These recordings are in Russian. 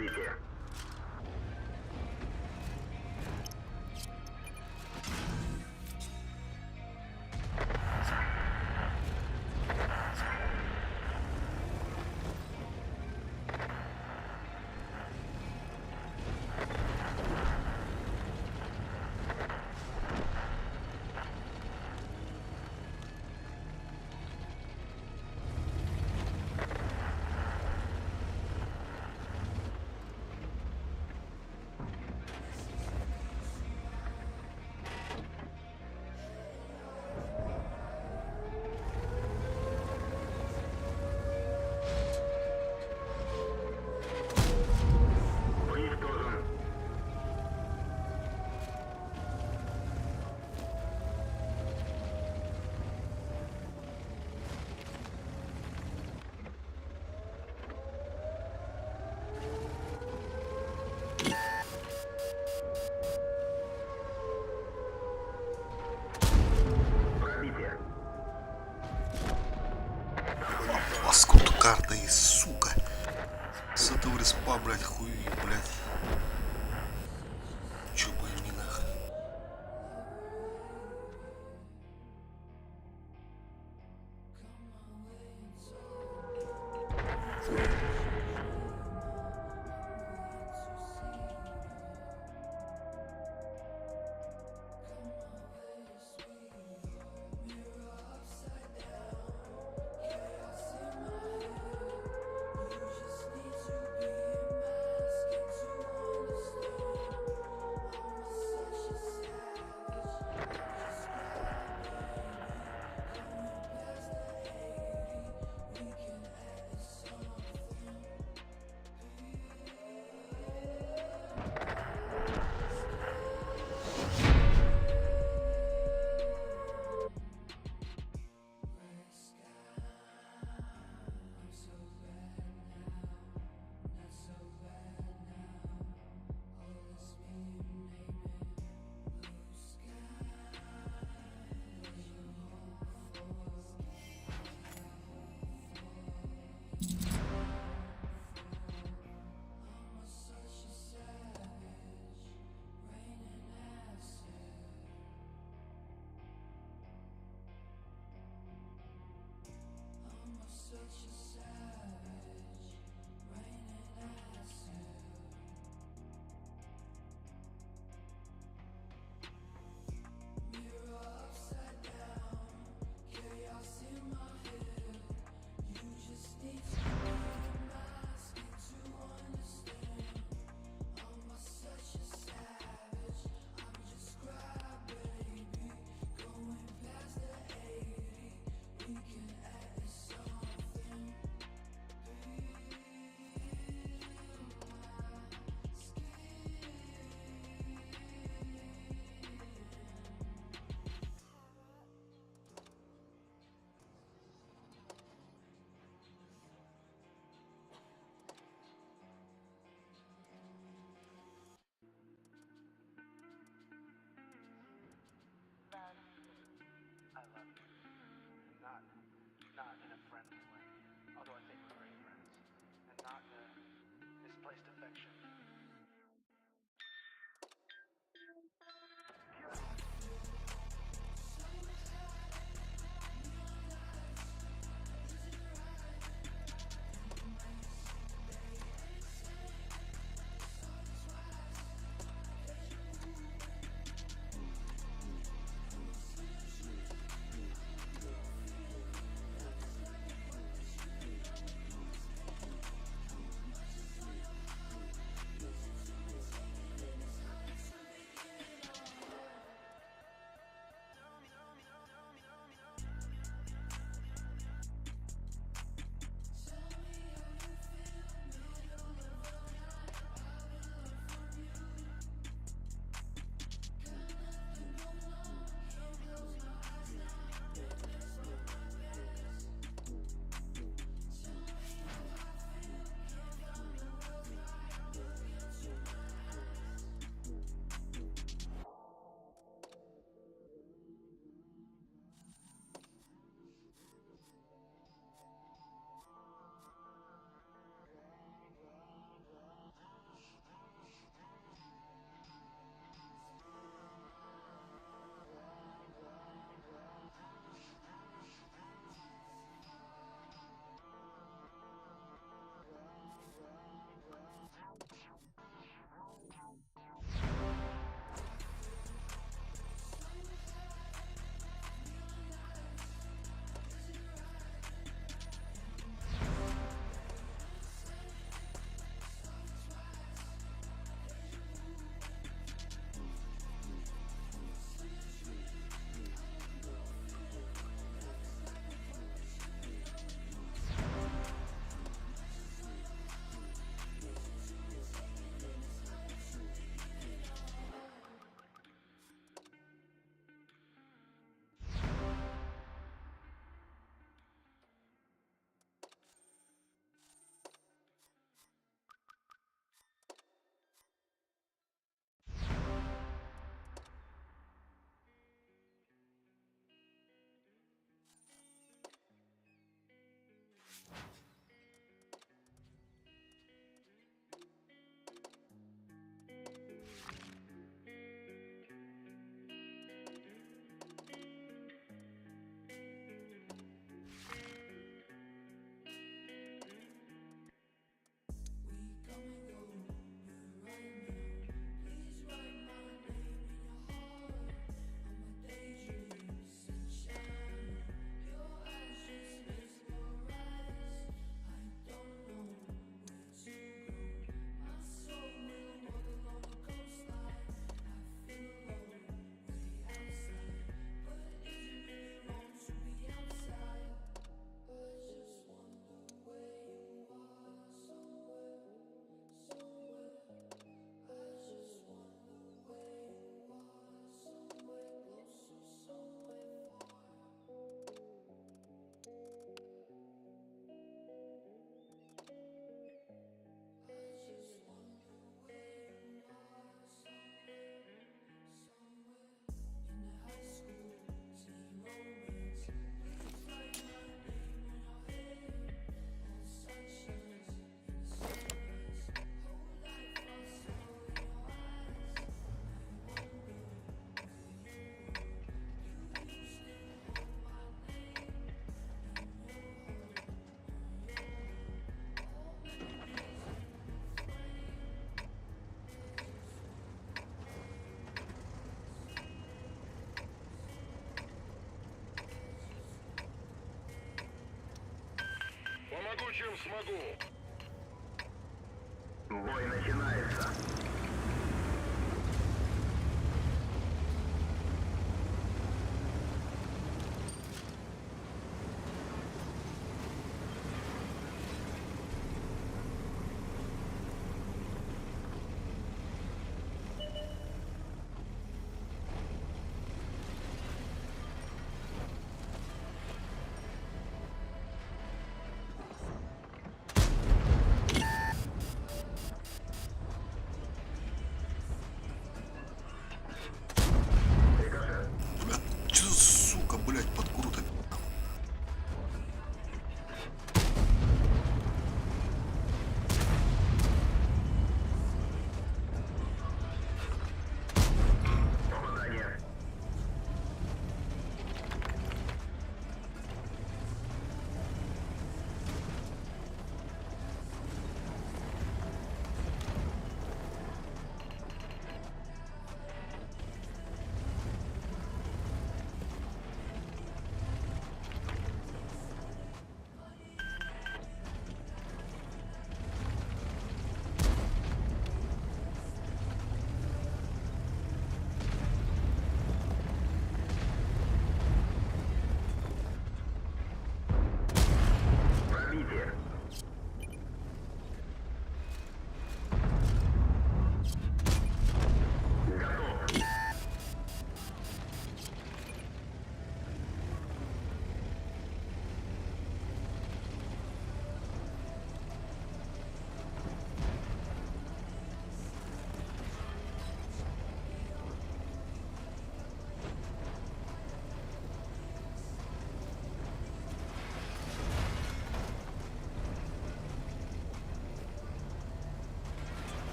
Пробитие. Уничтожен. Пробитие. Паскуду карта и сука. С этого респа, блядь, хуй, блядь. Чё бы им не нахуй. чем смогу. Бой начинается. Блядь, чё за сука, блядь, подкруток? Попадание. Пробитие. Готов.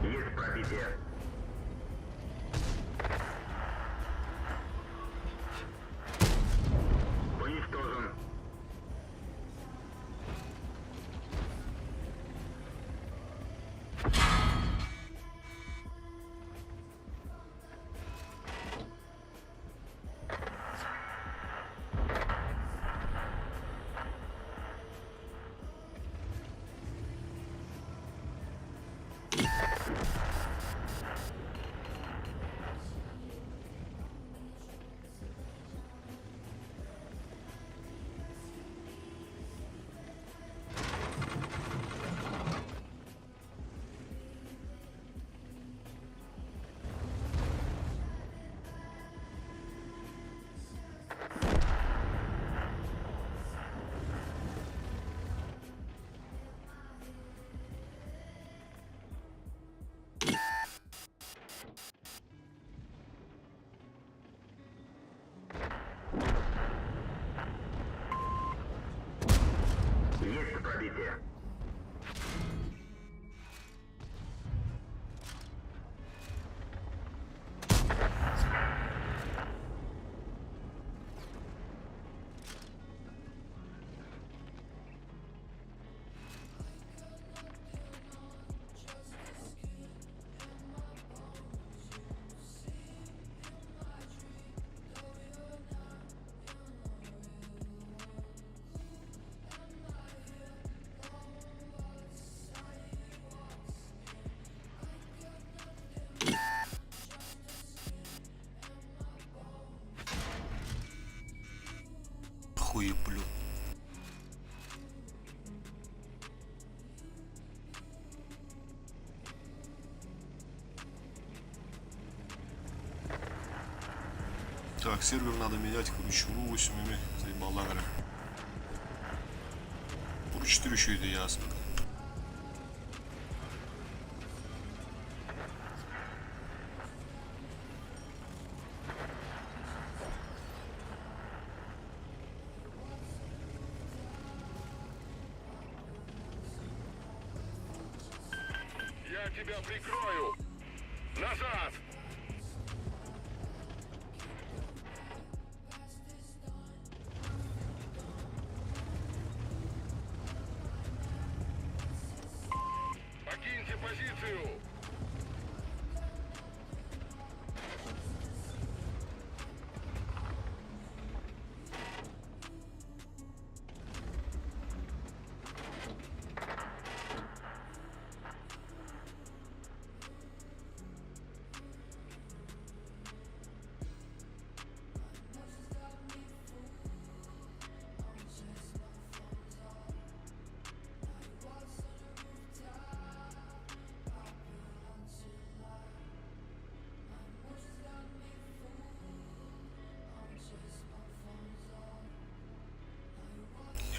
Есть пробитие. Уничтожен. Есть пробитие. Так, сервер надо менять, короче, УРУ 8 заебал лагерь. УРУ 4 еще это ясно. Я тебя прикрою! Назад! Покиньте позицию!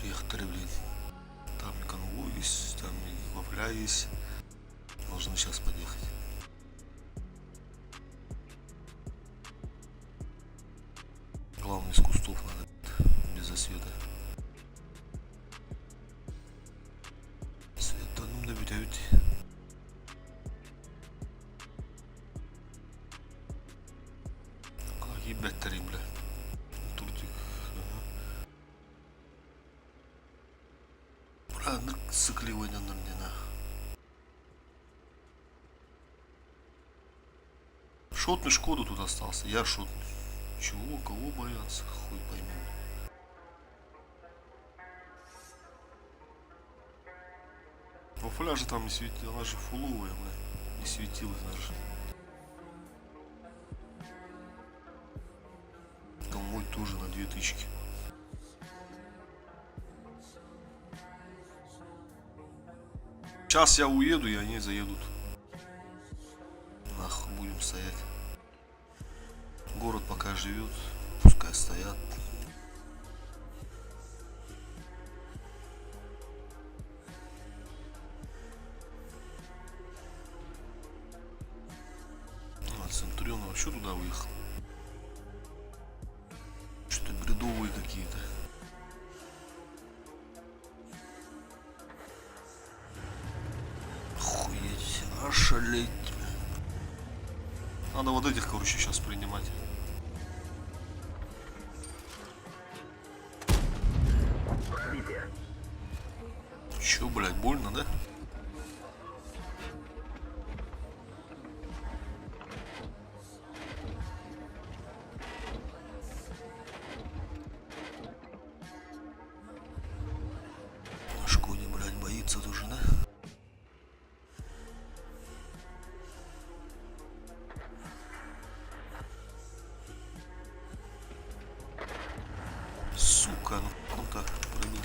Приехали, блин. Там конвой есть, там и ловля есть. Должны сейчас подъехать. Главное, из кустов надо, без засвета. Света, ну, добирают. Ебать, тарим, бля. Туртик. Ага. Сыкливый на нормально. Шотный Шкоду тут остался. Я шотный. Чего? Кого бояться? Хуй пойми. Во фляже там не светила. Она же фуловая, бля. Не светилась даже. Конвой тоже на 2000. Сейчас я уеду, и они заедут. Нахуй будем стоять. Город пока живет, пускай стоят. А Центурион вообще туда уехал. Что-то бредовые какие-то. Охуеть, ошалеть. Надо вот этих, короче, сейчас принимать. Пробитие. Че, блядь, больно, да? На Шкоде, блядь, боится тоже, да? Сука, ну круто пробил.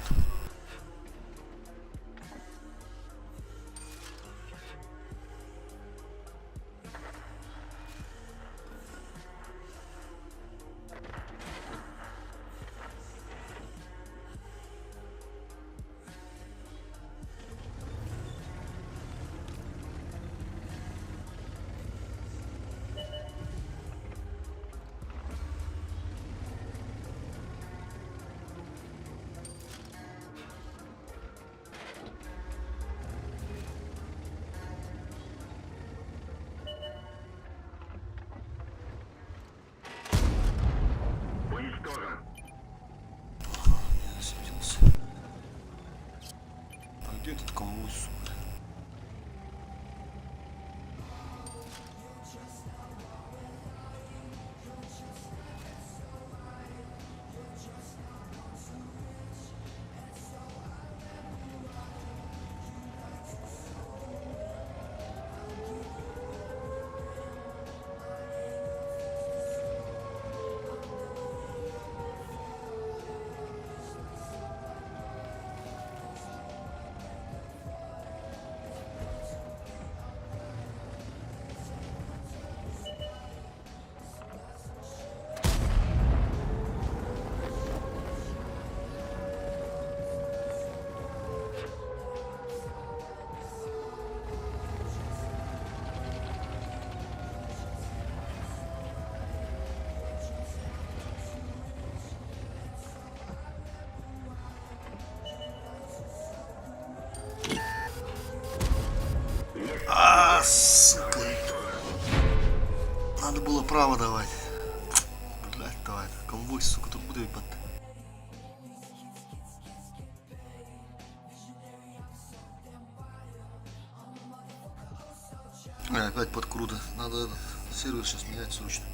Уничтожен. Ага, не засветился. А где этот конвой, сука? направо давай. Блять, давай. Конвой, сука, тут буде їбати. Опять подкруто. Надо сервер сейчас менять срочно.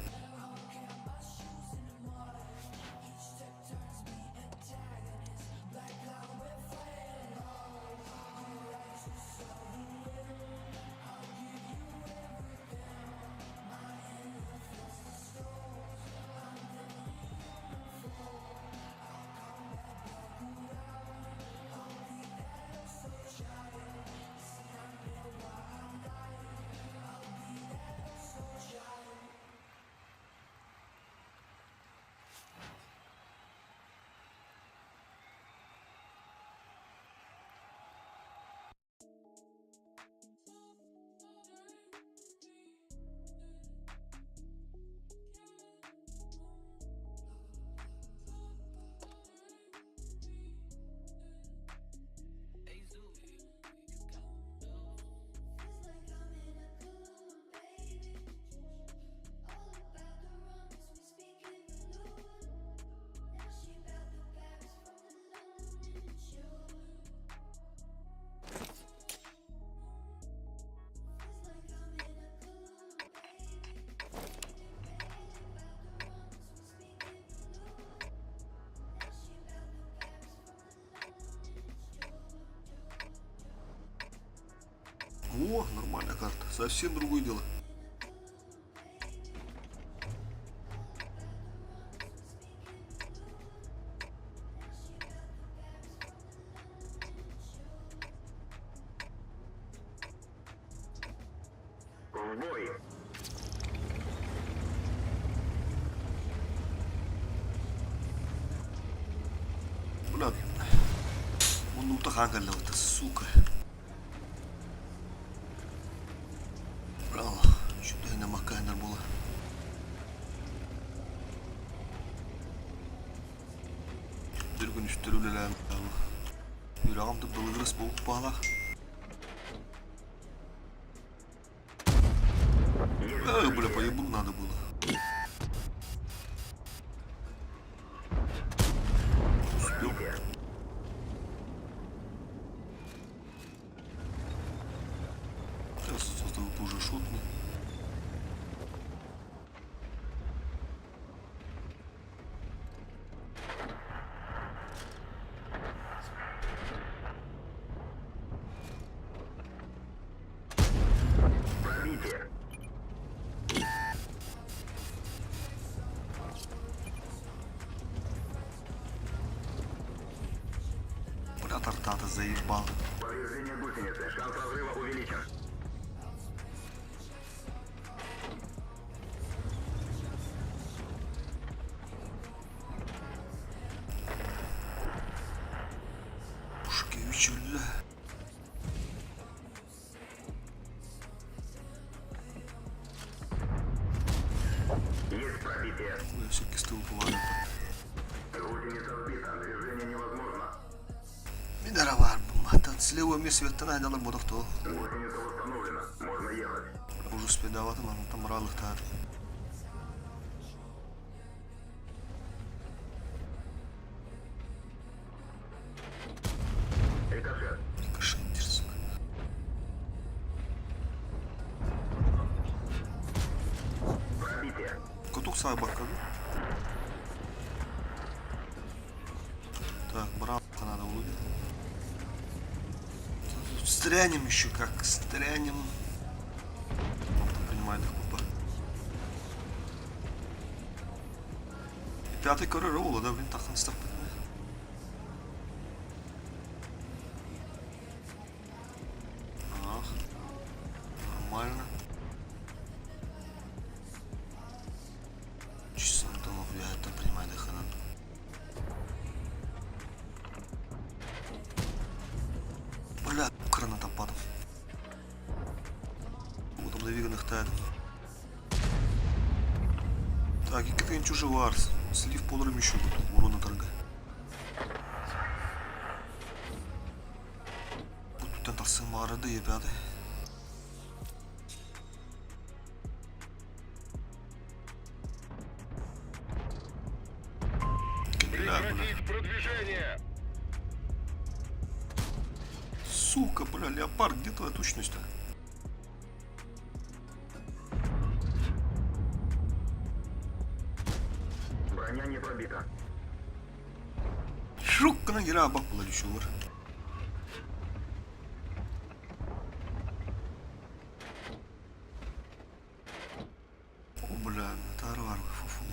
О, нормальная карта. Совсем другое дело. В бой. Блядь. Он утаханка для вот сука. Браво. Что-то и намакайнер было. Bir gün üstürülelem. Yüreğimde bılgırız boğuk bağlar. Бля, поебун надо было. Успел. Сейчас создал уже шутный. Пробитие. Бля, тартата заебал. Повреждение гусеницы. Шанс разрыва увеличен. Ушкевич, бля. Есть пробитие. Бля, всякий стыл поворот. Гусеница сбита. Движение невозможно. Midara var bu mahtat. Слева мне светten aynalar bu doktor. Гусеница восстановлена. Можно ехать. Уже спидаватым, аны там ралыктады. Рикошет. Кошендер, сука. Пробитие. Кутук сабака, да? Так, браво, надо вроде. Стрянем еще как, стрянем. Он там принимает их купа. И пятый коррировал, да, блин, так он стопит. Ах, нормально. Часом дома влияет, там принимает их она. Бля, граната падал. Вот там навиганных тает. Так, и какой-нибудь уже варс. Слив полрым еще урона торга. Вот тут там сама рады и пятый. сука, бля, леопард, где твоя точность-то? Броня не пробита. Шуккана гера бак була лишувар. О, бля, тары бар, фу-фу.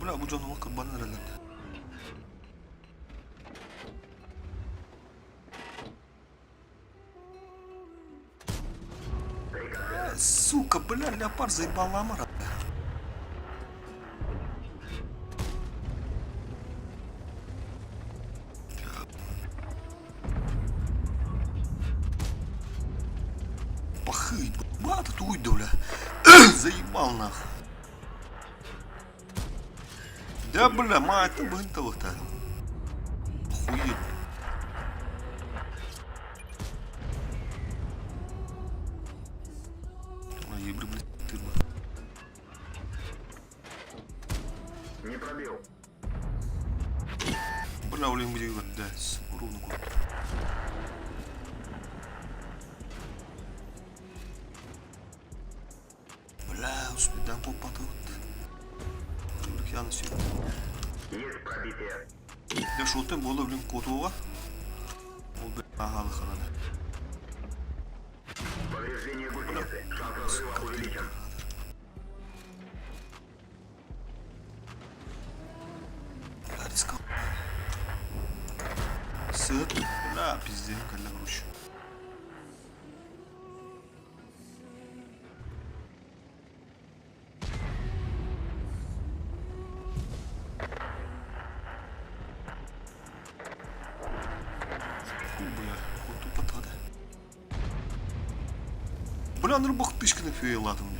Бля, bu canıma kurban nerelerde? Сука, бля, леопард заебал Амара. Пахыть, бата тут уйду, бля. Заебал нахуй. Да, бля, мать, ты бынтовых-то. Охуеть. Ой, ебры, блядь, ты бы. Не пробил. Бля, блин, где вот, да, ровно куда. Бля, успей, да, попадут. Я на себе. Есть пробитие. Я шутим, было, блин, котова. Ол, блин, ағалы қанады. Повреждение гусеницы. Шанс разрыва увеличен. Бля, рискал. Сыт. Бля, пиздец, калля грущу. Бля, ну бог пишка на фиолетовом.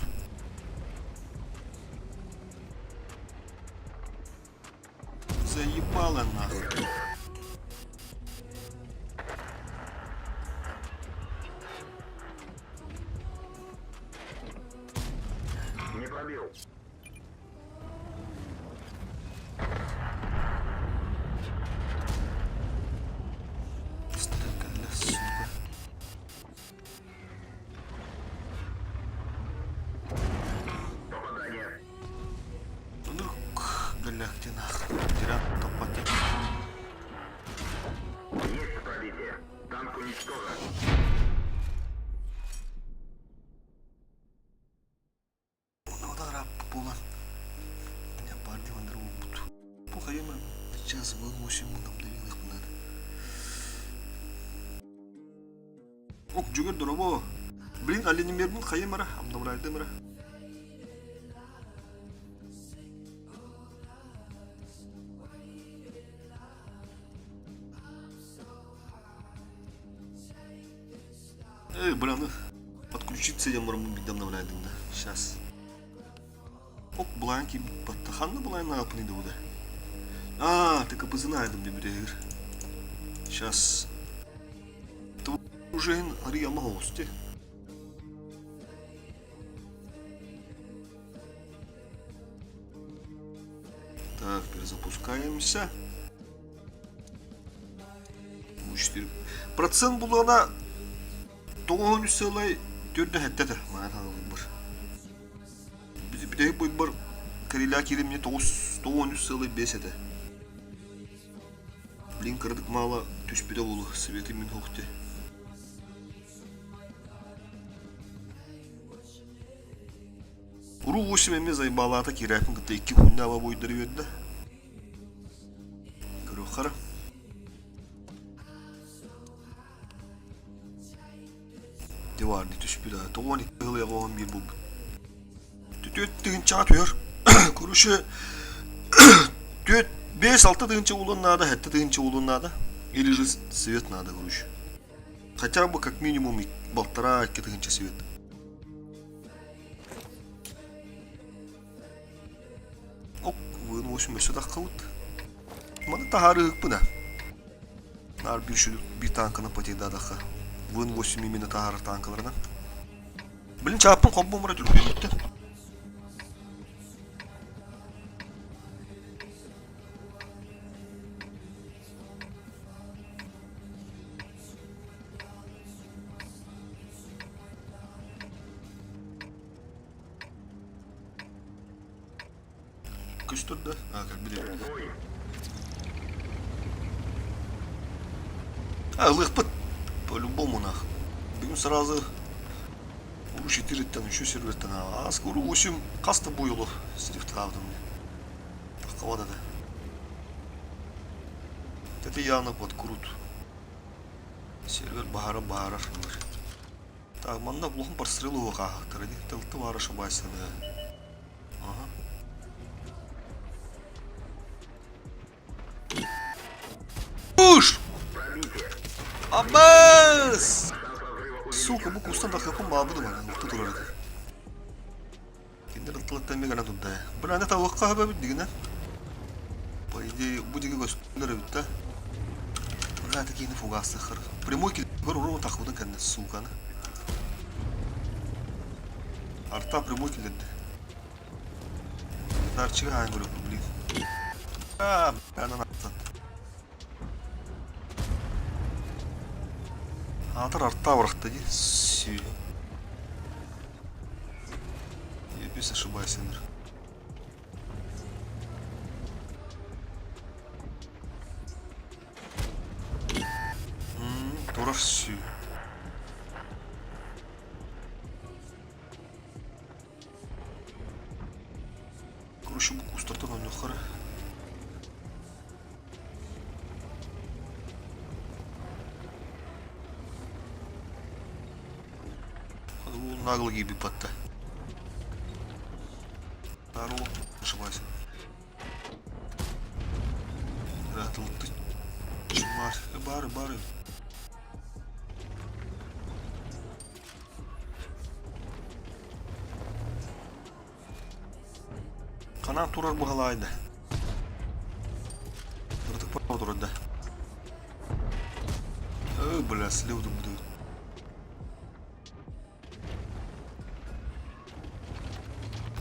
Заебало нахуй. Не пробил. Стакаля, сука. Попадание. Ну, бля, где нахуй? Терян, топати. Есть пробитие. Танк уничтожен. Ну, да, раб, пула. Я парни на другую буду. Плохо, я сейчас был 8 минут давил их надо. Ок, жүгір дұрабо. Блин, алені мермін қайы мара, амдамрайды мара. Эй, бля, ну, подключиться я морм бит обновляйдым да. Сейчас. Ок, бланки, баттаханна блайна апнıydı bu da. А, ты kapısını aydım bir bireyir. Сейчас. Ты уже арияма гости. Так, перезапускаемся. 4% бұл ана 9 сылай түрді әттеді. Маған ағылым бар. Бізде бой бар Кареля керемне 9 сылай 5 әді. Блин, кырдык мала түспеде болу. Светы мен хоқты. Уру 8 әме зайбалата керәпін күтті 2 күнді ава бойдары өдді. Көрі қара. Деварны түспеде. 12 ғылы яғуған бір бұл. Төттігін чаат өр. Көріші 5-6 тыгынча улун надо, 7 тыгынча улун надо. Или же свет надо, короче. Хотя бы как минимум 1,5-2 тыгынча свет. Ок, вын 8 сюда калут. Мана тахары ыкпына. Нар bir танканы потейда даха. Вын 8 именно тахары танкаларынан. Блин, чапын коббу мура жүргенlikte. Küstürdü. Ha gel bir de. Бой. А, лыхпыт. По-любому нах. Бүгін сразу Уж 4-тен, еще сервертен. А скоро 8 каста буйлы. Срифт қалдым. Таққавада да. Это явно под крут. Сервер бағара. Так, манда блохын бар стрелу қағақтыр. Тылты бары шабайсады. Ага. Уш! Пробитие. Аббас! Шанс разрыва увеличен. Сука, bu kustan da kapım bağ budu bana. Mutlu durur hadi. Kendi rıtlıktan bir gana tuttu ya. Bu ne tavuk kahve bitti yine. По идее, будете гостюмеры, да? Да, такие нафугасы хар. Прямой киль, гору так вот kan сука. Арта прямой киль. Тарчыга ай görüp блин. Ana nattan. Атыр артта барақты де. Сүй. Ебес ошибайсыңдар. Турар сүй. Короче, бұл кустартан ойны қара. Бұл наглый gibi battı. Darul ошибайся. Rahatlıkta. Bari. Kanan turar bu halaydı. Artık para durdu. Bля, слевду буду.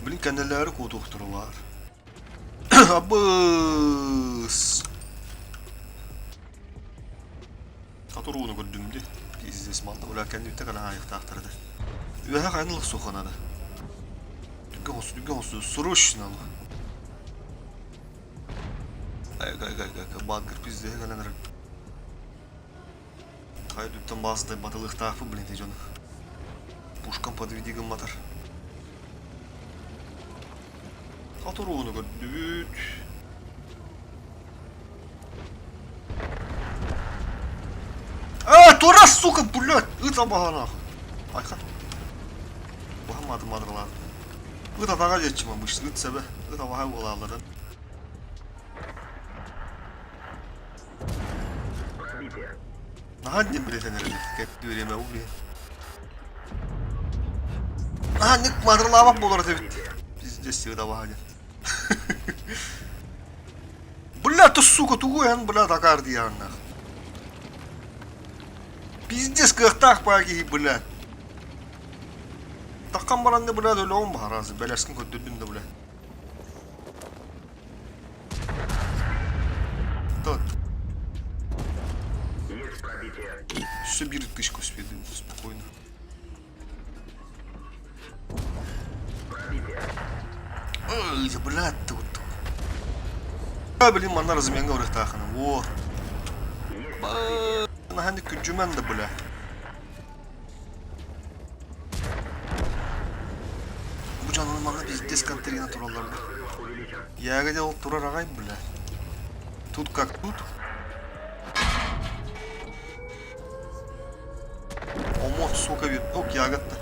Блин, каналяры кутуктурлар. Абыс. Который onu gördüğümde izleyesi malda ular kendi bir tek ana ayakta aktardı. Ve her aynılık soğanadı. Dükken olsun, sürüşün ama. Gay, badgır bizde gelen rık. Kay dütten bazıda batılık tarafı bilin teconu. Puşkan подведигім матар. Который onu gördük. Тура, сука, блядь! Это багана. Айхан. Бахамады мадырлар. Это таға жетчім обычно. Это себе. Это бағай болалардан. Пробитие. Наға не білетен әрі. Кәпті өреме ол бе. Наға не мадырлабақ болар дебет. Пиздец это бағай. Блядь, ты сука, тугуян, блядь, акар диянна. Пиздец, как так паги, блядь. Таккан баранды, блядь, өлі оң бағар азы. Бәлерсін көттірдім де, блядь. Тот. Есть пробитие. Все берет тычку спеды, спокойно. Пробитие. Ой, блядь, ты вот. Блин, мана разменга врых тахана. Во. Наханды күджумен да, блядь. Bu canının bana pиздец контрина тураларды. Разрыва увеличен. Яға де ол турар ағай, бля. Тут как тут. Омо, сука, вид. Ок, ягодта.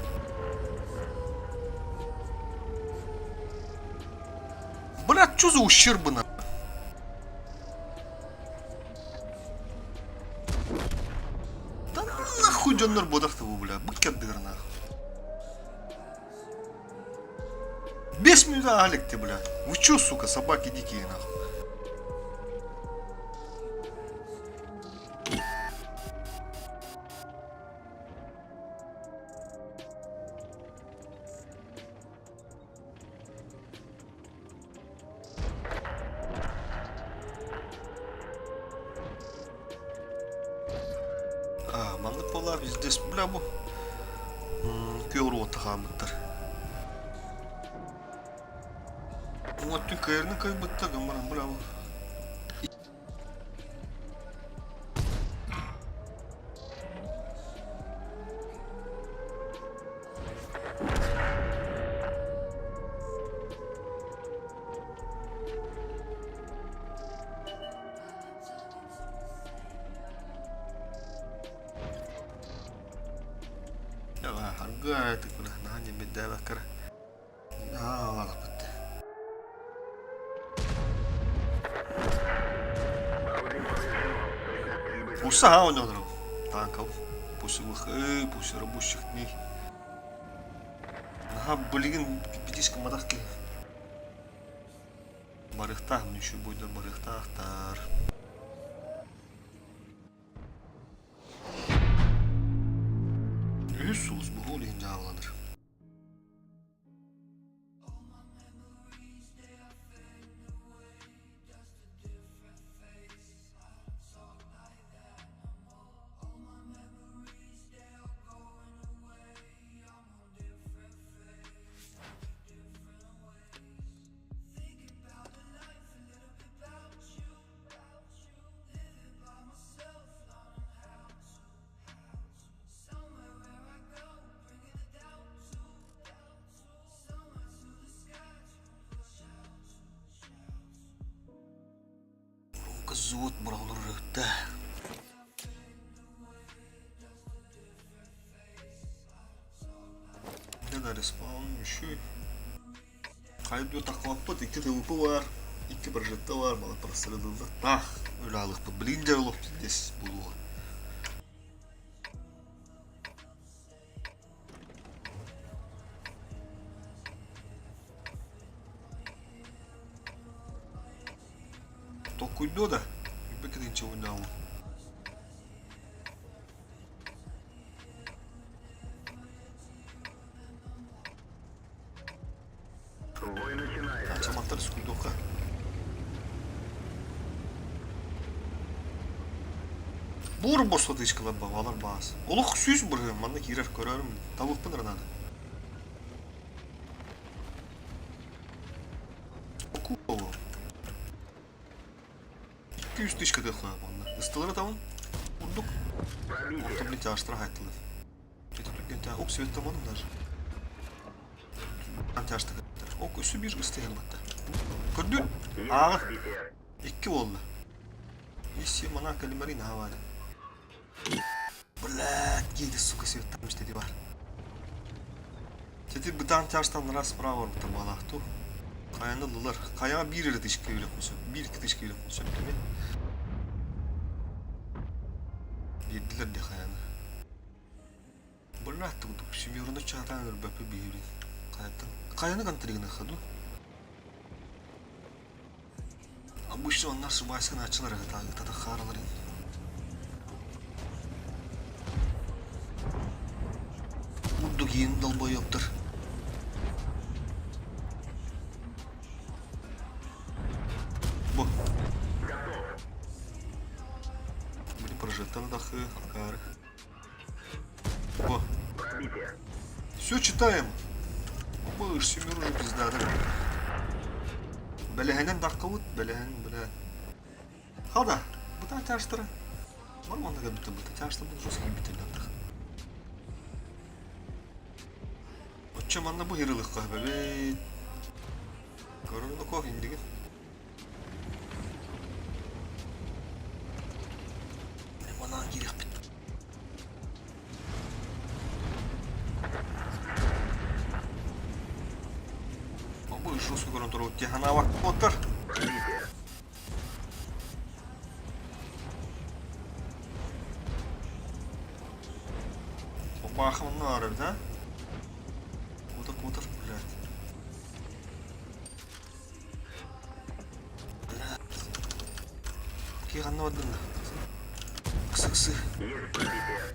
Блядь, чё за ущербы, на? Да нахуй дённер бодахты bu, бля. Быть кадыр, нахуй. 5 минут алик ты, бля. Вы чё, сука, собаки дикие, нахуй? Маңдық болар, біздес, бля, бұл. Көрі отыға мұттыр. Вот ты кайрны как бы так, амарам, браво. Ya harga itu kulah nanya beda bakar. Ah, malah betul. Пуса он одрал. Танков. Пусывых, пусы рабочих дней. Ага, блин, пятишка мадахки. Барыхтах, мне еще будет барыхтах, тар. Иисус, богу ли инжавладыр. Зовут браулер да. Где-то респаун еще. Haydi takvapı iki tavuklu var. İki projette var bana parasırıldı. Ah öyle alıktı. Bilince olup des buluğa. Tokuydu da. Bir kadınca oynağı. Бой начинается. Çamatlar sıkıldı oka. Bur boş satışkılar babalar bazı. Oluk süz bırgın. Bana girer görürüm. Tavuk pınır nadı. Oku oğlum. 200 тысяч кд koyup onlar. Istıları tamam. Vurduk. Пробитие. Orta bileti açtıra hayttılar. Ok svet tamamım даже. Anti-açtık. Ok üstü bir ıstı elbette. Gördün? Есть Ağa. пробитие. 2 oldu. Isi mana kalimarin havada. Блядь, giydi suka svettammış dedi var. Jadi bir tane tersten rast bravo var bu tabağa tu. Kayanda lular. Kaya bir yere dışkı öyle konuşuyor. Bir iki dışkı öyle konuşuyor değil mi? Yediler de kayana. Bırak tuğduk. Şimdi yorunda çağıran örböpü bir yürü. Kayadan. Kayanı kantırığına kadı. Bu işte onlar subaysan açılar tada karaların. Vurduk yeni dalboy yoktur. Bu. Были прожиты на дахы, акары. Во. Пробитие. Все читаем. Bu семеружи пизда, да? Бәләһенен даққывыт, бәләһен бәлә. Хада, бұта тәштірі. Var mı onda bitti bu tərsdə bu josky bitirdi. Açım anda bu hırılıq qahbə. Görünür də qoq indi. Bana girək bit. Bu josky görüntülü tehana bak otur. Пробитие. Бахом нарыв, да? Кутер, блядь. Блядь. Киганна одна. Ксы. Есть пробитие.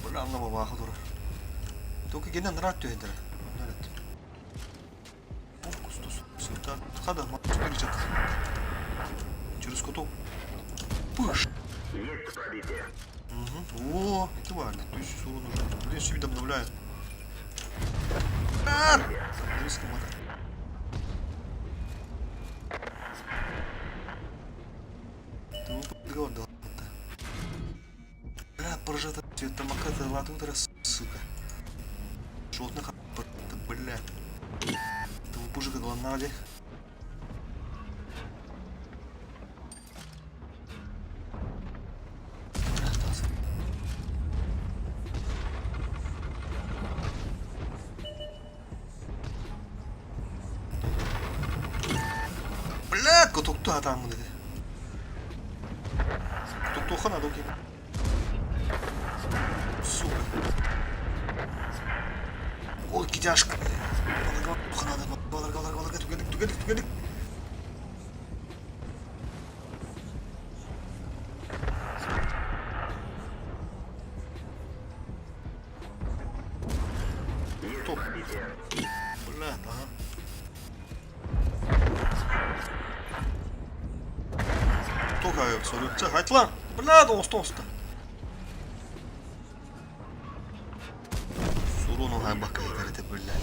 Бля, анлама баху дура. Только гена нрат түйдір. Нрат. Кустус. Сырта. Хада, мат перечат. Через куту. Пыш. Есть пробитие. О, это важно. То есть он уже, блин, все вид обновляет. Риска мода. цвета маката лату раз, сука. Шотна хапа, бля. Ты пужика главнаде. Бля, котокту атамын dedi. Котокту хана доки. Сука. Ой, кидяшка. Баларга, түгедік. Топ. Бля, ага. Тока yok soruyor. Hadi lan. Bля, dost. Sorunu hay bakayım garete böyle.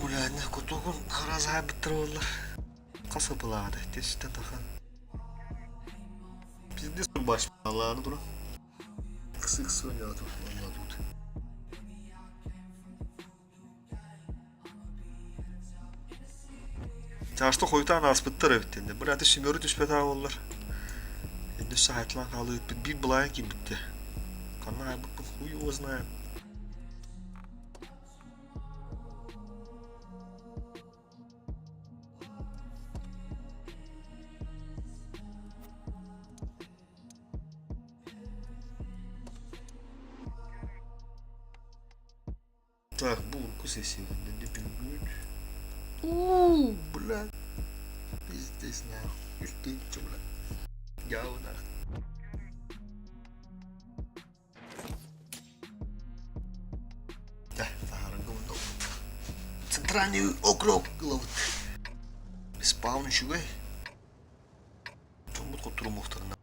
Бля, не котогон хараза биттер болар. Каса булады, тесте тахан. Bizde sur baş Allah'ını durun. Kısık oynadı vallahi tut. Çarşıda koytan aspıttır evtende. Bля, şimörü düşpet ağollar. Endi saatlan kalı bir bulayan ki bitti. Kana bu хуй его знает. Так, булку сегодня не пьют. Блядь. Пиздец, нахуй. Юстичу, блядь. Говна. Да, загаргал. Центральный округ, главный. Спавн чугай. Чому тут тру мухтарна?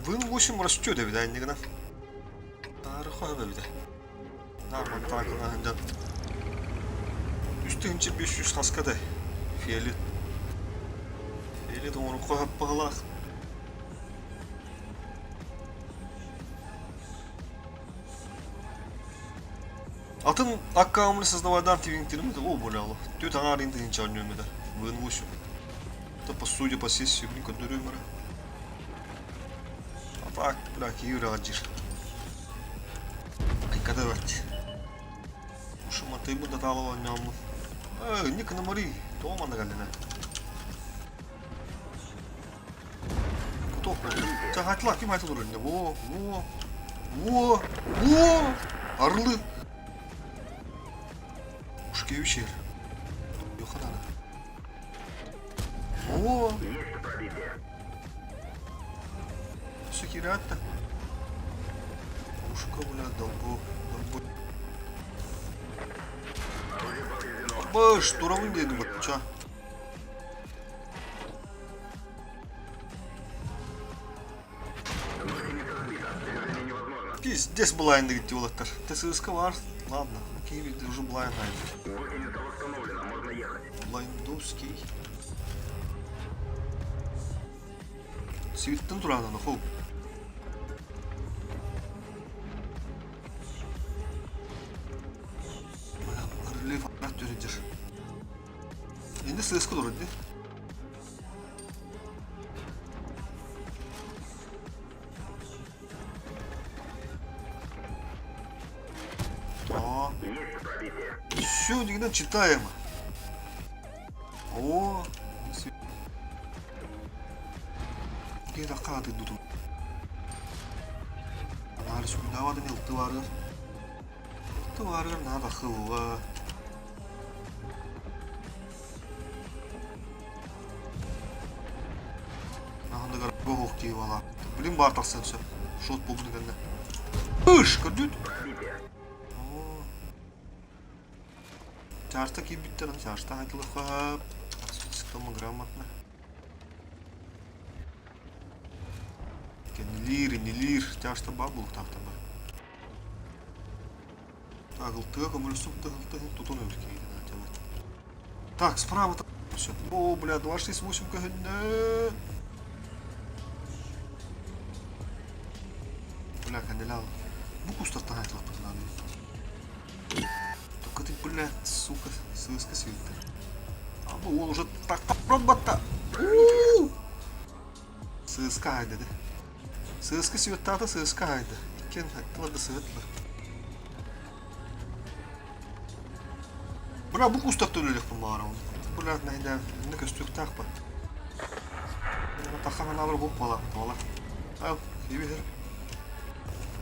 Вын 8 растет, да, видать, никогда. Тарыхай да, видать. Нормально так, да. Üstünce 500 kaskada. Fiyeli. Fiyeli de onu koyup bağlar. Atın akkamını создавадан тивинтирмида, о, боляло. Тю тангарин да инчаннюмида. Вын 8. Это по судя по сессии, блин, код дурюмера. А так, бля, киюра аджир. Ай, когда вать. Шума ты бы доталова няму. Ника на мори, тома на галина. Кто? Тягатла, кем это дурень? Во. Орлы. Ушки вечер. Ёхана. О. Есть пробитие. Сукирата. Ушка, бля, долго. Оружие повреждено. Баш, турамын дедім бача. Гусеница сбита. Движение невозможно. Пиздец блайнд идти олаттар. ТССК var. Ладно, Киеве уже блайнд найдет. Гусеница восстановлена. Можно ехать. Блайндовский. Свиттен турады ана хоп. Кырлы фарат төрөдür. Енді ССК турады. Есть пробитие. Все, дегенен читаем. О, Gel akade dudu. Analiz gündavadan yıltı varır. Yıltı varır, nada hıva. Nahanda garabı hoqti valla. Bilin бар taqsan söp. Şot buldu degende. Iş, gördün? Пробитие. Çarşta kim bitti lan? Çarşta айтылып қап. Sıkılma gрамотно. Нелир, тяжта бабул тахтаба. Тагылтыга көмөлсүк тагылтыга тутун өлкейди. Так, справа там все. О, бля, 268 кгн. Бля, канделябр. Bu кустардан айтылып надо. Только ты, блядь, сука, сыска света. А ну он уже так робота. Сыска айда да. Сыска света, сыска айда. Кен айтылады светла. Бля, bu кустардан өлек помарам. Блядь, найда, не көстүк такпа. Тахана алыр болып бала, бала. Ал, хейбер.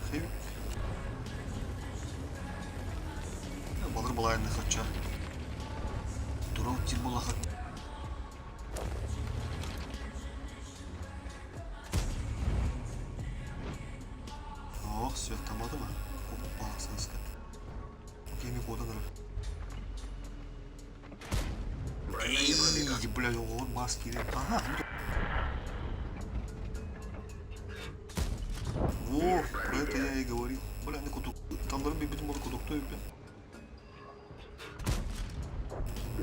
Хейбер. Балыр балайын нахатча. Дурау тип болахат. Ох, свет тамады ма? Опа, сыскат. Кеми кодан ұры. Эй, бля, он маски. Ага, во, про это я и говорил. Бля, не кутук. Там дарби бит моду кутук той бля.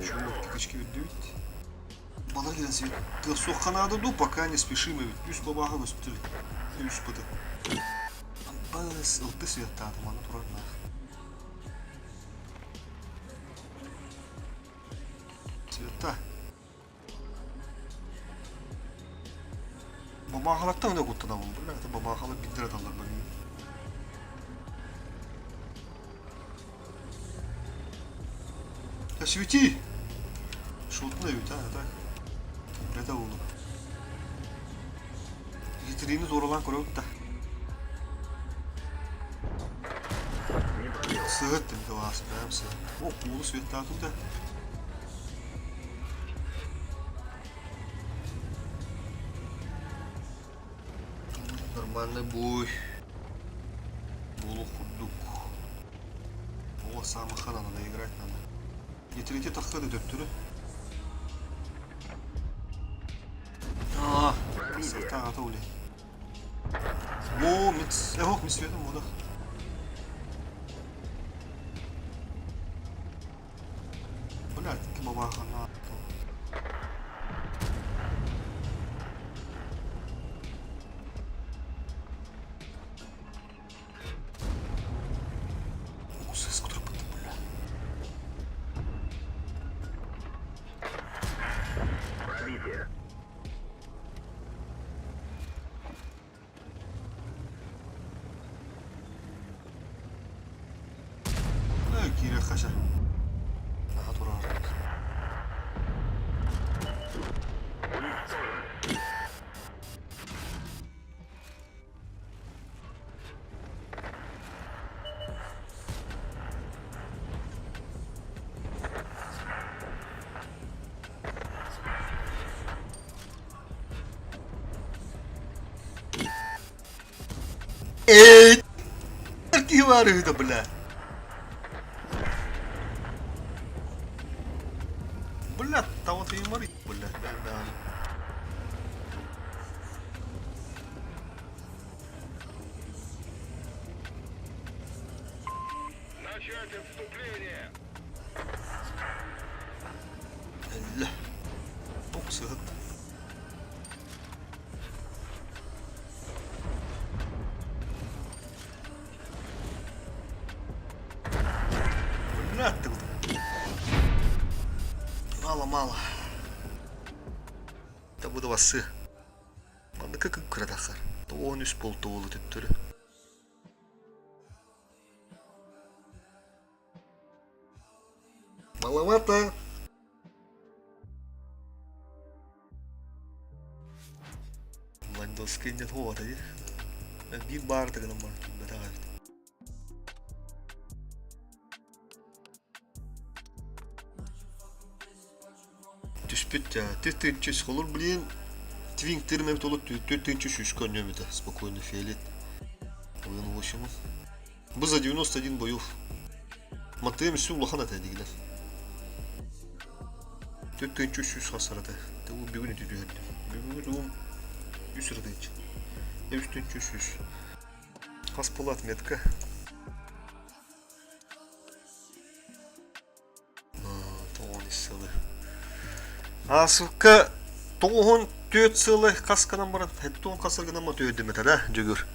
Чумак кикачки видует. Бала келен свет. Ты соққанады ду, пока не спешим. Үс бабаға көстір. Үс бұды. Бас, ұлты светті атыманы тұрарына. Света. Бабағалаттан не құттыда бұл. Бля, это бабағалы биддер аталар бұл. Да свети! Шутнают, а, так. Это улы. Витрины зорлан көрөт да. Сыгыт енді вас, бәмсі. О, улы светті ату да. Нормальный бой. Булу худдук. О, самыха надо играть надо. Yetirete takkadı döktürü. Aa, sırttan ata uli. Oo, mis verdim o da. Bu ne artık ki baba kanına attı. O ses kutup attı böyle. Пробитие. Кире хаша. Ага, тура. Уничтожен. Эй! Какие вары это, бля? Бля, того-то и мори, бля, да. Начать отступление. Ля. Ох, сыгыт. Бля, ты. Мало. Да буду вас сы. Манда как крадахар. То он үс бол толы төттөрү. Маловато. Ландос киндет ховата же. Бир бар тагына бар. Бетагай. Түспүт, тетенчес холор, блин. Твинг термем толот, тетенчес үшкан нөмеді. Спокойно фиолет. Ойын лошымы. Біз за 91 боев. Матем все улахан атайдыгілер. Тетенчес үш хасарады. Бұл бігін өтеді өтті. Бігін өтті. Үсірдейді. Üstün çüşüş. Haspolat metka. Toğun işsili. Asıqqa toğun 4 sılı kaskadan baran. Hedi toğun kasırgıdan mı töyü demet ha, cügür.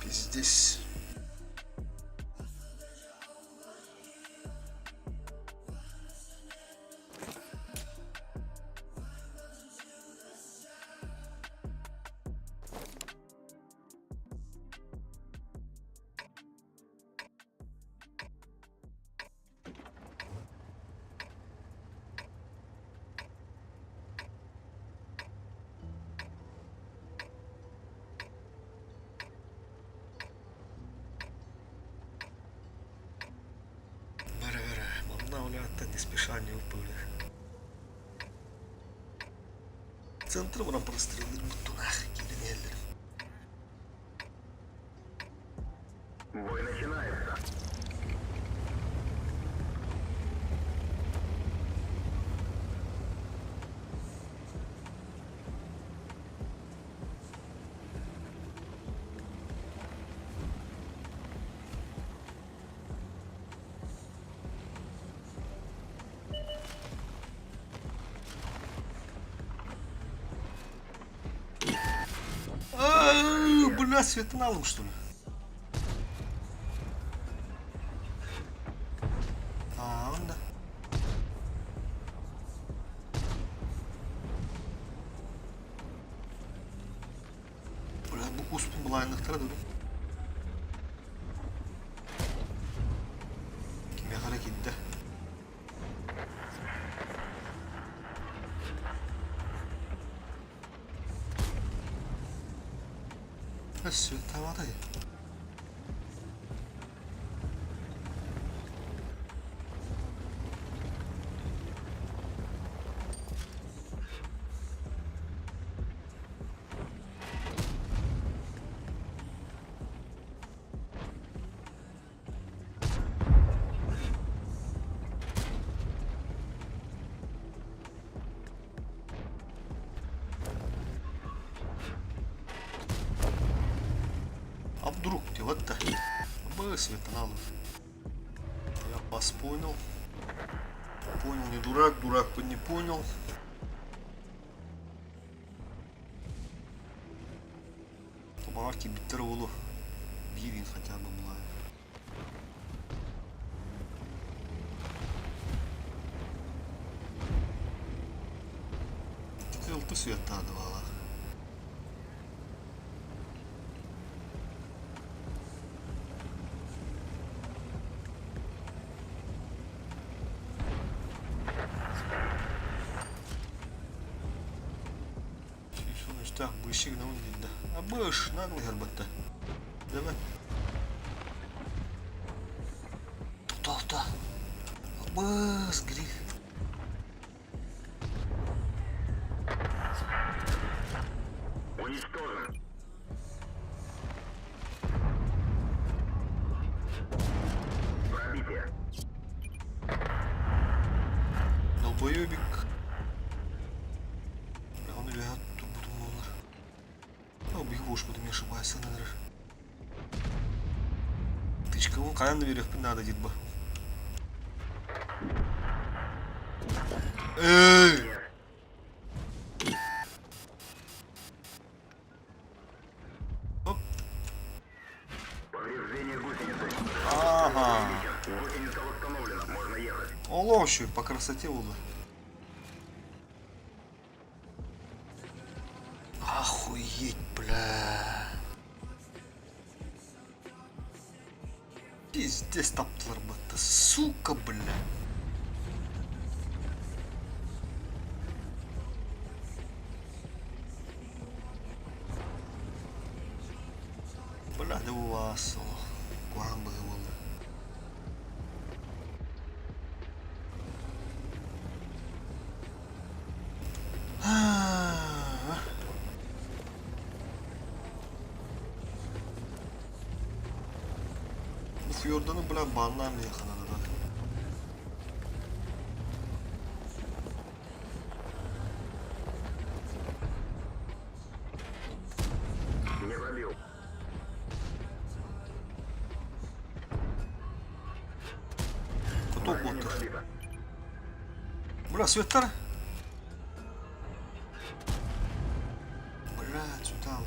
Pizdis. Не спеша, не упали. Центр вона прострелили бутунах, кілінеллер. Бой начинается. Бля, светоналом, что ли? Он да. Бля, bu uspun bulayınlıqtara dedim. Kime harekette? Свет воды. А вдруг вот-то? Светоналов. Я вас понял. Понял, не дурак, дурак не понял. Помарки биттеролу. Бивин хотя бы была. Ты света давала. Так, быщик на улице. А быш, наглый горбата. Давай. Кто-то. Быс, гриф. Уничтожен. Пробитие. Долбоебик. Он лягает, тут буду молодо. Бігуш буду не ошибайся, надрыв. Тычка, вон каян наверх надо, дедба. Эй! Оп. Повреждение гусеницы. Ага. Гусеница восстановлена. Можно ехать. Оловщик по красоте было. Охуеть, бля. Пиздец таптылар бата, сука, бля. Бля, да у вас, гуамбы было. Fiordan'ı bilen banlarla yakaladı. топ Броня не отыр. пробита. Бля, светтар. Блядь, сюда.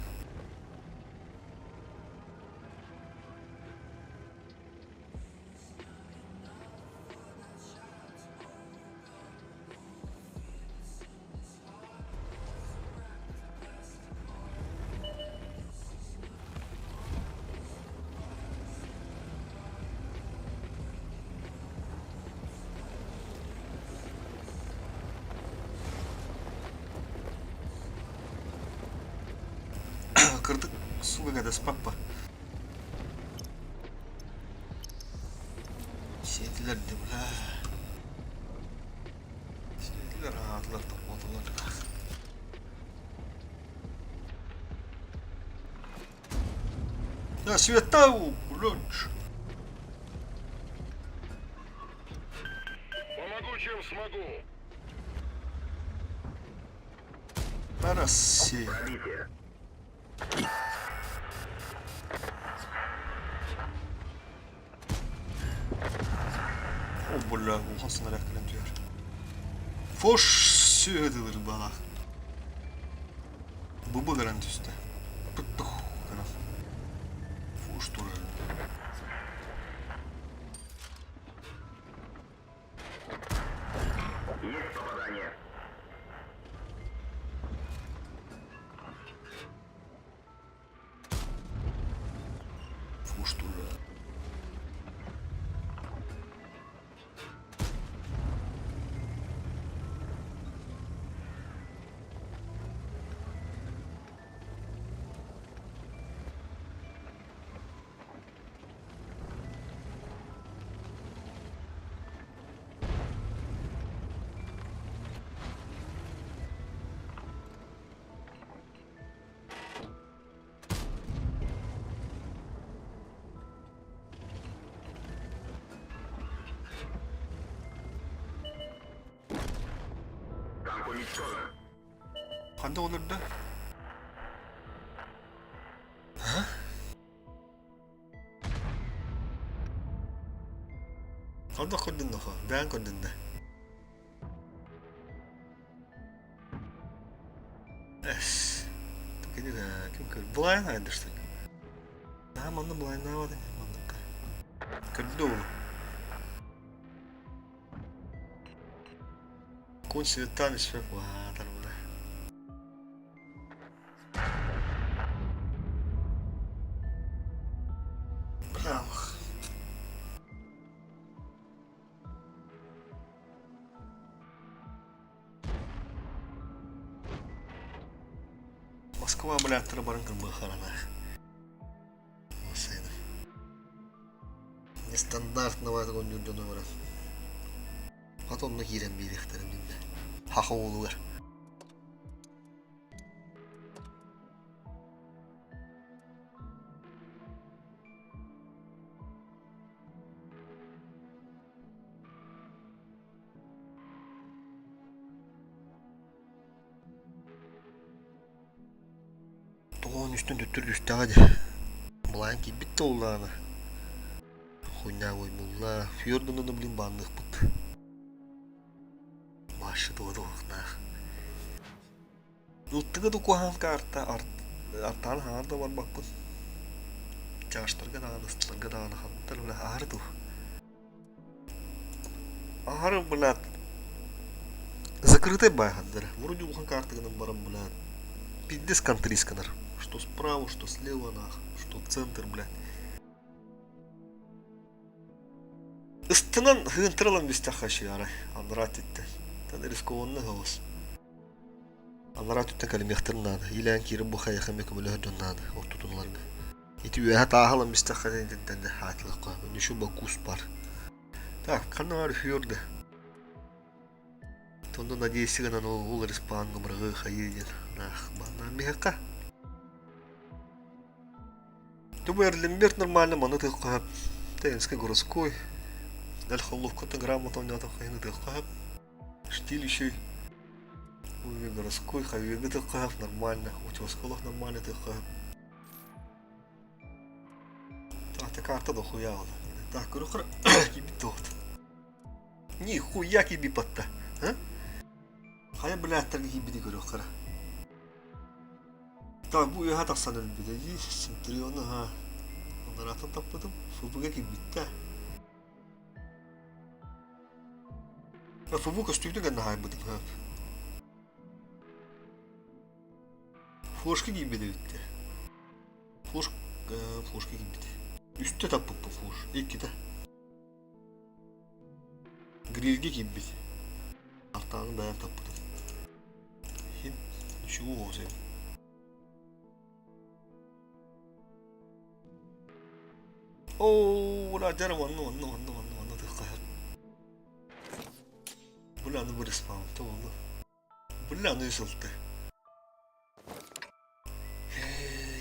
Kırdık. Su kadar papa. Şeydiler de bula. Şeydiler rahatlar topladılar. Ya Светау, блядь. Помогу, чем смогу. Параси. Пробитие. О, бля, ухан снаряд diyor. Foş söylediler bana. Bu garantüste. Pıttık. Kanal. Foş durar. Есть попадание. Foş durar. Танк уничтожен. Hadi olur da. Ha? Orada kodun da fa. Ben kodun da. Es. Tukini da kim kır? Blind haydırsın. Daha manda blind daha var ya manda ka. Kırdı onu. Kun setan isfek wah tar bula. Bravo. Москва, блядь, трабаранка бахарана. Масайда. Нестандартного такого номера. Потом на гирем бирехтерим динде. Хаха олугар. Тоғын үстін түттір үстіғады. Бұлайын ки бітті олағына. Хуйна ой мұлла. Фьордын оны білін бандық бұд. Başı doğdu oğlak. Uttığı da kohan kartta artan harda var bak bu. Çaştırga dağını, ısıtlarga dağını hantar öyle ağrı du. Ağrı bulat. Закрытый бай хандер. Вроде ухан карты нам барам блядь. Пиздец контрис канар. Что справа, что слева нах, что центр, блядь. Истинан хынтыралам бистахаши арай. Анрат етті. Тады рискованный голос. Анрат етті калимехтер надо. Илән кирим бұха яхамекім өлі хөдөн надо. Ортутунларга. Еті өйә тағалам бистахаши денденде хатылыққа. Неші бакус бар. Так, канар фьорды. Тонда надейся гана ол респанга брагы хайеден. Ах, банан бихака. Тубу эрлемберт нормально, маны тыққап. Тенский городской. Дәл холловка-то грамота унятам хайны тыққап. Штиль еще. Уйми городской, хайвега тыққап, нормально. Утёскалах нормально тыққап. Так, та карта дохуя. Так, көріқыр. Кебі тоғыт. Нихуя киби патта. А? Хая блядтарга кибиди көрөк кара. Та бу яха таксан элбиде. Синтриону ха. Онаратын таппадым. Фубуга кибитта. Фубуга стүйдү гана хайбыдым ха. Флошка кибиде битти. Флошка кибиде. Üstte tapıp bu fuş. İlk de. Grilge gibi. Altağını dayan tapıdım. Hem şu olsun. Oo, la canım anla tıkkayar. Bu lanı bir spam tamam mı? Bu lanı yusuftu.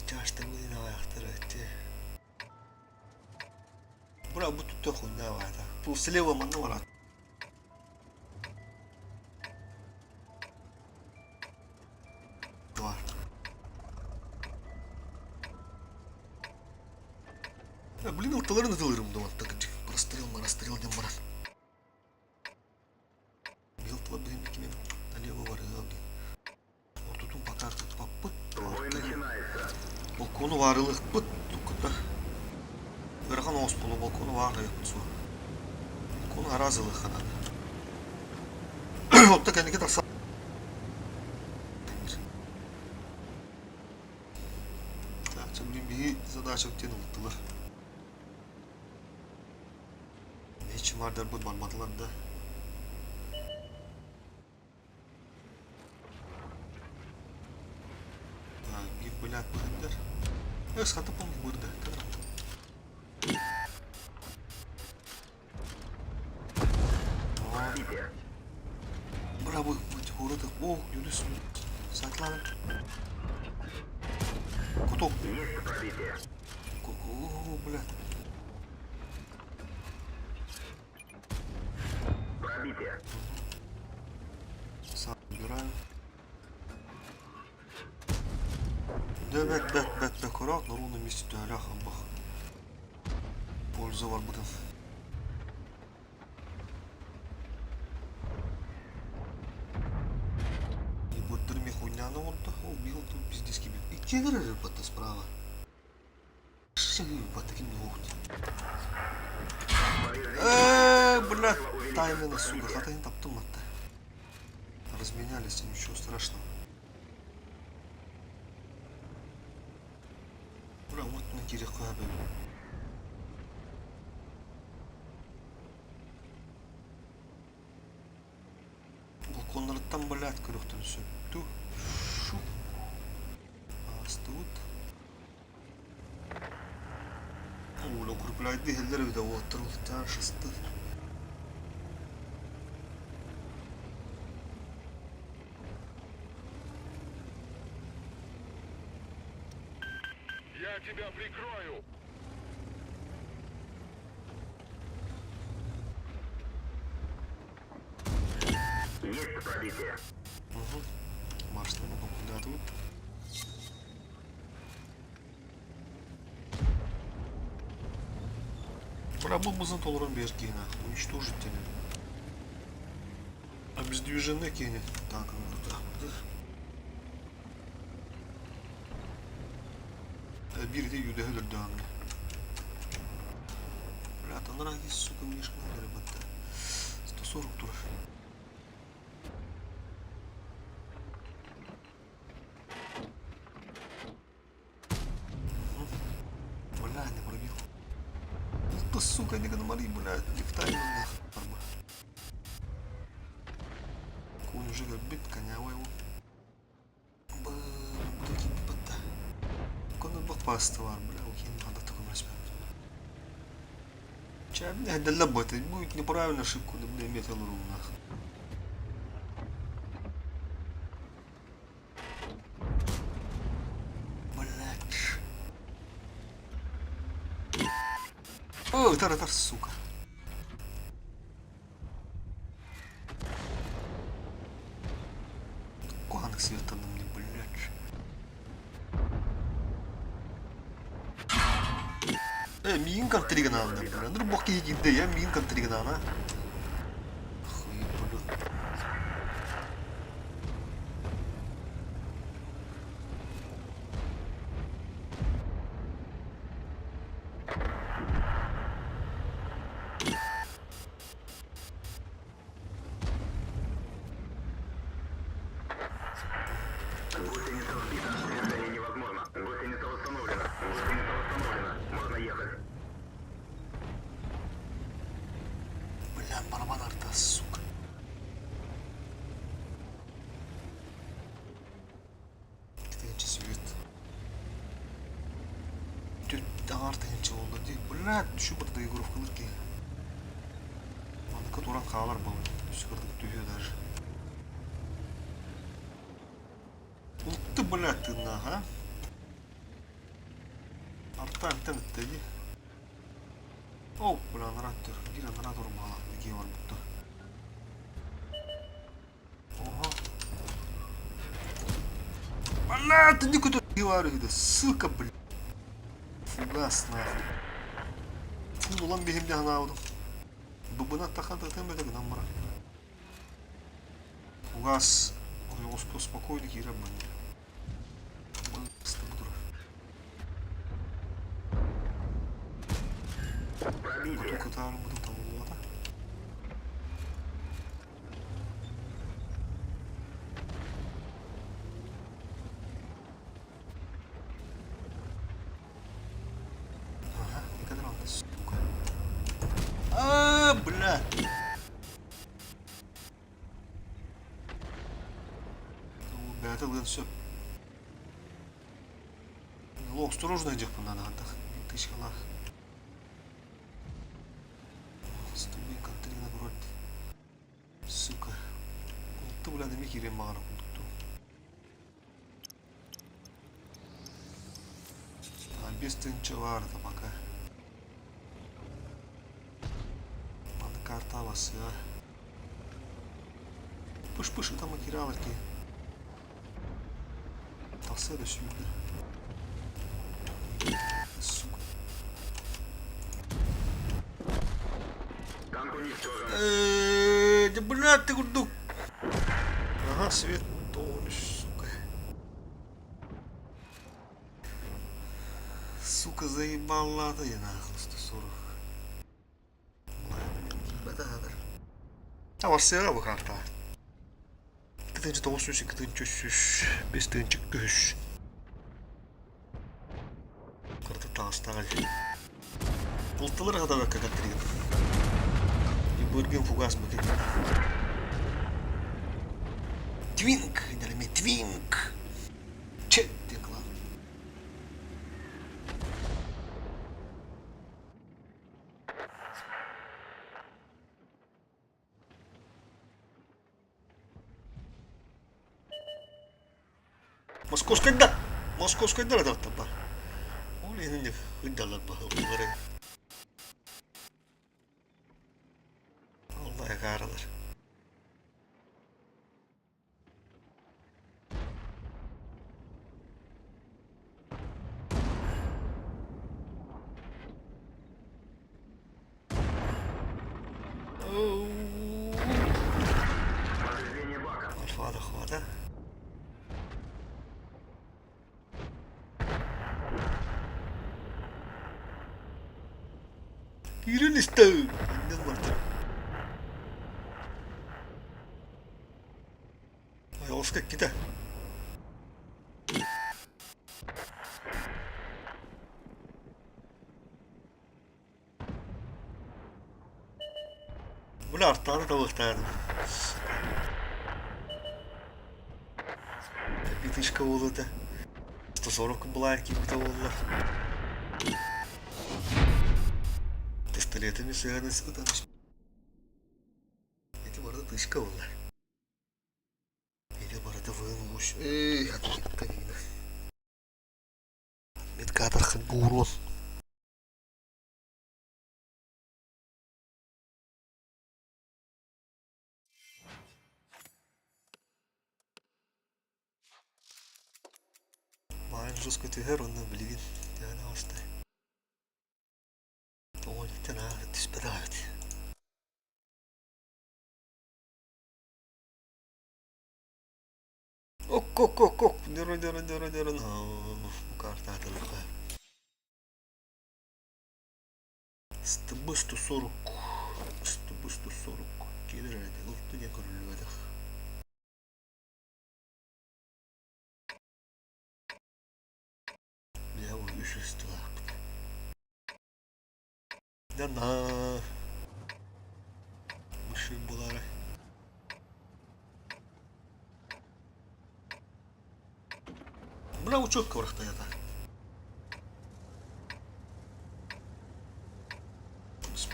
Çarşıda bu yine ayakları etti. Bura bu tuttu kunda vardı. Bu sileva manı var. Var. Ya блин, ortalarını atılırım da hatta gıcık. Rastril dem var. Yıltıla benim ikimim. Налево var ya. Ortutun bakar papıt. Бой начинается. Balkonu varlık pıt. Tukutta. Верхан оспулу балкону вага yapısı. Balkonu arazılık kadar. Hatta kendi kadar sağ. Так, блин, беги, задача втянула. Ne için var der bu barbatlar da. Bir блядь бэндер. Схатапом burada. Пробитие. Bravo, orada. Oh, Yunus. Saklanın. Kutu. Есть пробитие. Oh, блядь. Пробитие. Собираем. Да, бэт, аккуратно, на ровном месте, да, ляхом бах. Польза var buradan. И вот три хуйняна вот так, убил тут пиздец кибит. И кегры рыбата справа. Шагы, таким не лохти. Блядь, таймена, сука, хата не таптым атты. Разменялись, ничего страшного. Бля, вот на кире хуябе. Balkonlardan блядь, кырыктын сөптү. Шу. Асты вот. Оля, укрепляйды, елдер bir de oturuldan şıstı. Я тебя прикрою. Есть пробитие. Угу. Маршlarına dokundu вот. Пробыл толран бергена. Уничтожить тебя. Обездвижены кенет. Так, ну туда. Bir de yüde ölür dağımda. Блядь, она ради, сука, мишка на рыбата. 140 тур. Блядь, не пробил. Кто, сука, не гономари, блядь, лифтами нахуй. Конь уже бит, коня его. Такие пипота. Кону бакпасты var, бля, окей, надо такой возьмем. Чай, блядь, да работать будет неправильно ошибку, да, бля, метал ровно. Блядь. О, тар, сука. Куанок светаным мне, блядь. Миин контригнана, блядь. Ну, бог иди, да, я миин контригнана. Блядь, şu burada Егоров кылыр ки. Маныкы туран қалар бұл. Шықырдық түйе даже. Ұлтты, блядь, ты на, а? Арттан тәміттегі. Оу, бля, наратор. Гира наратор мала. Неге бар бұтты. Ого. Бля, ты не куда говорю, да, сука, бля. Фугас, нахуй. Фу, ulan behimde hana aldım. Bıbına takada temelde gıdan bırak. Фугас. Он спокойно хера мне. Пробитие. Катарım buldum tam olmadı. Ага, не кадрал, сука. Бля. Ну, это вот все. Ну, осторожно идёт надо отдых. Тысяча лах. Ступенька Катрина вроде. Сука. Ты, бля, на микере мара. А без тынчевара-то пока. Надо карта вас, а. Пыш-пыш, там материалки. Толсе до сюда. Сука. Танк уничтожен. Да, блядь, ты куда? Ага, свет тонешь, сука. Сука, заебала ты нахуй 140. Бададыр. А вас сыра bu karta. Kıtıncı tavus kıtıncı şüş. Biz tınçı küş. Kırtı tağıstağıl. Bultaları kadar bakka kattırıydım. Bölgen фугас bakayım. Твинк, делами твинк. Чет текла. Московская да. Московская да да тапа. Оли не выдала по говорю. Allah yakarlar. Повреждение бака. Хвата, хвата. Girin işte. Ne vardı? Yolska gider. Bunu arttağını da baktardım. Битышка oldu da. 140 блайки кто oldu. Пистолетами сыграны испытаныш. Эти морды тышка oldu. Или морды вынуш. Эй, отметка видно. Медкатор хоть бы урон. Маем жестко тигер, он блин. Я на остай. Помогите надо, ты спирать. Ок. Дырын. Карта атылыка. Стыбы 140. Стыбы 140. Кедіреді. Ұлтты не көрілі өдік. Я уже 300 лапт. Да на. Мыши булары. Бля, учетка врахта я так.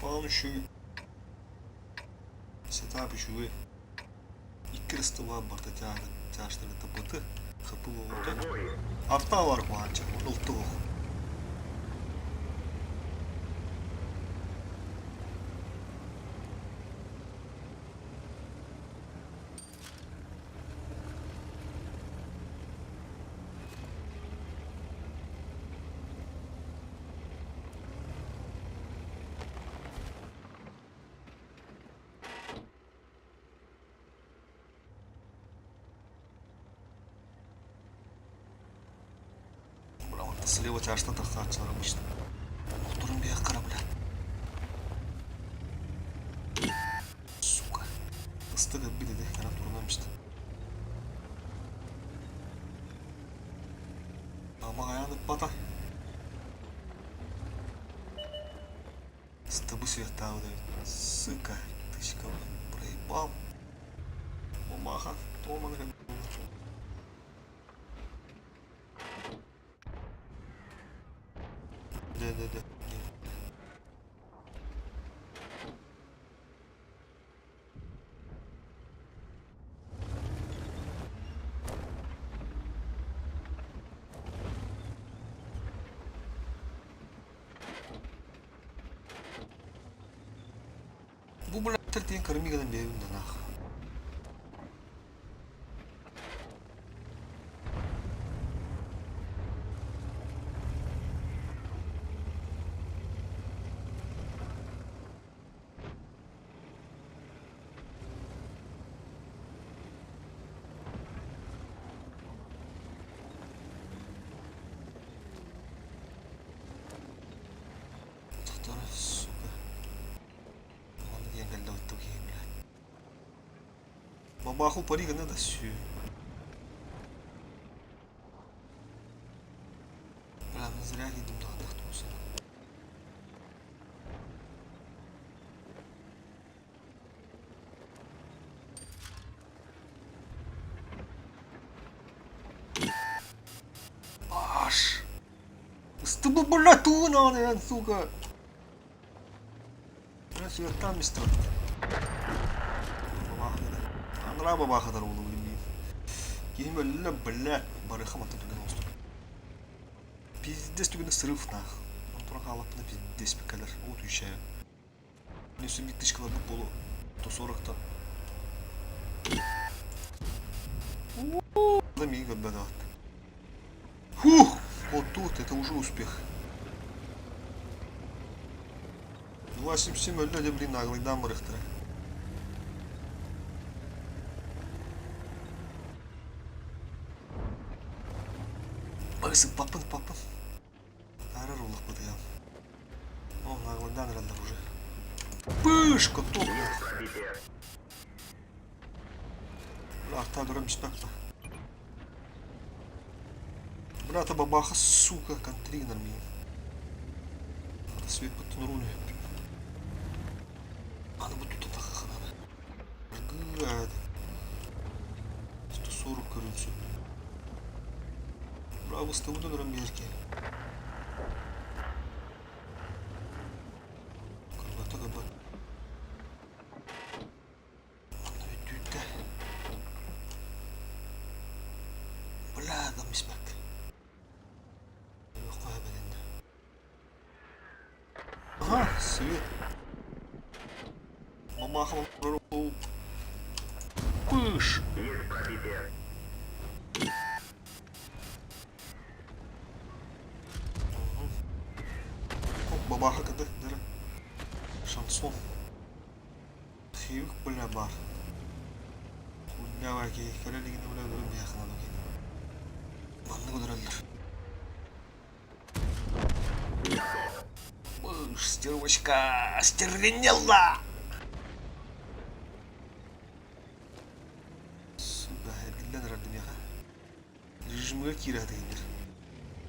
Он еще сетап еще и крестова борта тяжтыры тапыты хапылы В вот бой. арталар куанча ылтух. Слева тебя что-то хачар обычно. Которым бег корабля. Сука. Стык отбили, да, канат турнамчты. Амагаяны пата. С тобой светал, да. Сука. Тычка проебал. Омаха. Томан, да. Bu блядь, кормигадан бевим да нах. Сука. Он я гальдал туги, блядь. Бабаху парига надо сю. Ладно, зря едем до отдохнулся. Аш. С тобой, блядь, надо, сука. Все там место. Андра бабаха дорогу блин. Кинь ля, блядь, барыха мата туган уступ. Пиздец туган срыв нах. Он прохалап на пиздец пикалер. Вот уезжаю. Не все битышка ладно полу. 140-то. Замига, да. Фух! Вот тут это уже успех. 277 люди, блин, наглый, да, Рихтера. Баксы, папан. Ара рулах подъем. О, наглый, да, наверное, уже. Пышка, топ. Пробитие. Бля, так, громче так-то. Брата бабаха, сука, контринер мне. Надо свет под тунрули. Надо будет тут атаха надо. Гад. 140 короче. Браво, ставлю на рамберке. Когда-то как бы. Ладно, ведь тюта. Бля, там не спать. Легкая, блин. Ага, свет. Мамаха, руку. Пыш. Есть пробитие. Бабаха когда дыры. Шансон. Хиюк, бля, бар. Хуйня ваки, королегин, бля, дырым бияхана дуги. Манны кудыралдыр. Пыш, стервочка, стервенелла! Сука, эргиллен радымяха. Режимга кира дейдер.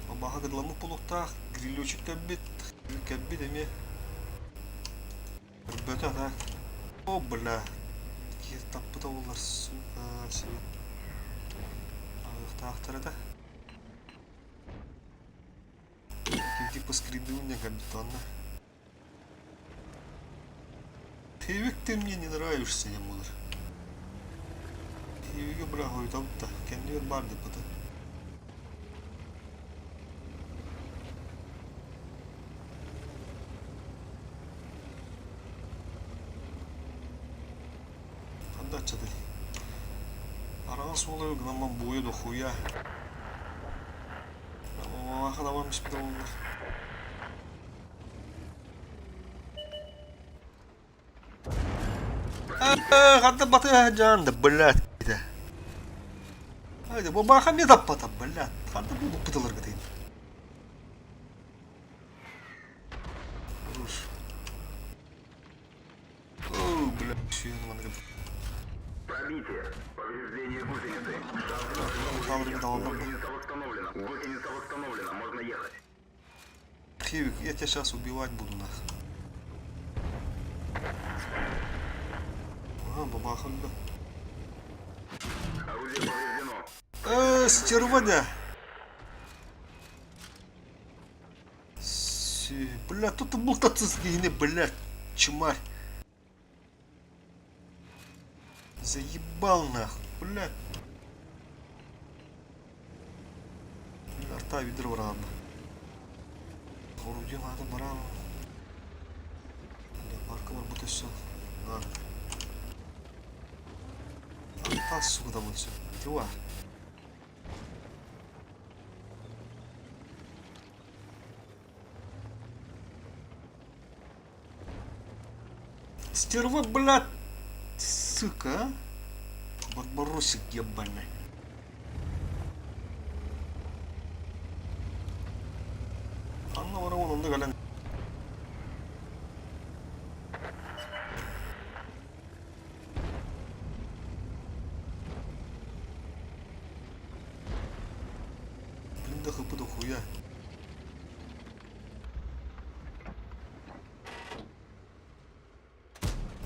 Бабаха кыдламы полуктах, грилечек кәббит эме. Рбета, да. О, бля. Таппыта олар, сука, себе. Аяқта ақтары да. Типа скриды у меня кәббит, ладно. Тевик, ты мне не нравишься, не мудр. Тевик'e bırak oytalıp da kendi yer bardı bıdı. Kanda açadı. Arana soğuluyor gınamam boya da huya. Ama akadamanmış bir de onlar. Hadi batı candı блядь. Haydi bu baka ne tapata блядь. Hadi bu pıtalar gideyim. Rus. Ooo блядь. Şey yanıma gidip. Пробитие. Повреждение гусеницы. Kaldırımı da aldım. Гусеница восстановлена. Гусеница восстановлена. Можно ехать. Хивик, я тебя сейчас убивать буду нас. Ага, бабаха да. Орудие повреждено. Стервоня. Бля, тут ты болтаться не, блядь, чумарь. Заебал нахуй, блядь. Арта видер врага. Орудие надо браво. Да, парка работает все. Ладно. Арта, сука, там все. Тела. Стерва, блядь. Сука, а? Барбаросик ебаный. Anla var ama onda gelen. Блин, да хапы да хуя.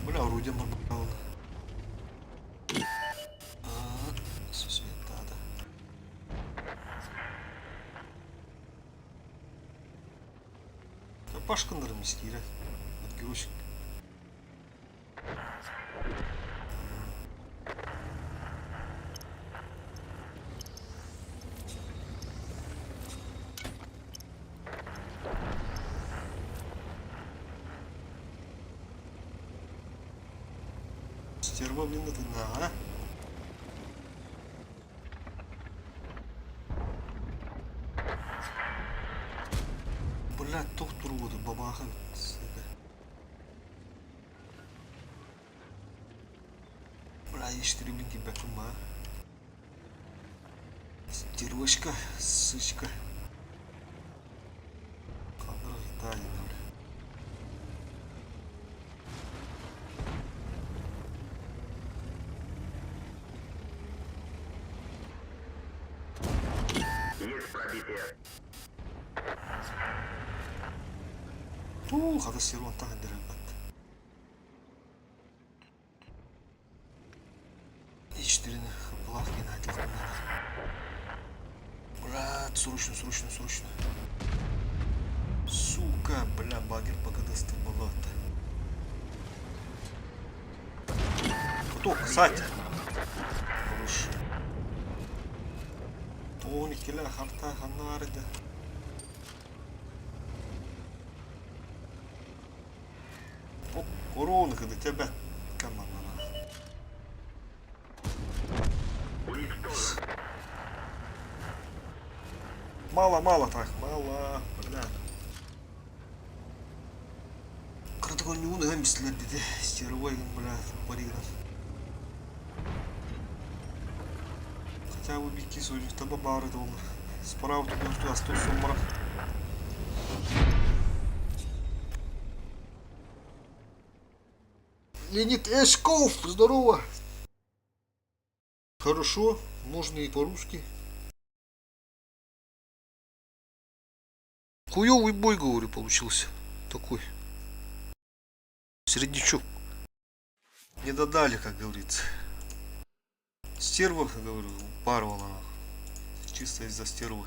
Бля, орудие морбал. Сусветада. Да пашкандар мискира. Отгрузчик. Стерва, блин, это на, а? Блядь, тох турбоду, бабаха. Бля, я 4 блин тебя кума. Стервочка, сычка. Кандра Виталий, бля. Есть пробитие. هذا السيرون تحت درجات. Четыре плавки надел надо. Брат, срочно. Сука, бля, багер погодасты болото. Кто, кстати? Хорош. Тони киля харта ханарда. Коронка до тебя команда. Мало так, мало, бля. Кратко не удаем след dedi. Стервой, бля, париграф. Хотя бы бики сойдет, таба бары доллар. Справа туда 100 суммара. Леонид Эшков, здорово. Хорошо, можно и по-русски. Хуёвый бой, говорю, получился. Такой. Середнячок. Не додали, как говорится. Стерва, как говорю, упарывала. Чисто из-за стервы.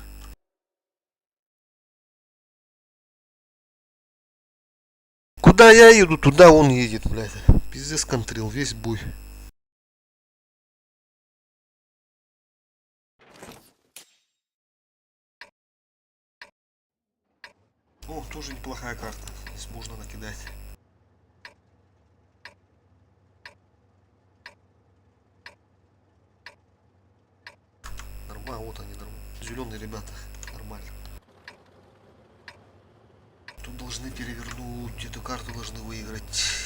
Куда я еду, туда он едет, блядь. Пиздец контрил, весь бой. О, тоже неплохая карта. Здесь можно накидать. Нормально, вот они, зеленые ребята. Нормально. Тут должны перевернуть, эту карту должны выиграть.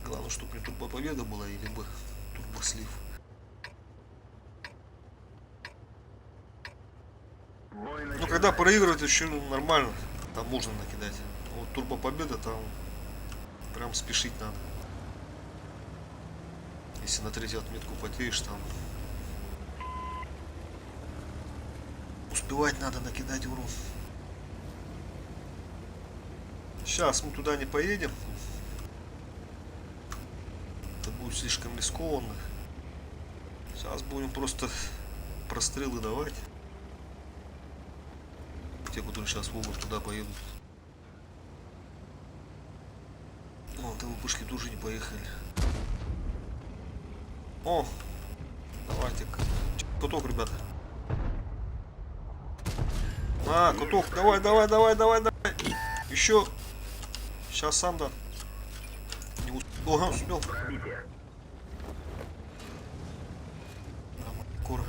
Главное, чтобы не турбо победа была, или бы турбо слив. Ну, когда проигрывают, еще нормально. Там можно накидать. Вот турбо победа, там прям спешить надо. Если на третью отметку потеряешь, там успевать надо накидать урон. Сейчас мы туда не поедем. Это будет слишком рискованно. Сейчас будем просто прострелы давать. Те, которые сейчас в угол туда поедут. Вон, там вы пошли, тоже не поехали. О! Давайте. Куток, ребята. А, куток, давай, давай, давай, давай, давай. Еще. Сейчас сам да. Не успел. Ага, успел. Пробитие. Скоро.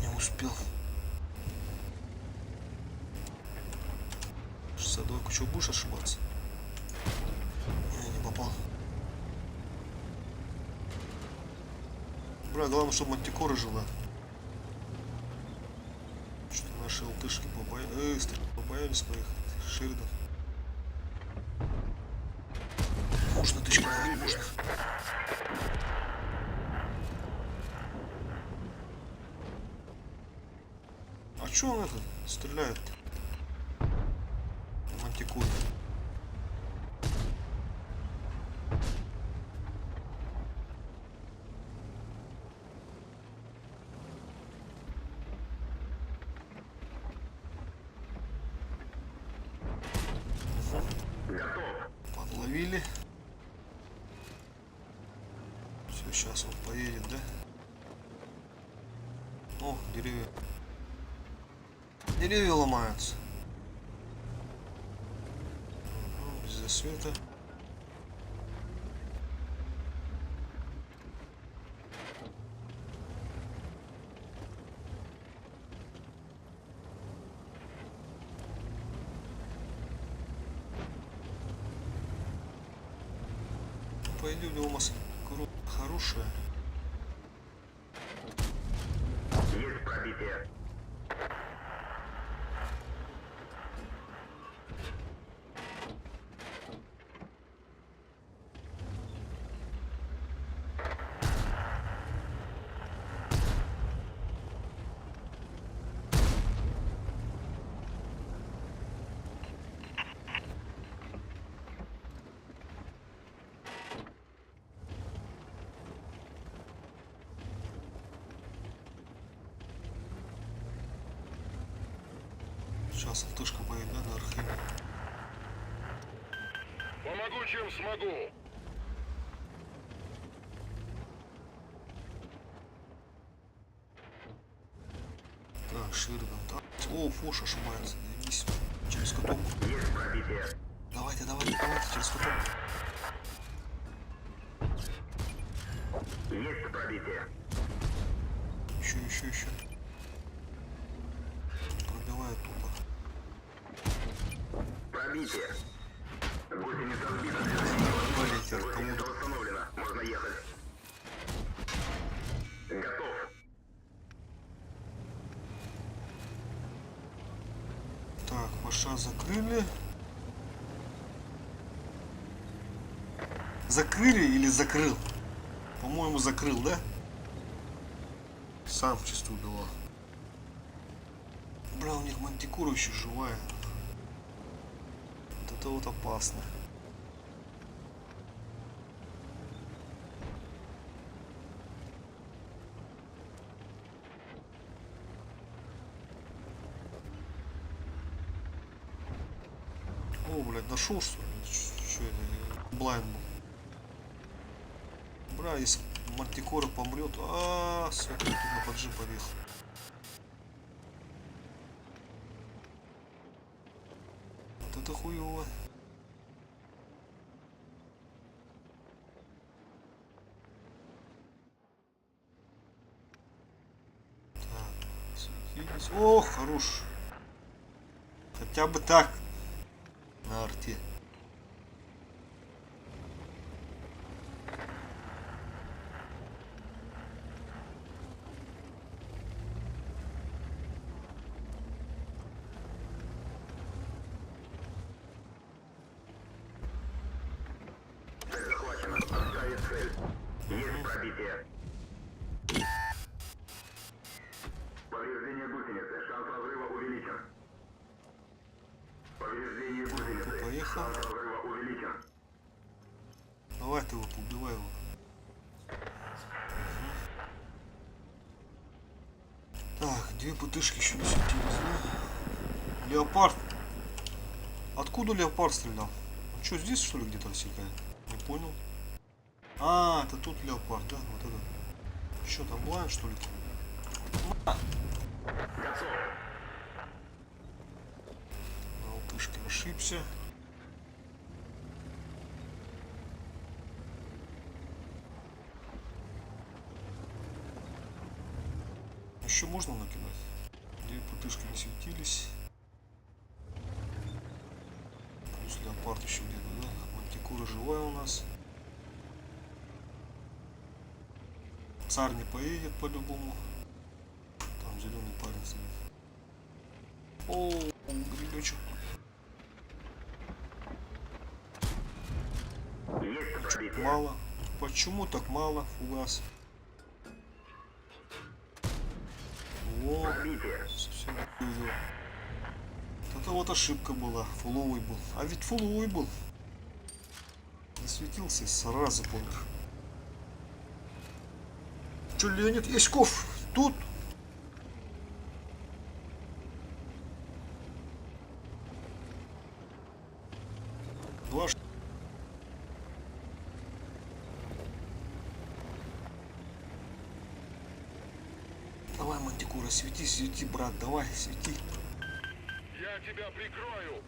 Не успел. 62-ку что, будешь ошибаться? Не попал. Бля, главное, чтобы мантикора жила. Что наши ЛТшки побоялись поехать. Шеридан. Можно тычка, можно. А чё он это стреляет? Мантикует. Готов. Подловили. Все, сейчас он поедет, да? О, деревья. Деревья ломаются. Без засвета. По идее, у нас хорошая. Есть пробитие. Сейчас ЛТшка поедет, да, на Архиме. Помогу, чем смогу. Так, Шеридан. Так. О, Фош ошибается. Иди сюда. Через каток. Есть пробитие. Давайте, давайте, давайте, через каток. Есть пробитие. Еще. Пробивает тупо. Пробитие. Гусеница сбита. Полетер, кому-то. Гусеница восстановлена. Можно ехать. Готов. Так, Ваша закрыли. Закрыли или закрыл? По-моему, закрыл, да? Сам чисто убивал. Бля, у них мантикура еще живая. Вот это вот опасно. О, блядь, нашел что ли? Что это? Блайн был. Бра, если Мантикора помрет, все, тут на поджи поехал. Вот это хуево. Так, светились. О, хорош. Хотя бы так. На арте. Цель захвачена. Отставить цель. Есть пробитие. Повреждение гусеницы. Шанс разрыва увеличен. Повреждение гусеницы. Поехал. Шанс разрыва увеличен. Давай ты его, поубивай его. Так, две ПТшки еще не светились, да? Леопард. Откуда леопард стрелял? Он что, здесь что ли где-то рассекает? Не понял. А, это тут леопард, да? Вот это. Что там, блайн что ли? Готов. На упышке ошибся. Еще можно накидать? Две ПТшки не светились. Плюс леопард еще где-то, да? Мантикора живая у нас. Царь не поедет по-любому. Там зеленый парень сидит. О, грибочек. Есть пробитие. Мало. Почему так мало у вас? О, Пробитие. совсем не увидел. Это вот ошибка была. Фуловый был. А ведь фуловый был. Засветился и сразу помер. Че, Леонид Яськов? Тут? Два. Давай, Мантикора, свети, свети, брат, давай, свети. Я тебя прикрою.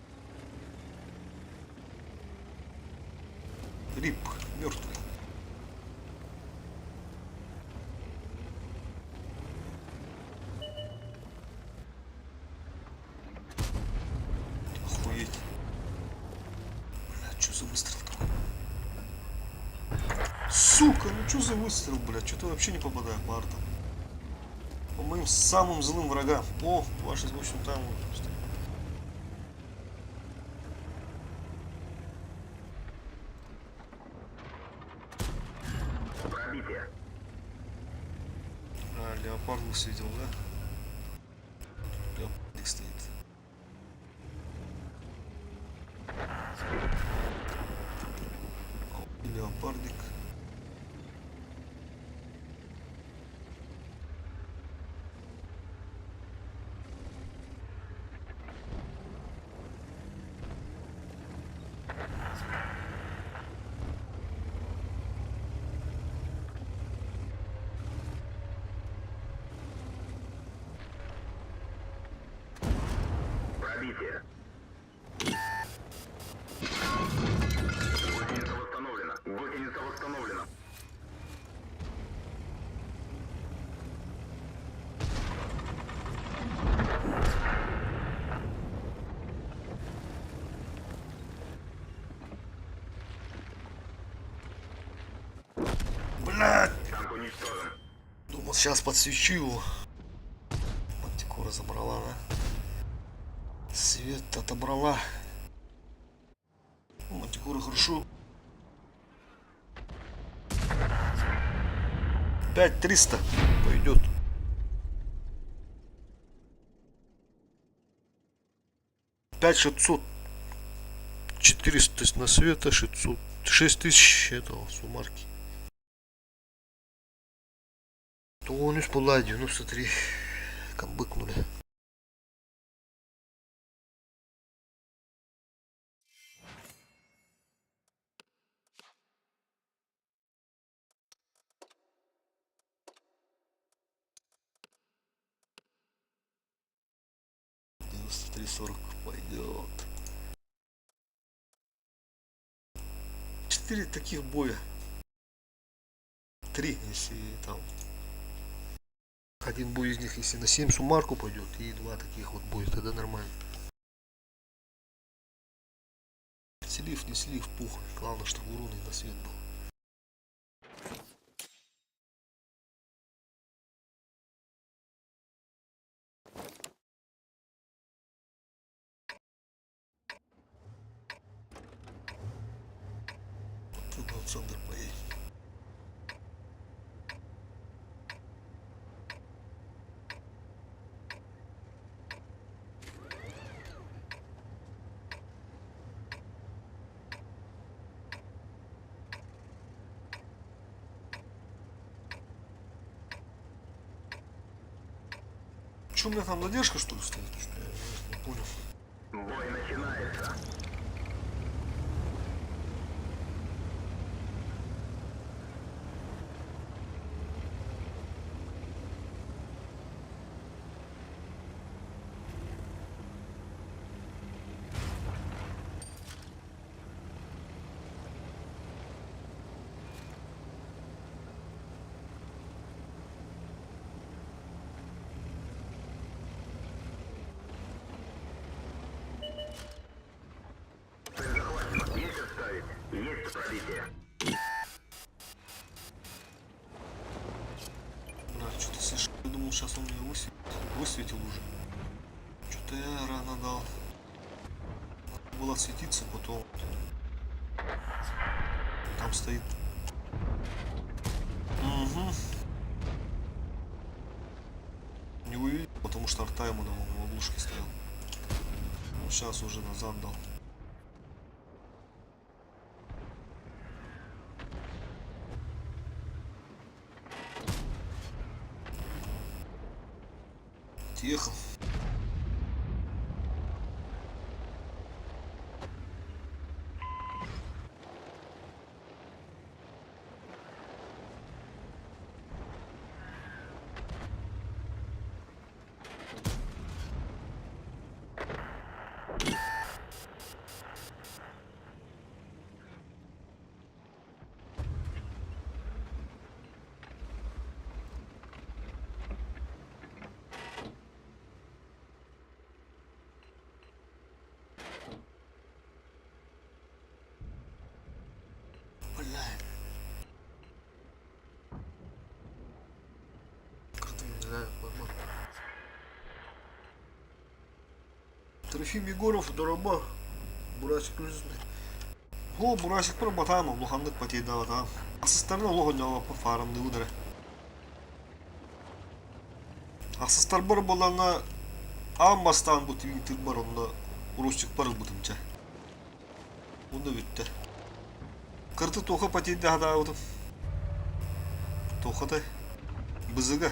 Рип, мертвый. Охуеть. Бля, что за выстрел такой? Сука, ну что за выстрел, блядь? Что-то вообще не попадаю по артам. По моим самым злым врагам. О, 268 там вот стоит. Пробитие. А, леопард высветил, да? Леопардик стоит. Леопардик. Пробитие. Гусеница восстановлена. Гусеница восстановлена. Блядь! Танк уничтожен. Думал, сейчас подсвечу его. Мантикора забрала, да? Свет отобрала. Мантикора хорошо. 5300 пойдет. 5600. 400 на света, 600. 6000 этого сумарки. Тонус была 93. Камбыкнули. 4.40 пойдет. 4 таких боя. 3, если там. Один бой из них, если на 7 суммарку пойдет, и 2 таких вот будет, тогда нормально. Слив, не слив, пух. Главное, чтобы урон и на свет был. Тут Александр поедет. Что, у меня там задержка, что ли, стоит? Что я не понял. Бой начинается. Цель захвачена. Есть отставить. Есть пробитие. Бля, что-то слишком. Я думал, сейчас он меня высветил уже. Что-то я рано дал. Надо было светиться потом. Там стоит. Угу. Не увидел, потому что арта ему на оглушке стоял. Ну, сейчас уже назад дал. Ехал. Блядь. Как-то не знаю, формат. Трофим Егоров, Дороба, Бурасик Люзный. О, Бурасик промотаем, а Луханнык потейдава там. А со стороны логоняла по фарам не ударе. А со старбар была на Аммастан бут винтер бар, он на Урусчик парк бутымча. Он да витте. Кырты тоха потейді хада аудым. Тоха да. Бызыга.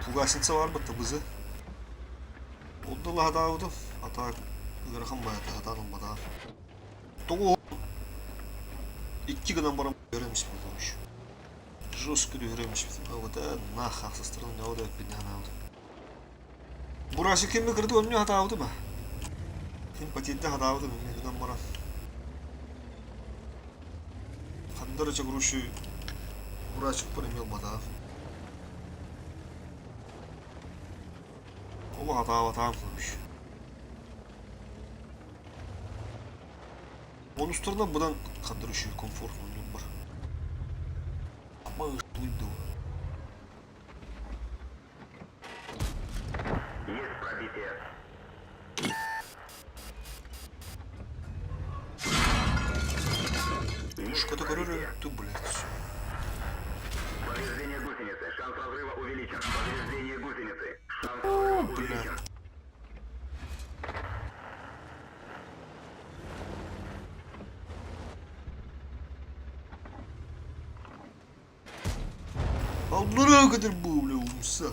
Фугасница var бітті бызы. Онда хада аудым. Ата гырхан баяты хатаның бада. Тоғы 2 гынан барам öğrenmiş mi demiş. Жестко öğrenmiş mi? А вот нахах со стороны не аудым бедня аудым. Бурасы кемме кырды önüne hata audым. Хин потейді хада аудым. Гынан барам. Дорочек груши бурачек примел бада. Оба хата там короче. Onun üstüne buradan kandırışı komfortlu var. Ama duydu. Есть пробитие. Что такое рыжий? Ты, блядь. Повреждение гусеницы. Шанс разрыва увеличен. Повреждение гусеницы. Шанс разрыва увеличен. Албара kadar bu bile olmuşsa.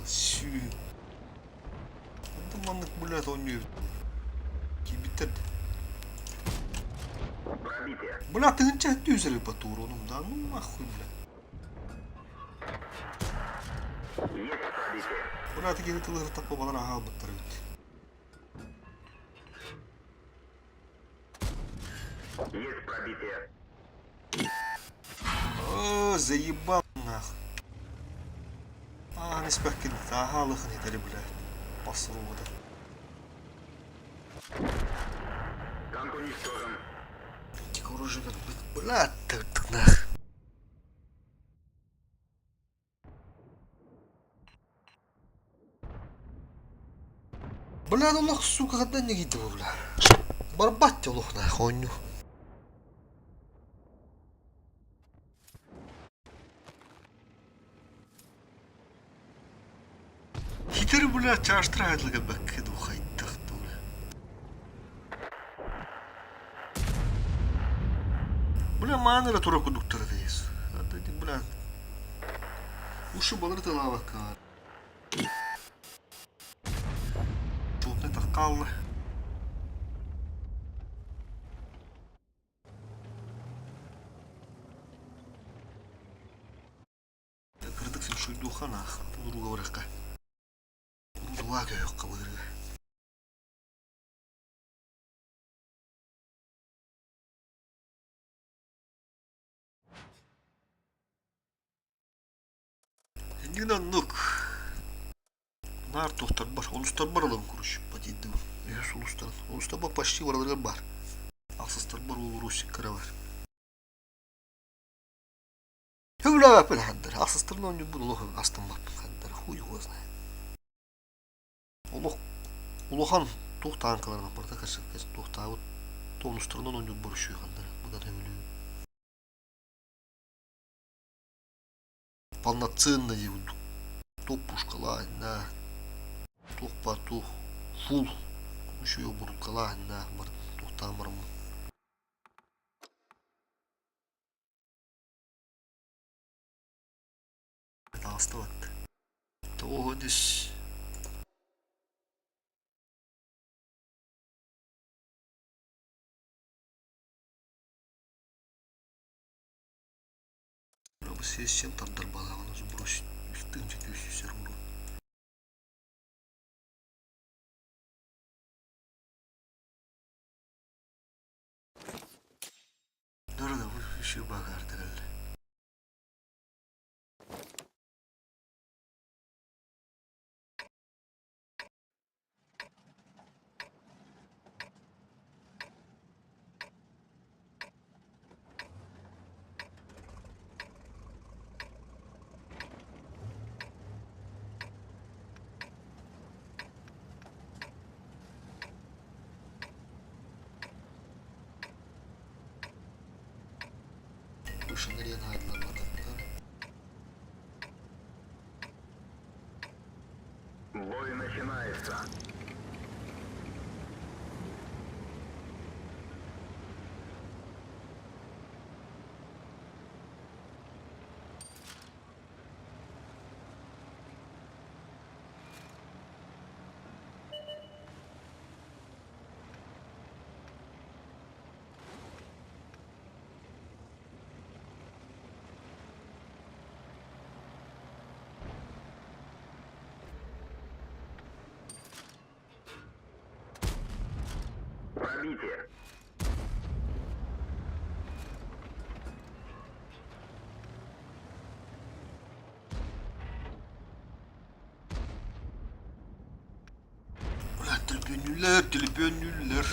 Manlık блядь, он не... Кибитер. Пробитие. Бля, ты не чать юзеры по туру, ну да, ну нахуй, бля. Есть пробитие. Бля, такие тылыр тапа балара ага баттырыт. Есть пробитие. О, заебал нахуй. А, не спехкин. Ага, лыхни дали, блядь. Посрода. Танк уничтожен. Тихо, уже живет. Блядь, ты нахуй. Бля, ну лох, сука, одна не гидела, бля. Барбать лох на хуйню. Хитер, бля, чаш трает лага бакеду хайдах, бля. Бля, манера тура кондуктор дейс. Ада ди, бля. Уши балырты лава кар. Тут не тахкаллы. Кырдык сен шуйдуха нах. Уруга варакка. Уруга yok кабырга. Нинан нук. Нар тохтар бар. Улустар бар адам куруш. Патиди. Ес улустар. Улустар бар почти варалар бар. Аксыстар бар ул Русик каравар. Бля, бля, хаддар. Аксыстар но не буду лох астан бар. Хаддар хуй его знает. Улухан тух танкалардан бар да качы тухта. Вот тонустарынан он бар şu хаддар. Буда да билүү. Полноценные топ пушкала на тух по тух фул еще ее будут кала на тух тамарм. Это осталось. То здесь Пробы съесть чем там дорбала, он сбросить. В тынчик все равно. Дорога, вы еще багар дорога. Шагарена одна вода. Бой начинается. Пробитие. Ulan telefönüller, telefönüller.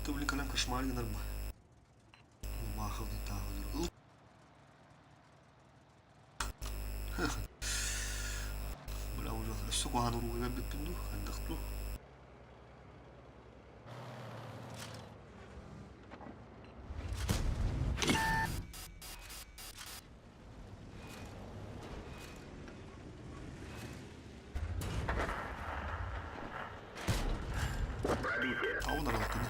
Ты, блин, колян кошмарный нормально. Махал не так. Бля, уже все куану руку я бепинду, отдохну. Пробитие. Тавын аралықтыны.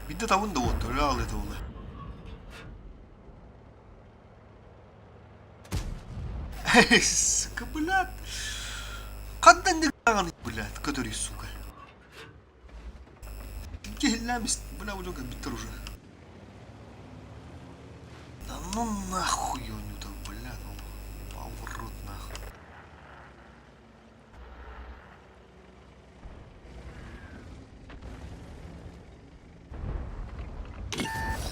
Бидде тавын да отты, өлі алы тавылы. Эй, сука, блядь. Қандан не қағаны, блядь, который, сука. Гелямис, бля, уже как биттер уже. Да ну нахуй он это, бля, ну, поворот нахуй.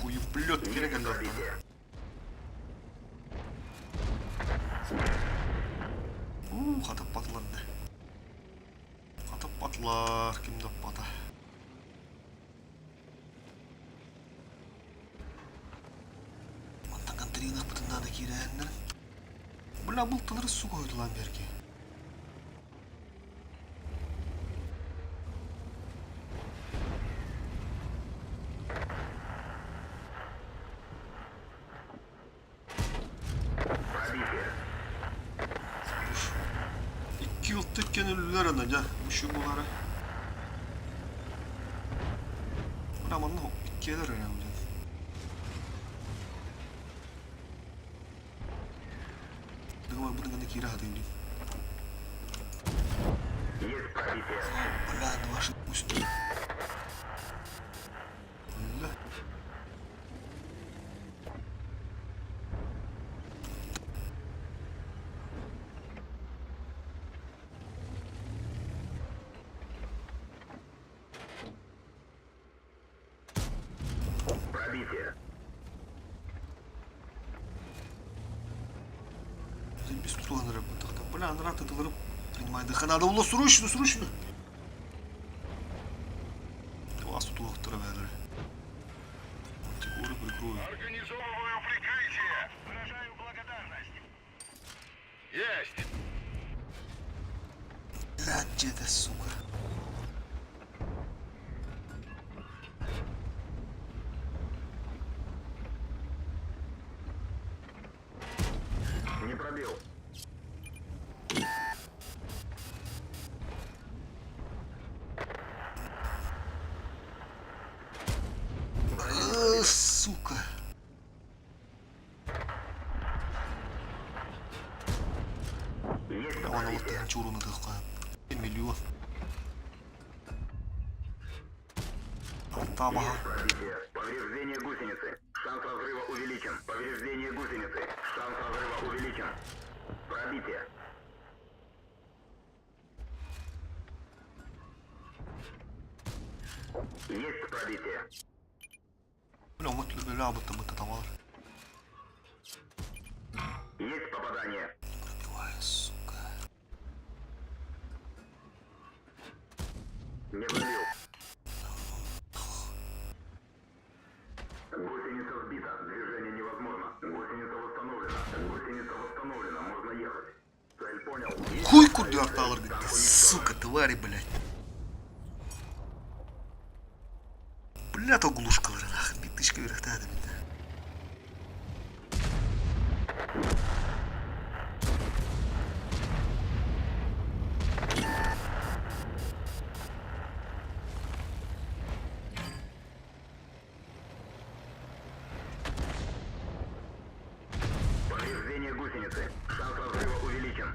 Хуеплет керек анда. Қатып батыланды. Қатып батылар, кім деп бата. Мантан тренах бұтында да кейрәнді. Бля, бұл тылыры су қойды лан берге. İki yıl tekken ölüler anca. Uşu bunlara. Buna manlı iki eder önemli. Думаю, буду на такие рады. Есть пробитие. Бля, ну ваши пусти. Бля. Пробитие. Без плана работать. Бля, он рад это выруб. Принимай дыхание. Надо было срочно, срочно. Вас тут лох травят. Антикоры прикрою. Организовываю прикрытие. Выражаю благодарность. Есть. Блядь, где ты, сука? Не пробил. Сука. Есть Вон пробитие. вот я чуру надыхаю. Миллион. Артаба. Есть пробитие. Повреждение гусеницы. Шанс разрыва увеличен. Повреждение гусеницы. Шанс разрыва увеличен. Пробитие. Есть пробитие. Бля, вот böyle абыта мыта тамалар. Есть попадание. Пробиваю, сука. Не пробил. Гусеница сбита. Движение невозможно. Гусеница восстановлена. Гусеница восстановлена. Можно ехать. Цель понял. Есть Хуй курды цель. арталар, Танк сука, твари, блядь. Блядь, оглушкалары нахуй, битышка верхтады бит. Повреждение гусеницы. Шанс разрыва увеличен.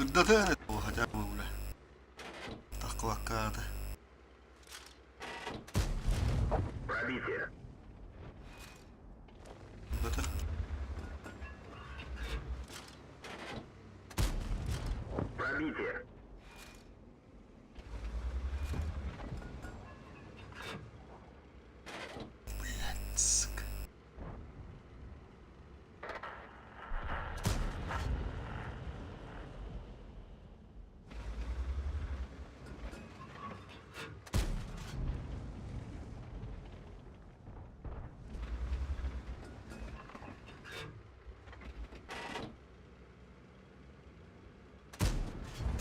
Кырдатан это хотя бы, бля. Тахкваката. Пробитие. Это. Пробитие. Блядь, сука.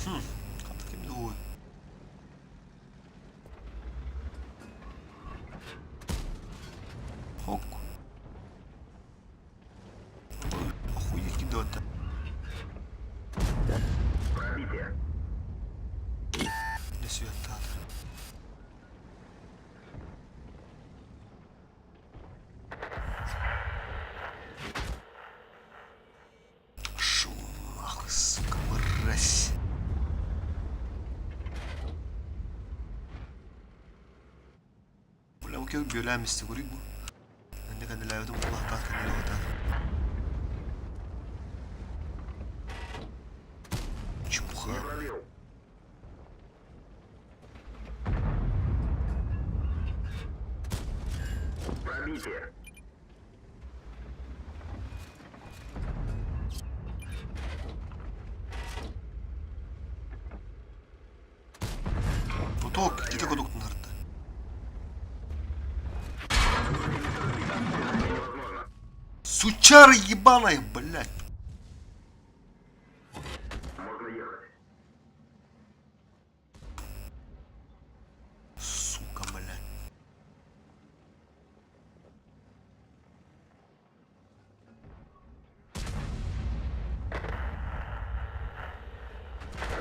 Kan таким другой. Хок. Охуеть кидать-то. Пробитие. Не света. Шум, ах, сука, мразь. Бля, окей, биолямисти горит bu. Ben ne kadar layıyordum Allah'tan kendine vatan. Чепуха. Не пробил. Пробитие. Поток, где такой док нарда? Невозможно. Сучара ебаная, блядь. Можно ехать. Сука, блядь.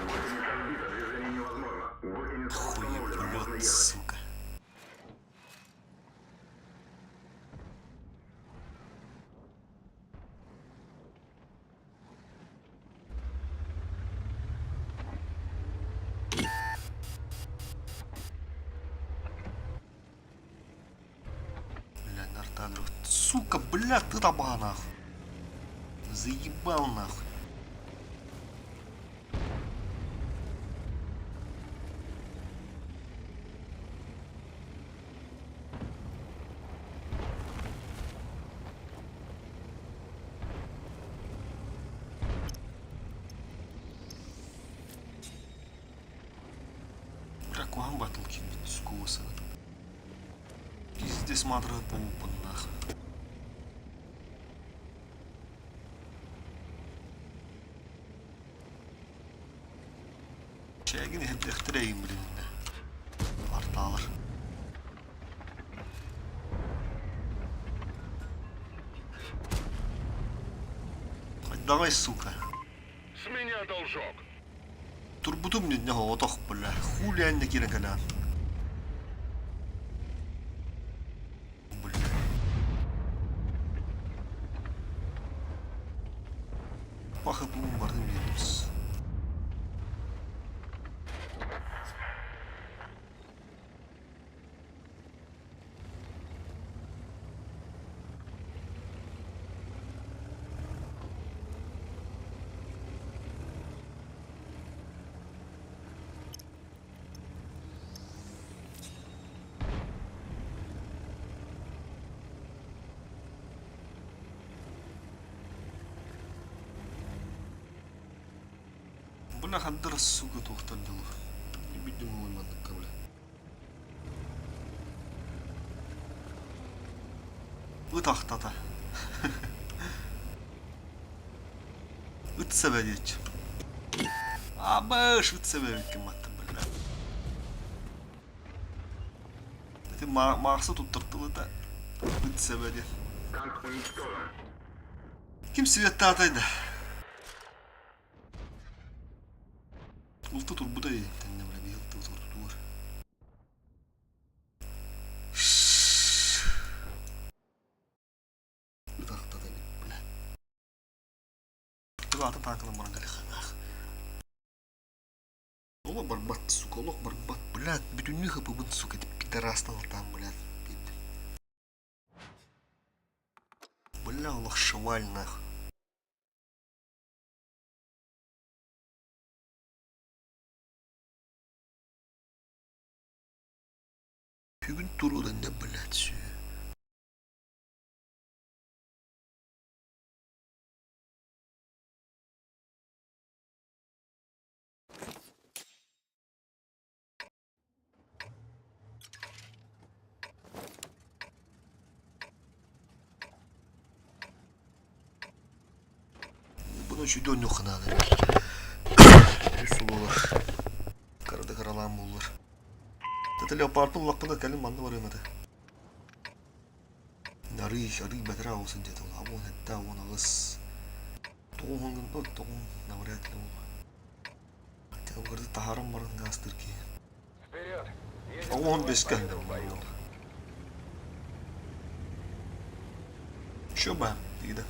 Гусеница сбита, движение невозможно. Гусеница установлена, можно Хуеплет, ехать. сука. Бля, нарта, друг. Сука, бля, ты раба, нахуй. Заебал, нахуй. Ракуан батлки, скуса. Пиздец, мадра, по нахуй. Şeyini hep deftereyim birinde. Artalar. Хоть давай, сука. С меня должок. Турбутум не него отох, бля. Хули они кира галян. Бля. Пахы бум бардым едіміз. Бля, хандыр, сука, тоқтар делу. Не бидім оймандыққа, бля. Ытақтата. Ытсебе дейт. Абыш, ытсебе кім атты, бля. Это мақсы тұттыртылы да. Ытсебе дейт. Танк уничтожен. Кім светті атайды? Улты тур бұдай тәнне бля, бейілті тұр тур. Ытақтата бит, бля. Тұға аты танкының баран қалиқан. Скола барбат, суколок барбат, блядь, bütünlüğü hıpımın сука, деп пидорастан там, блядь, бит. Бля, Аллах шаваль, нахуй. Бүгін тұрудан не, блядь, сүйі. Bunu şöyle yok nadı. Üsulular. Karada karalan bulur. Tete leopardın lakpına kelin mandı var ömede. Arı bedra olsun dedi. Ama hatta ona kız. Doğum doğum navret lu. Hatta o kadar taharam varın gastır ki. Ama 15 geldi. Şu ben dedi.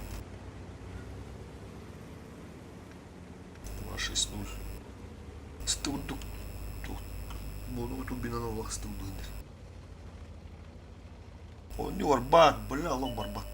6-0. Студук. Мону тубина на влах студундер. Он не барбат, бля, лом барбат.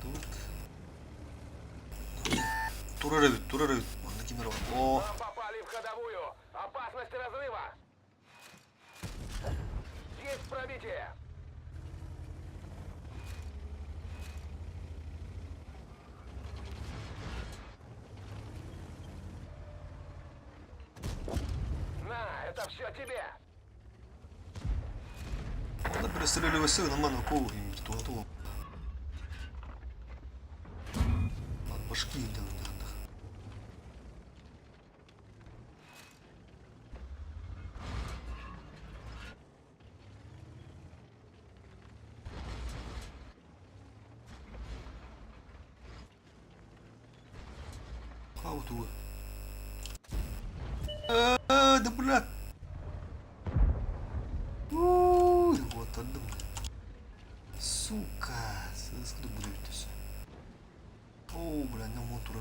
Тут. Тураревит. Он на кимеро. О. Попали в ходовую. Опасность разрыва. Есть пробитие. На, это все тебе. Надо перестреливать все на ману кову и туату. Башки да. How to? Да блядь. Вот отдам. Сука, сколько будет все? О, бля, на мотор.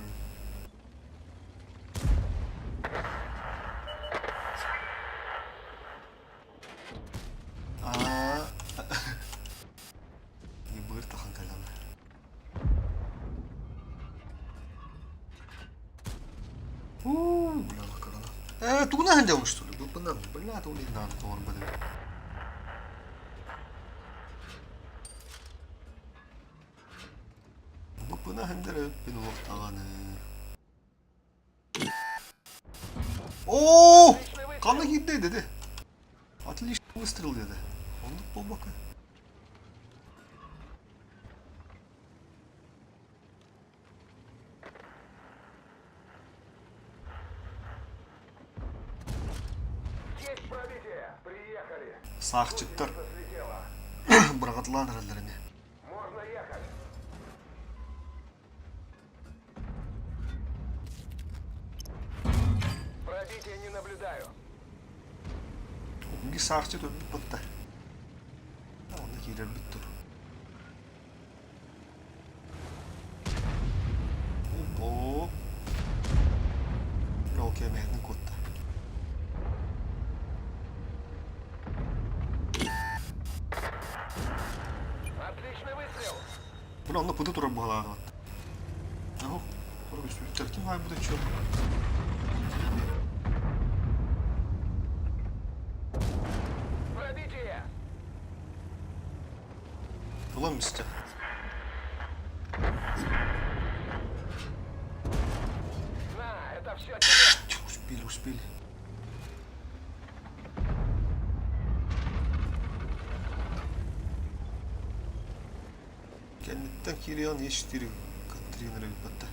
Не будет тахан калам. Бля, лакарана. Тугна хандяун что ли? Был бы нам, бля, то не надо, то он бы. Бuna hender beni ortağını. Oo! Kanı gitti dedi. Отлично выстрел dedi. Onu da bomba. Есть пробитие. Приехали. Сақчыктар. Бұрағатылан әрелеріне. Можно ехать. Пробития не наблюдаю. Ongi sağçı dönüp battı. Ondaki ileri bitti. Hop. Okey, mehden kotta. Отличный выстрел. Bunu onunla pıdı duran bağlarına attı. Yahu. Sonra bir sürü terkim var burada çok. Пробитие. Ulan mister. На, это все тебе. Успели. Kendinden Kiriyan yeştiri Katrina battı.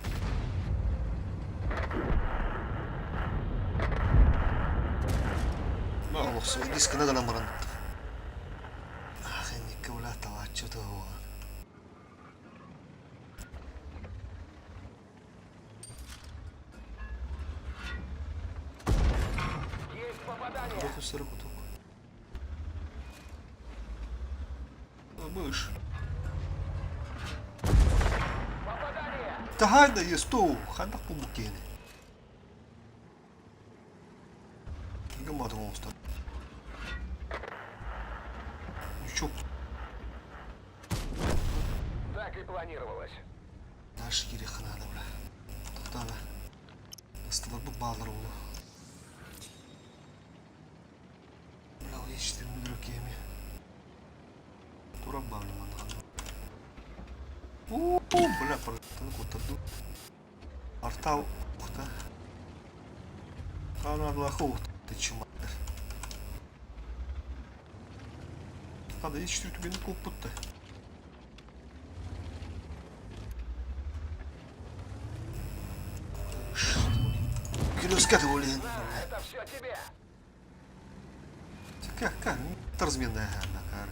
Ma olsun diskine kalan baran. Ah, nikke ulah tawaccu tuh. Попадание! Вот и сырокуток. Мышь. Попадание! Тагайда есту. Хана пумукени. Гамада монстр. Чё? Так и планировалось. Дальше керек надо, бля. Тоқтады. Ыстыларды бағыр болу. Бля, ешітер мүдірек еме. Тура бағым андыған. Бля, параттаны көтерді. Артау. Ұқта. Канадылақы ұқты. Ты чумадыр. Надо ешітер түбені көп бұтты. Кирюскаты, блин. На, это все тебе! Как? Разменная на кара.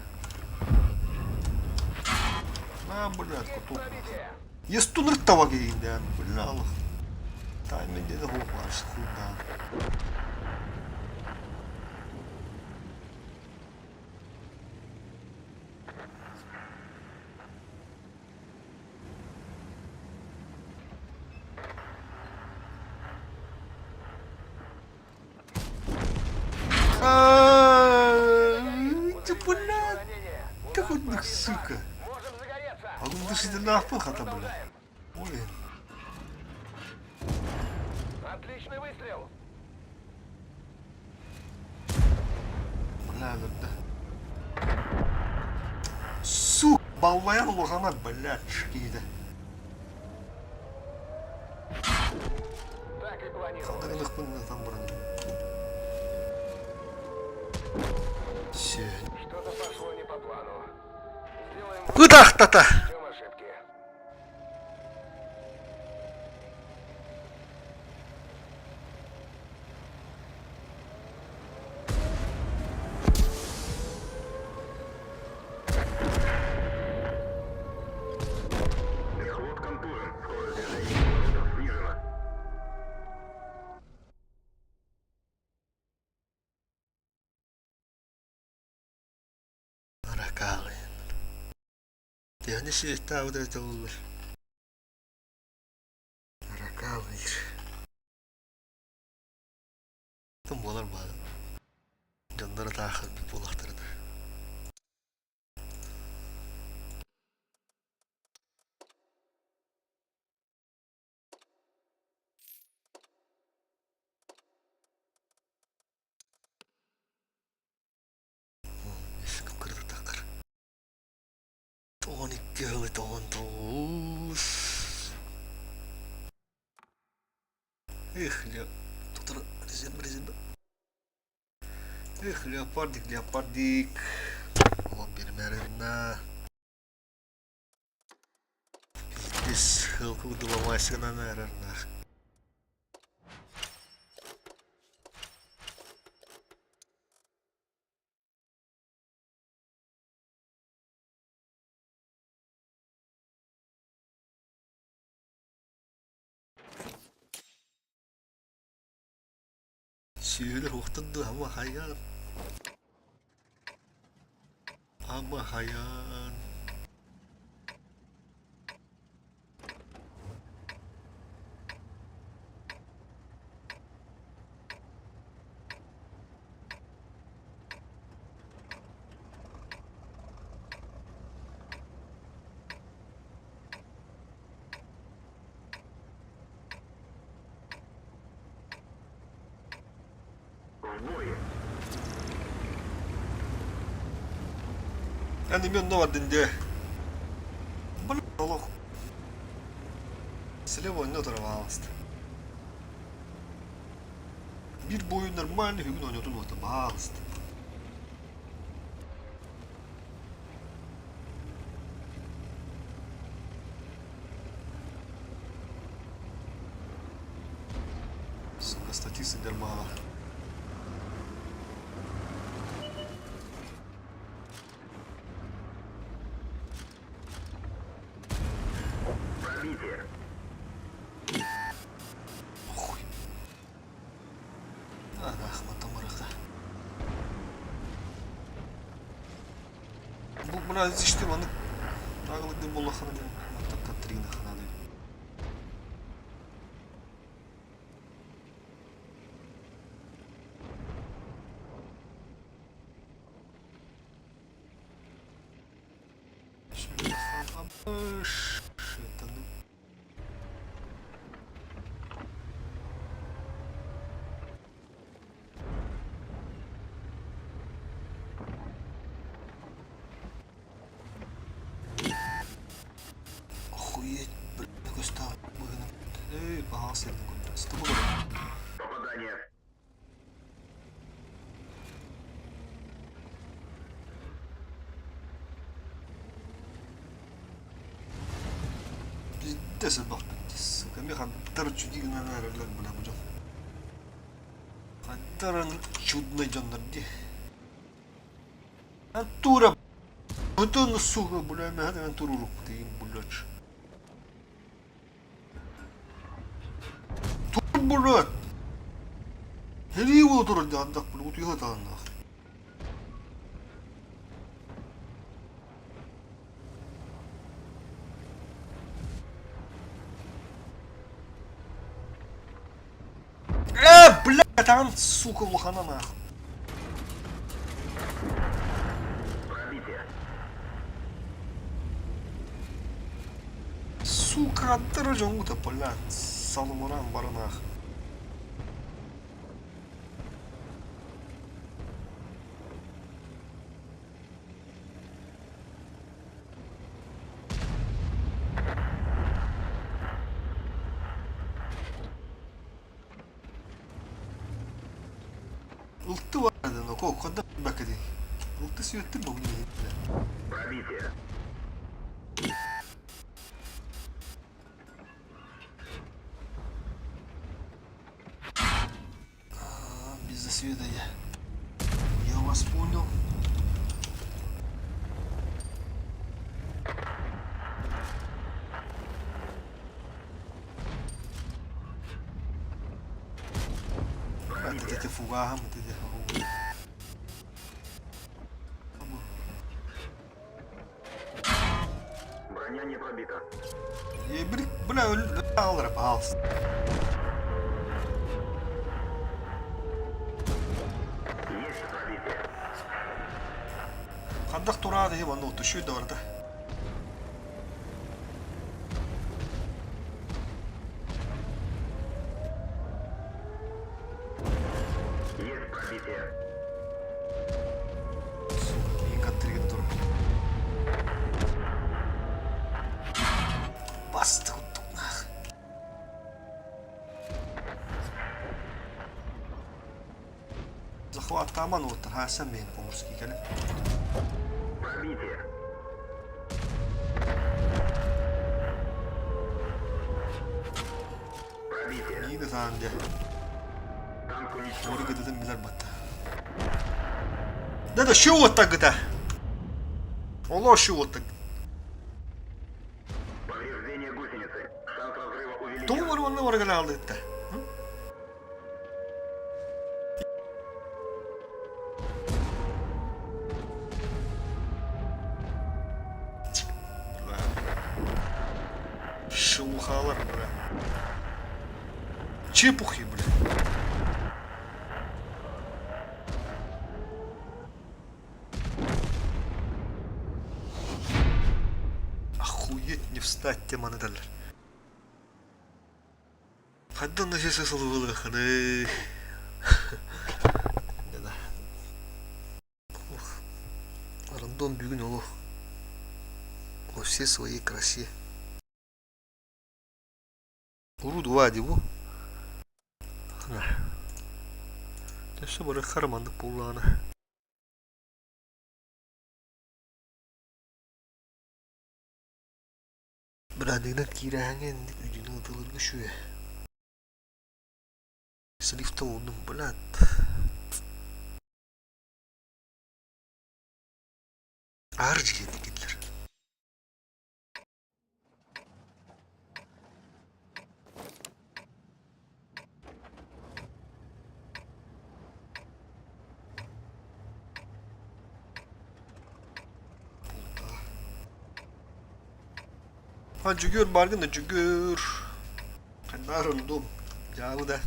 Блядь, Есть кутук. пробитие! Есть тунр таваги индиан, блядь. Тайминг де хопаш, худа. Блядь, Ранение! какой ты, сука. Можем загореться! А ну дышите нахуй, хата, блядь. Блин. Отличный выстрел! Бля, да. Сука, балмаян лоханат, блядь, шкида. Так и планировалось. Қалдарынық бұнына там бұрын. Все. Что-то пошло не по плану. Сделаем Кудах-та-та. Ждем ошибки. Исход контужен. Скорость движения снижена. Ракалы. Я не считаю вот это улы. Ракалы. Там болар бады. Жандары тақыр бір болақтырды. Ешкім кірді тақыр. 12 жылы тоғыз. Эх, тут резерва. Эх, леопардик. Вот перемеренно. Здесь хылку удаломайся на наверное. Сүйелер оқтырды, ама хаян. В бой. Әні мен новадын де. Блин, олық. Слева не оторвалась. Bir boyu нормальный hügün oynuyordun o da bağlıstı. Сука, статисты дермала. Пробитие. Охуй. Рахматым рахта. Bu biraz işte bana ağırlıklı bolla xana dedim. Hatta Katrina xana dedim. Şöyle abış. Şeytanım. Охуеть, блин, какой стал. Эй, погался я куда-то. С тобой. Попадание. Пиздец, бах, сука. Мне хантар чудик на нарылар бля бужан. Хантаран чудный жандар ди. Антура. Bütün suka bля, мен хатан турурuk дейін блядь. Тур блядь. Хериво тур ди андак бля, утуя таанна. Блядь, там, сука, лохана нахуй. Пробитие. Сука, аттыры жоңгута, блядь. Салымыран бары нахуй. Улты var dedin o kadar bakadi. Улты sürekli bu gibi. Пробитие. Без засвидания. Я вас понял. Это эти фугахам, это эти фугахам. Броня не пробита. Бля, алыр, пожалуйста. Есть пробитие. Кандак турады деп аны отушуй да барда. Есть пробитие. Ең каттырген тур. Басты құттық нах. Захват таман отыр, хасан мен поморский келіп. Пробитие. Пробитие. Yine sahanda. Танк уничтожен. Oraya dedim bilir battı. Да şu otta gıda. Allah şu otta. Повреждение гусеницы. Шанс разрыва увеличен. Tomu var onu oraya aldı gitti. Шелухалар, бля. Чепухи, бля. Охуеть, не встать, те манедалер. Хаддан на сесе салывалы ханы. Да. Рандом бюгін олу. Во всей своей красе. Уруд вади bu. Tässä böyle harmandık pullağına. Beradığına kirahangin ucuna atılır şu ya. Sırifta oldum bulat. Ağırcı gittiler. Ha cügür bargın da cügür. Kanarım dum. Yağı da.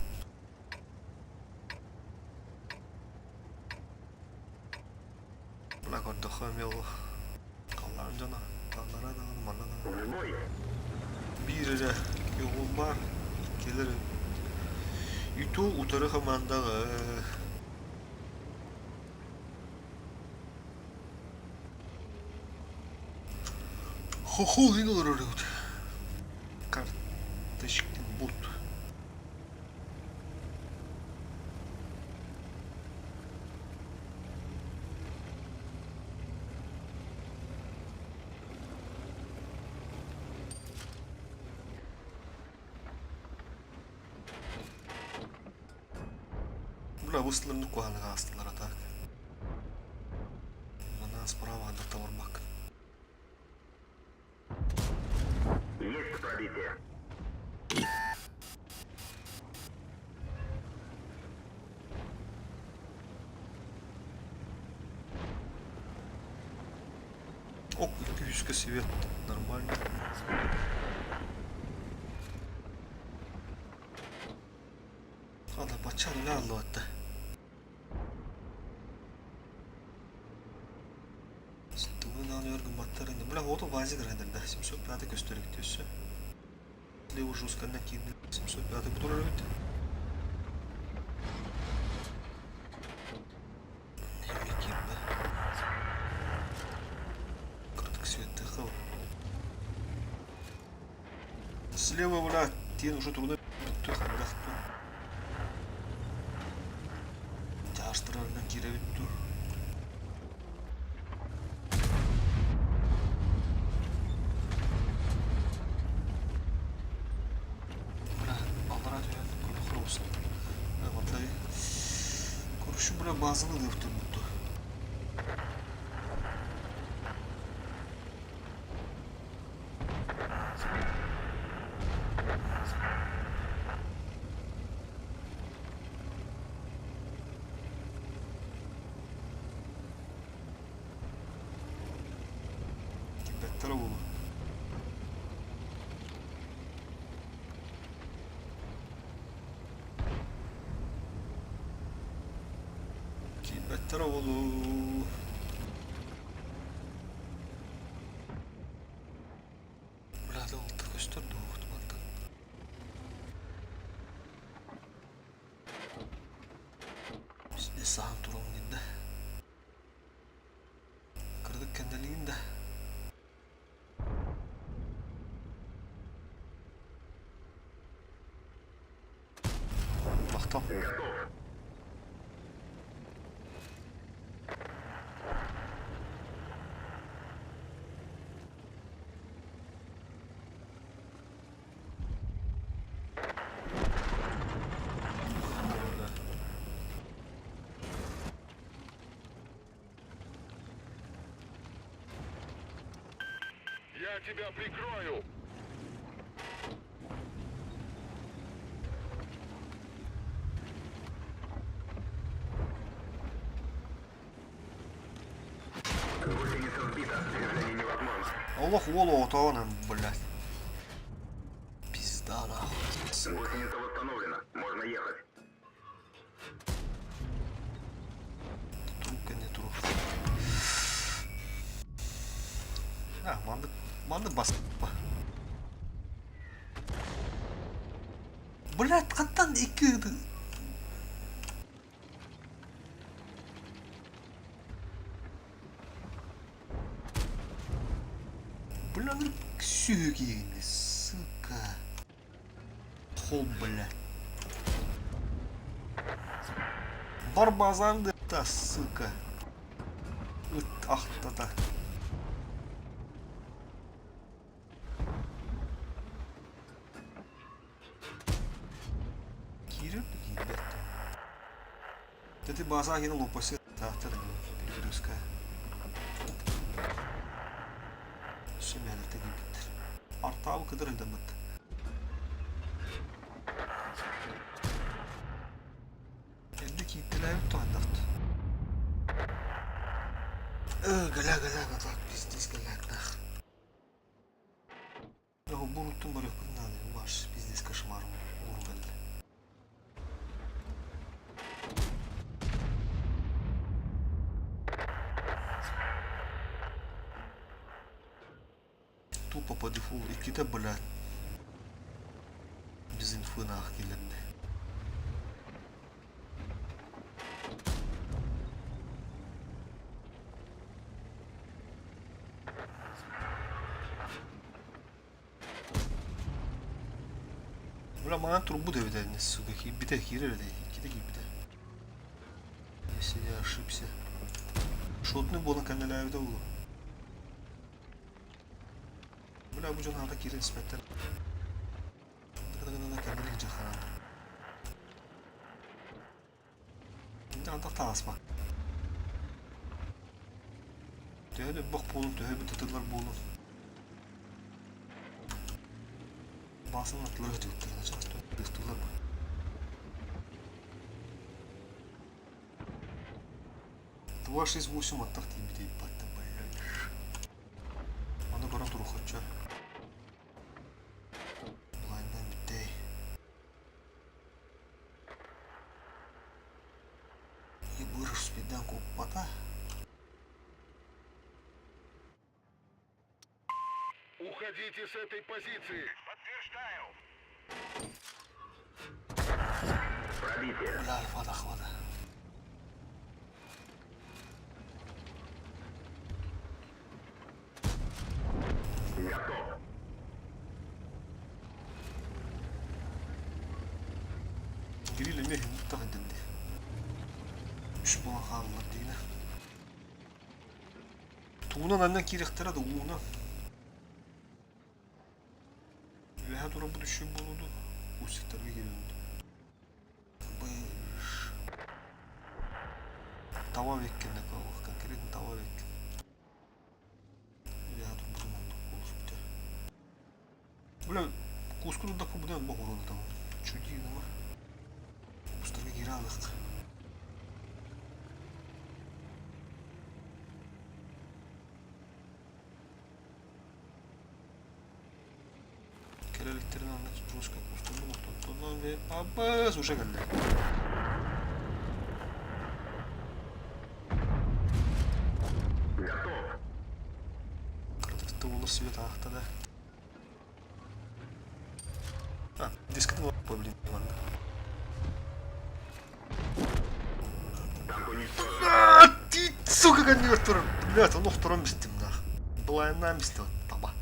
Bırak orada koyayım yolu. Kalların cana. Kallara dağılım anladın. В бой! Bir de yolum var. Gelirim. Yutu utarı hamandağı. Ho yine olur öyle. Kardeşlik bot. Бля, выстрелим буквально астылар атак. Мына справа андакта бармак. Есть пробитие. Ок, 200 свет. Нормально. Hadi baçan ne aldı hatta. Bunu alıyor battarını. Бля, вот базе грандерда. 705 gösterip diyorsa. Для уже ускоренно кине. 705 bu durum öyle. Ne kimde? Кратко свет тахал. Слева, бля, тебе уже трудно. Çağıştırlarına girebitti. Bırak, Allah'a dönen kulaklar olsun. Ben vallahi kuruşun buna bazını da yaptım mutlu. Better oldu. Ki better oldu. Burada oldu gösterdi muhtemelen. Şimdi sağın turun dinde. Kırdık kendiliğinde. Baktım. Готов. Я тебя прикрою. Гусеница сбита. Движение невозможно. Allah volo otağına блядь. Пизда нахуй. Гусеница восстановлена. Можно ехать. Трубка не трубка. Ha mandık bas. Блядь, kattan iki yedi. Блядь, сюги, сука. Хол, блядь. Барбазанды да, сука. Üt ahtada. Кирилл ебет. Ты база кинул упаси. Tahta da перегрузка. Şimalite gittir. Artağı bu kadar ödemek. Elli gittiler mi tuhandaft? Gala gala gala biz diz galaknak. Bulutun böyle yapın var. Biz de kaşımarım. Uğur belli. Tuppa på default ikke det bare bizim fırnak gelindi. Bura bana tur bu devden suki bir de girer de iki de gibi de. Если я ошибся. Шотный был на канале evde oldu. Bura bu canada girer nispeten. Kadar kendine gidecek herhalde. Şimdi anda tas bak. Töhebe bak bulup töhebe tutular bulup. Basın atları ötüktürüne çalıştı. Tutular mı? Два шесть восемь аттах тиби deyip battım bayağı. Ona göre dur hoca. Blind'dan bitti. И бырыш спидан куппата. Уходите с этой позиции. Подтверждаю. Пробитие. Бля, хвата. Готов. Giriyle mehim mutlaka edildi. Üç bulan kalmadı yine. Tuğunan annen kirektara da uğuna. Veha dura bu düşün bulundu. Bu sektarga geliyordu. Bıyış. Tava vekkende kalmak. Konkretin tava vekken. Veha dur bu zaman da olsun biter. Böyle kuskuru da bu da bak orada tamam. Çöldü ama. Kustarga geri aldık. Kereliklerini anlatıp Ruska kusturdu noktadan ve Abbas uşa geldi. Готов. Кратықты olur свет ahta da. Ha, дискотин var поблин ладно. Танк уничтожен. Ты, сука, конвертер! Блядь, он втором бистим, да. Блайнам бистим, таба.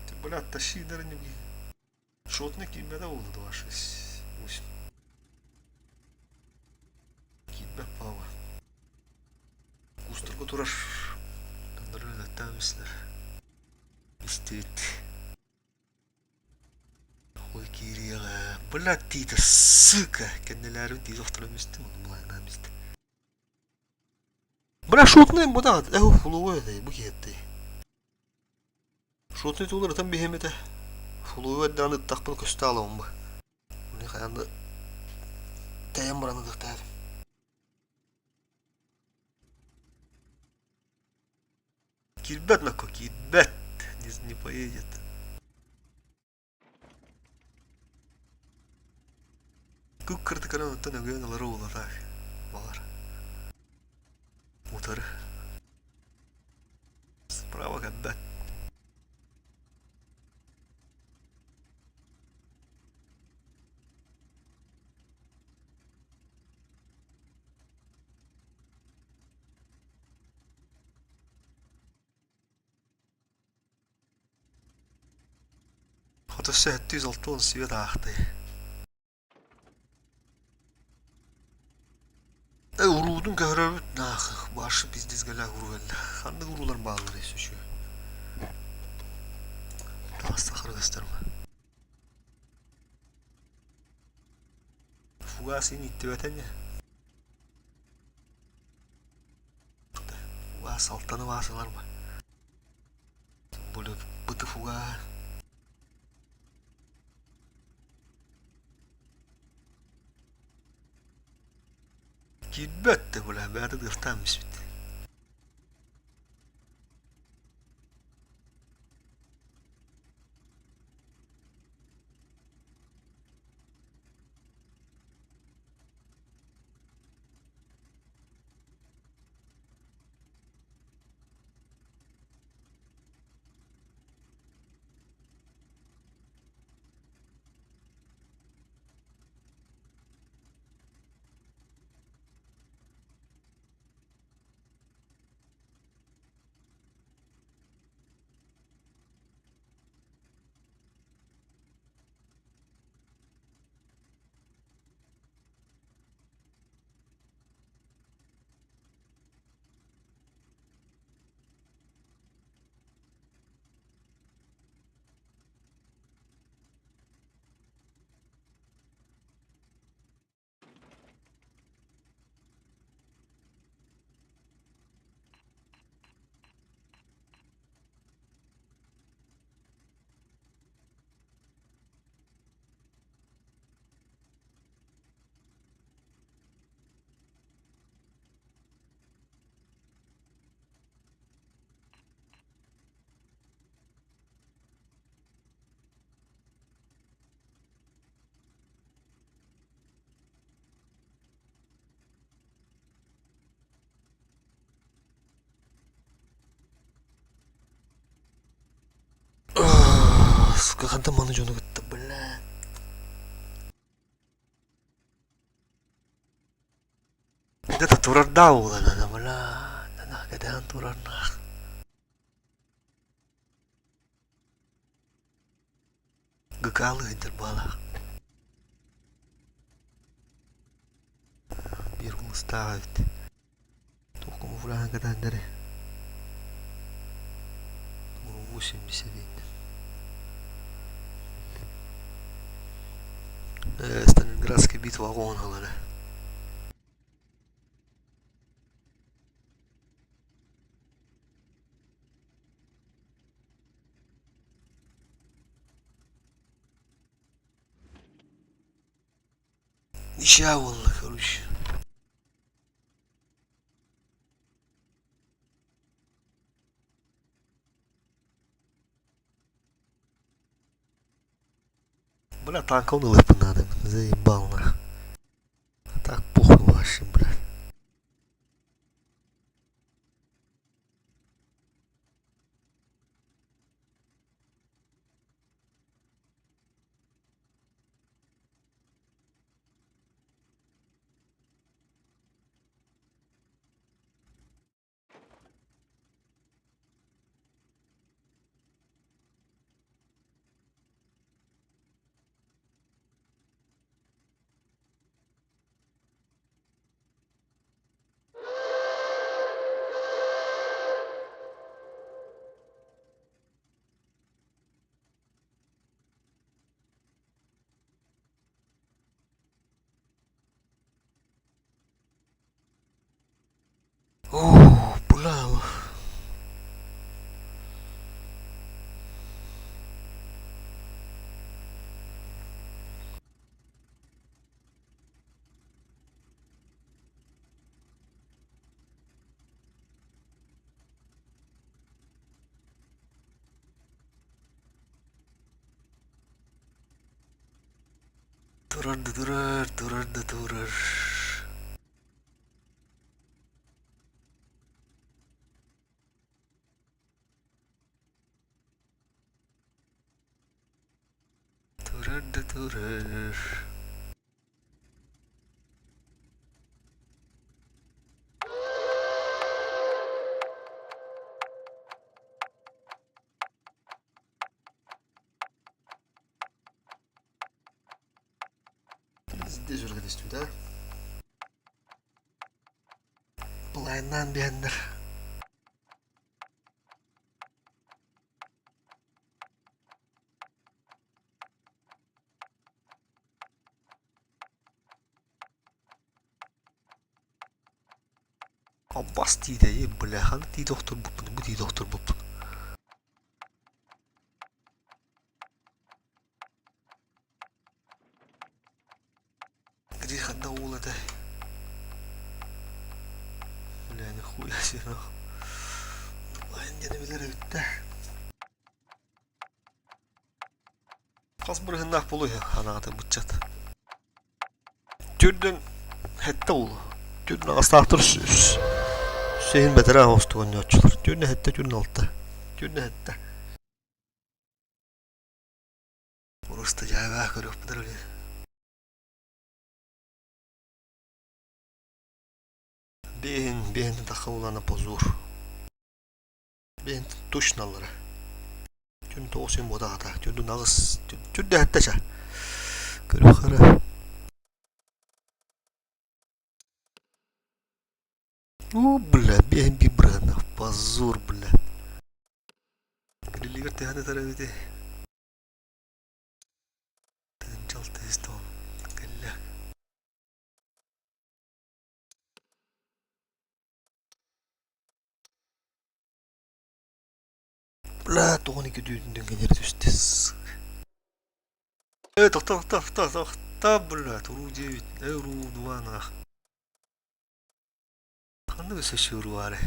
Ты, блядь, тащи дорогие. Шотный кибе да улы 2, 6, 8. Кибе пава. Кустырга тураш. Тандыры да тәмислер. Истет. Ой, Кирилла. Блядь, ты, это сука. Кеннелерин тиз втором бистим, он блайнам бистим. Бля, шотный bu da fuluğu ödey bu gitti. Şotный tuğları tam bir hemete. Fuluğu ödeyini takpın köste alalım bu. Bunu kayanda teyem buranı dıktaydım. Кирбет на кирбет. Не поедет. Күк кырды канан өттен өген алары олар. Балар. Motoru. Справа каббет. Хотоssa 706 свет ахтай. Urudun köhröbüt nahı. Başı biz dizgele uruvelle. Handı urular bağlı reisi şu. Tasta Kırgızlarım. Fugasini itti ya. Fugas altanı vasılar mı? Böyle bıtı fuga. Kibette böyle berde dırtanmış bitti. temanı jonu gitti bile. Kita tuturan daw na wala. Nanakadahan turan na. Gagalo interbala. Bir mustavit. Toku mu falan kadar dere. Bu şimdi sevindi. Сталинградская битва гонала. Ничья волна, короче. Бля, танка унылых надо, заебал на. Так похуй вообще, бля. О, бля. Durur. Durur. Здесь уже действует, да? Былайынан бендер. Abbas дейді, бля, ханы ді доктор бұппын, бұ ді доктор бұппын. Где ханда улы да? Бля, нихуя себе. Лайын білер өтті. Қас бұрғыннақ болу я, ханағаты бұтчат. Түрдің хетті улы. Түрдің ағыстақтыр Hüseyin Bedir'e hostu oynuyorlar. Dün hette dün altta. Dün hette. Burası da cayva görüyor mudur öyle? Ben takavulana pozur. Ben tuşnaları. Dün toğusun moda hata. Dün ağız. Dün de hette ça. Görüyor kara. Бля, бегай брана, позор, бля. Грилли करते हैं तेरे भी चलते हैं तो कल्ला bля тони көдүйдүн деңгээлери түстес та бля туру 9 евро 2 на қандай сөшүру аре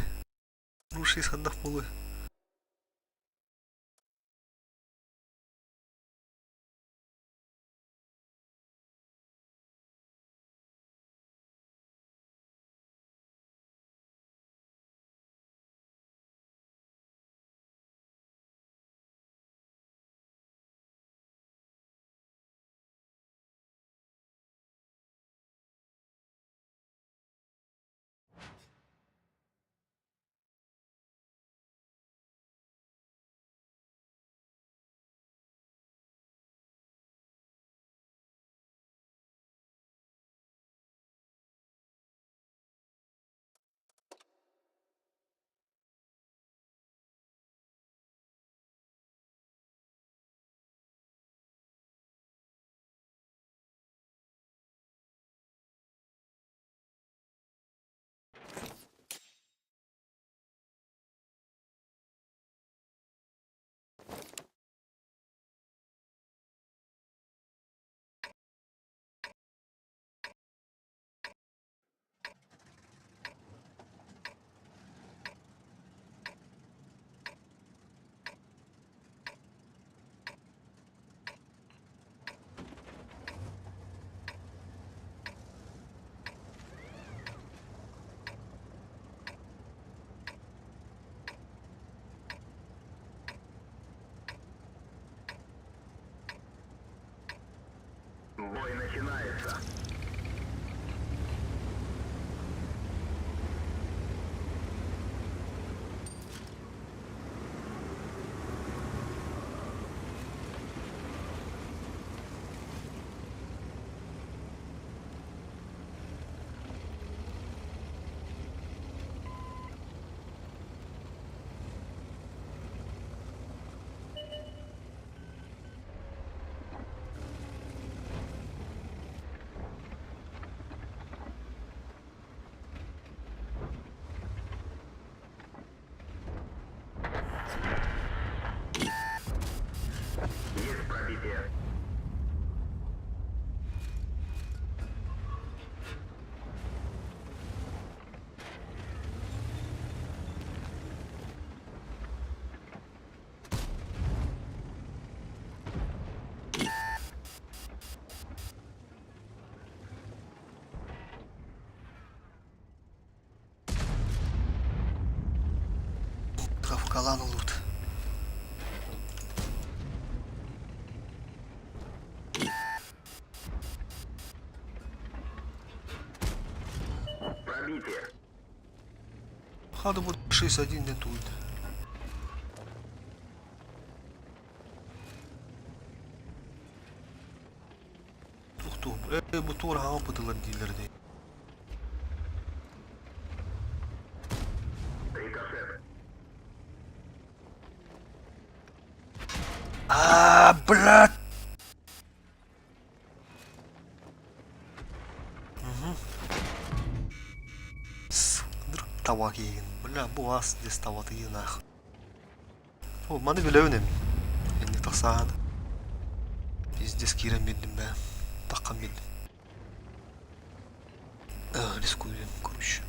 руши сандак болой начинается. Есть пробитие. Кафкалан лут. Пробитие. Хада будет 61 не тут. Тух, bu tur hapıdılar dillerdi. Рикошет. Брат! Вдруг тавак егін. Бля, bu az дес таваты егінах. О, маны біле өнем. Енді тақсағады. Пиздес кирен бедім бә. Таққан бедім. Рискуем, короче.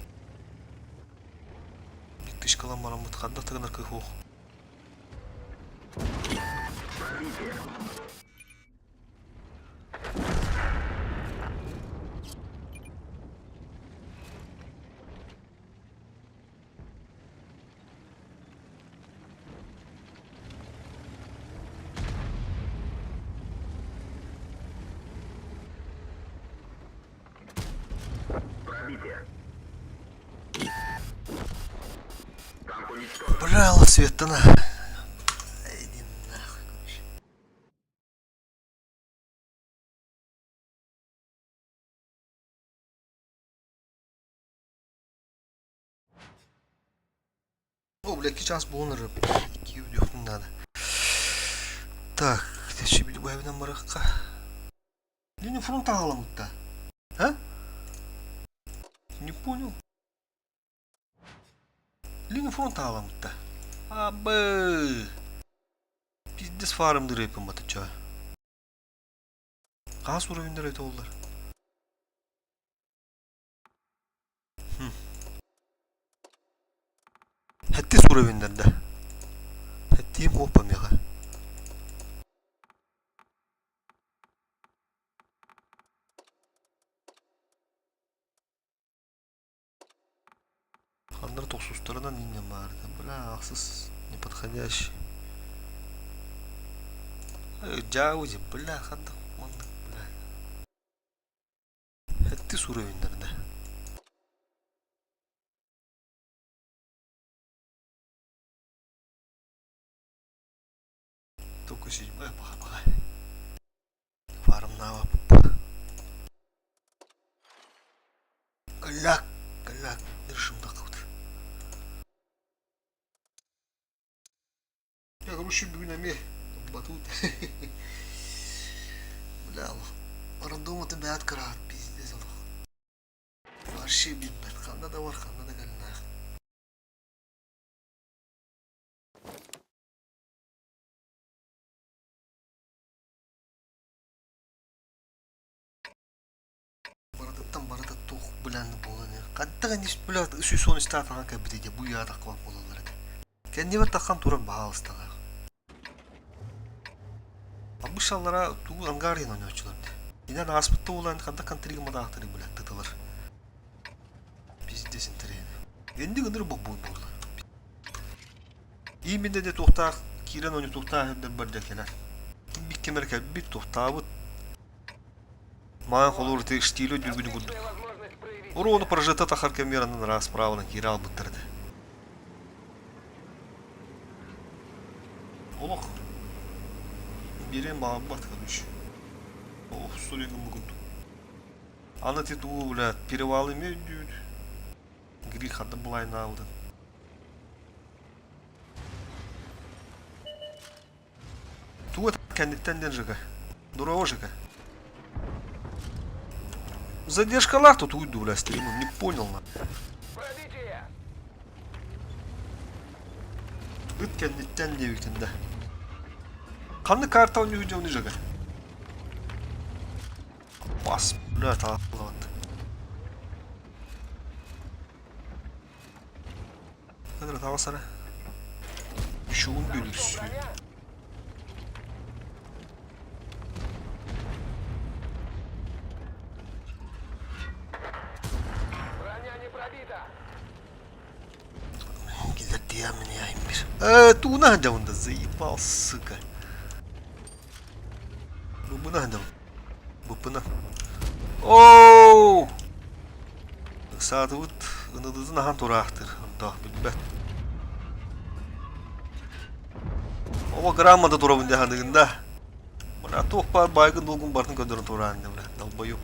Биктышкалан барам бұтқанда тығынар көх оқ. Пробитие. Пробитие. Танк уничтожен. Бля, ласветтана. Иди нахуй, короче. О, бля, сейчас булнер. Iki videonun надо. Так, сейчас bir bu evden bırakka. Линию фронта аламытта. А? Не понял. Линию фронта аламытта. Абы. Пиздец фарымды рейпім батыча. Қас уровендер айта олар. Хәттес уровендерді. Хәттейім опам яға. Хандар тоқсустарынан инем барды. Бля, ақсыз, неподходящий. Джаузи, бля, хандар ондық, бля. Хәттес уровендерді. Только седьмая, паха-паха. Фарм нава пупа. Галяк, галяк, держим так вот. Я короче бюнами батут. Бля, рандом это бят крат, пиздец. Вообще бит, ханда да var, ханда да галина. Барататтан баратат тух бүләнді боланы. Қаттыған еш бүләт үші соны статыған кәбітеде бұй атақ қылап болалар. Кәнде бір таққан туран бағалыстаға. Абышаллара туғы ангарин ойнаушыларды. Инен аспытты олан қанда контригіма дақтыры бүләт тұтылыр. Пиздесін тірейді. Енді ғыныр бұл болар. Именно де тоқтақ, кирен ойны тоқтақ әмден бірде келер. Бик кемер кәбі бит тоқтабыт. Маған қолыр тек штилі жүргіні күрді. Возможность проявить Уроны прожита тахар камеранын расправаны кері алып бұттырды. Олық. Берем маған бат, короче. Ох, сулегім мүгінді. Аны тетуі, блядь, перевалы ме дүйді. Гриль хады бұлайын алды. Туа кәндіктен жыға. Дурого жыға. Задержка лах тут уйду, блядь, стримом. Не понял, на. пробитие. Тут кәндіктен девіктен, да. Қанды карта он не жыға. Бас, блядь, алады. Кәдір тағасары. Шуын бөлірсі. Броня. Броня не пробита. Где меня имбир? Ту надо он да заебал, сука. Бубы надо. Бубына. Оу! Сааты вот ынадызын ахан турақтыр. Да, білбәт. Ова граммада турабын дегендігінде. Мына тоқ бар байгын долгын бардың көндірін турағында, бля. Долбою.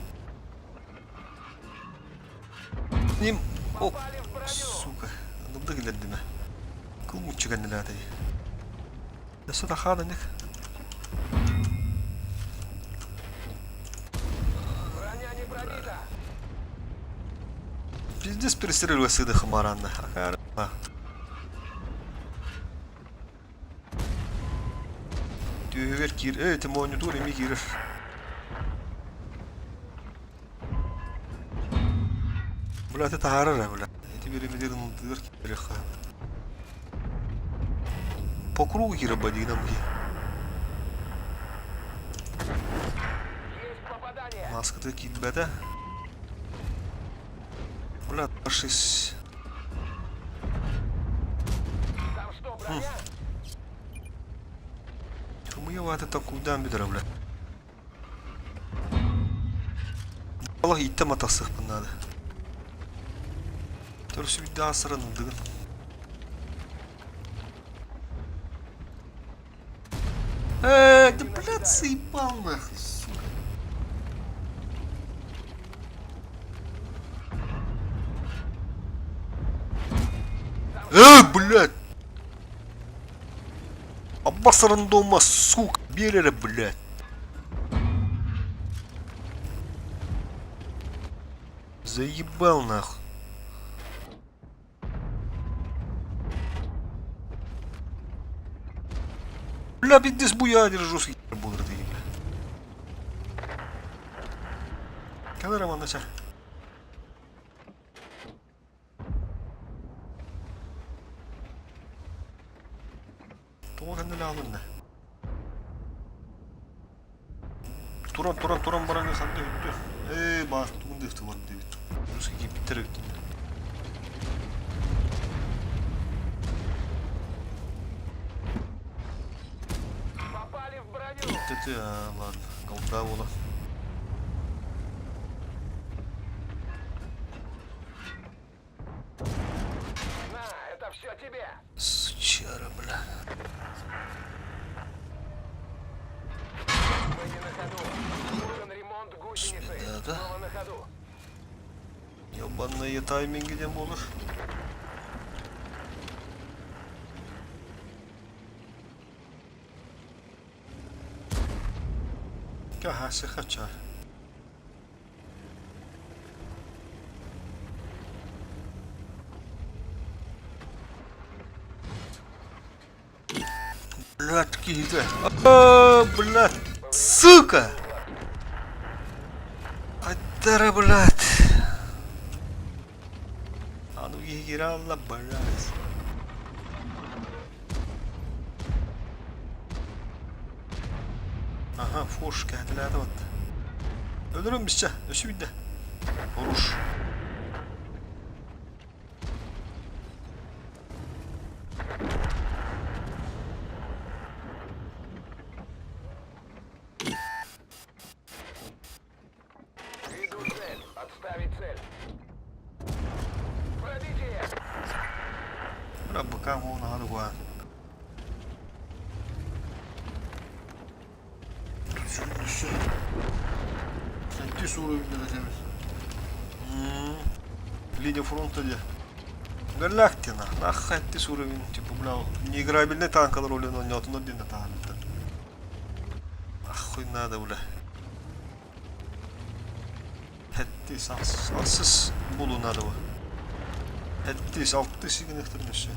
Ним... О, сука. Нымды келеді ме? Кыл мұтчыған неледі. Ясы да қады нек. Броня не пробита. Пиздец перестрелює сиди хмаранна. Ахара. Түйевер кир. Ти монитор еми кирер. Бля, ти тағарыр, бля. Эти беремедерін ұлдыр кирер ха. По кругу кирер бадигнам ки. Есть попадание. Маската китбәді. Бля, ташись. Там что, броня? Хымыеваты так кудан бедер, бля. Аллах иттем атасық бұнады. Төрсі үйді асырын ұлдығын. Да блядь, заебал нахуй, сука. Блядь. Обосран дома, сука, берера, блядь. Заебал нахуй. Бля, пиздец, буя держу, с бодр ты, бля. Когда роман начал? Тоғын алдым да. Туран бараңы қандай өтті. Бағып тұғын дефті бар дейбет. Жүзі кей біттер өттім. Попали в броню. Тәте, ладно, голда ола. На, это все тебе. Сучара, бля. Мы не на ходу. Нужен ремонт гусеницы. Да. Снова на ходу. Ебаные тайминги не болыр. Кахасы хача. Блядь, какие-то. Блядь. Сука! Атара, блядь. А ну егералла, блядь. Aha, foş kendilerine battı. Ölürüm bizce. Ösü bir de. Vuruş. Bakan ona hadi koyan. Düşün. Sen de soru bildireceğiz. Линия фронта где? Галактина. Нахай ты уровень, типа, бля, неиграбельный танк, роли на нёт, но дина там. Охуй надо, бля. Хетти сансыз булу надо бы. Хетти 6 сигнахтырмын все.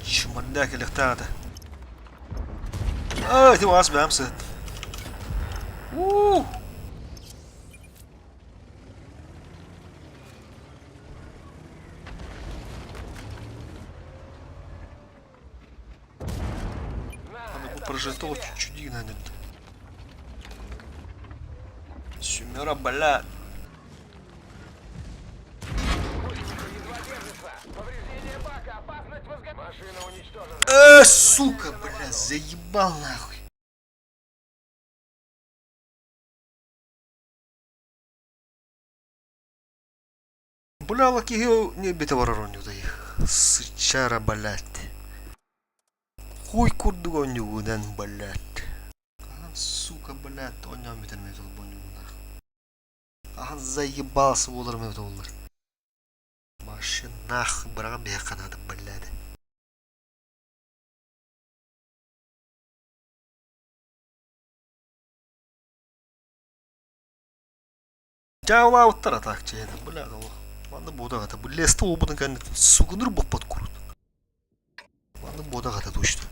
Чмырляк электада. Ты вас бэмсет. Прожитого чуть-чуть надо. Семера, блядь. Повреждение бака, опасность Машина уничтожена. Сука, блядь, заебал нахуй. Бля, лакиги не битовароню да их. Сычара, блядь. Хуй курдугонюгудан, блядь. Сука, блядь, оням битенмей толбонюгунах. Ахан заебался волармей толлар. Машин нахуй брагам бияққа надо, блядь. Жаула ауттар атак чейді, блядь, ол. Маны бода қата, лесті обудың кәнді суғыныр бұқпат құрыд. Маны бода қата точно.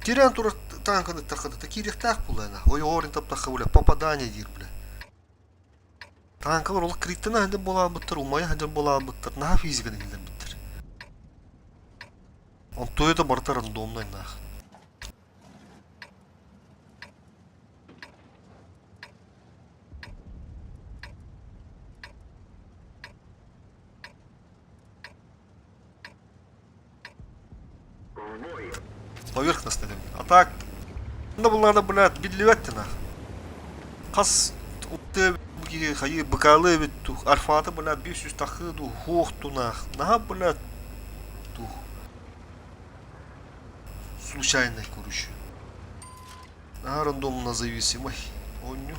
Тирян тура танканы тақыды, такирек так бұлайна. Ой, орын таптаққа, бля, попадание дир, бля. Танкалар ол криттіна әді бола бұттыр, умай әді бола бұттыр. Наға физиканы келден бұттыр. Он тойда барта рандомнай нах. Поверхностный. А так, надо было, блядь, бедлевать-то нах. Қас ұтты хайы быкалы бит тух альфаты, блядь, 500 тахы ду хух тунах. Наға, блядь, тух. Случайный, короче. Наға рандомно зависимый. Оню.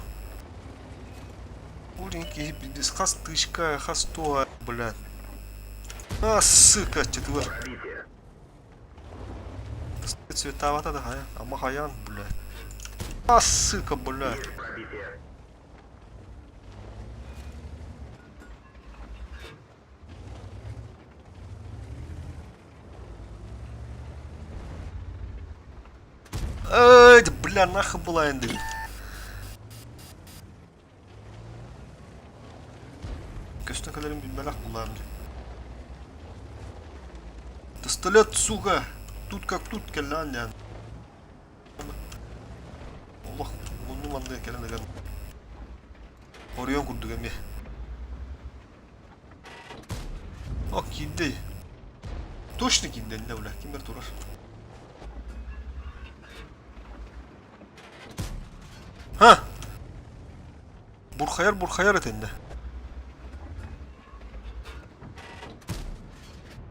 Уленький без хас тычка, хас то, блядь. Сука, четвер. Цветовато да, а махаян, блядь. Сука, блядь. Бля, нахуй была энды. Köşte kadarım bilmeler kullandı. Пистолет, сука! Тут как тут келлан yani. Allah, bunu manda kellan degan. Orion kurdu gemi. Ak gindi. Точно gindi ne bula, kim ber turar. Ha! Burkhayar etende.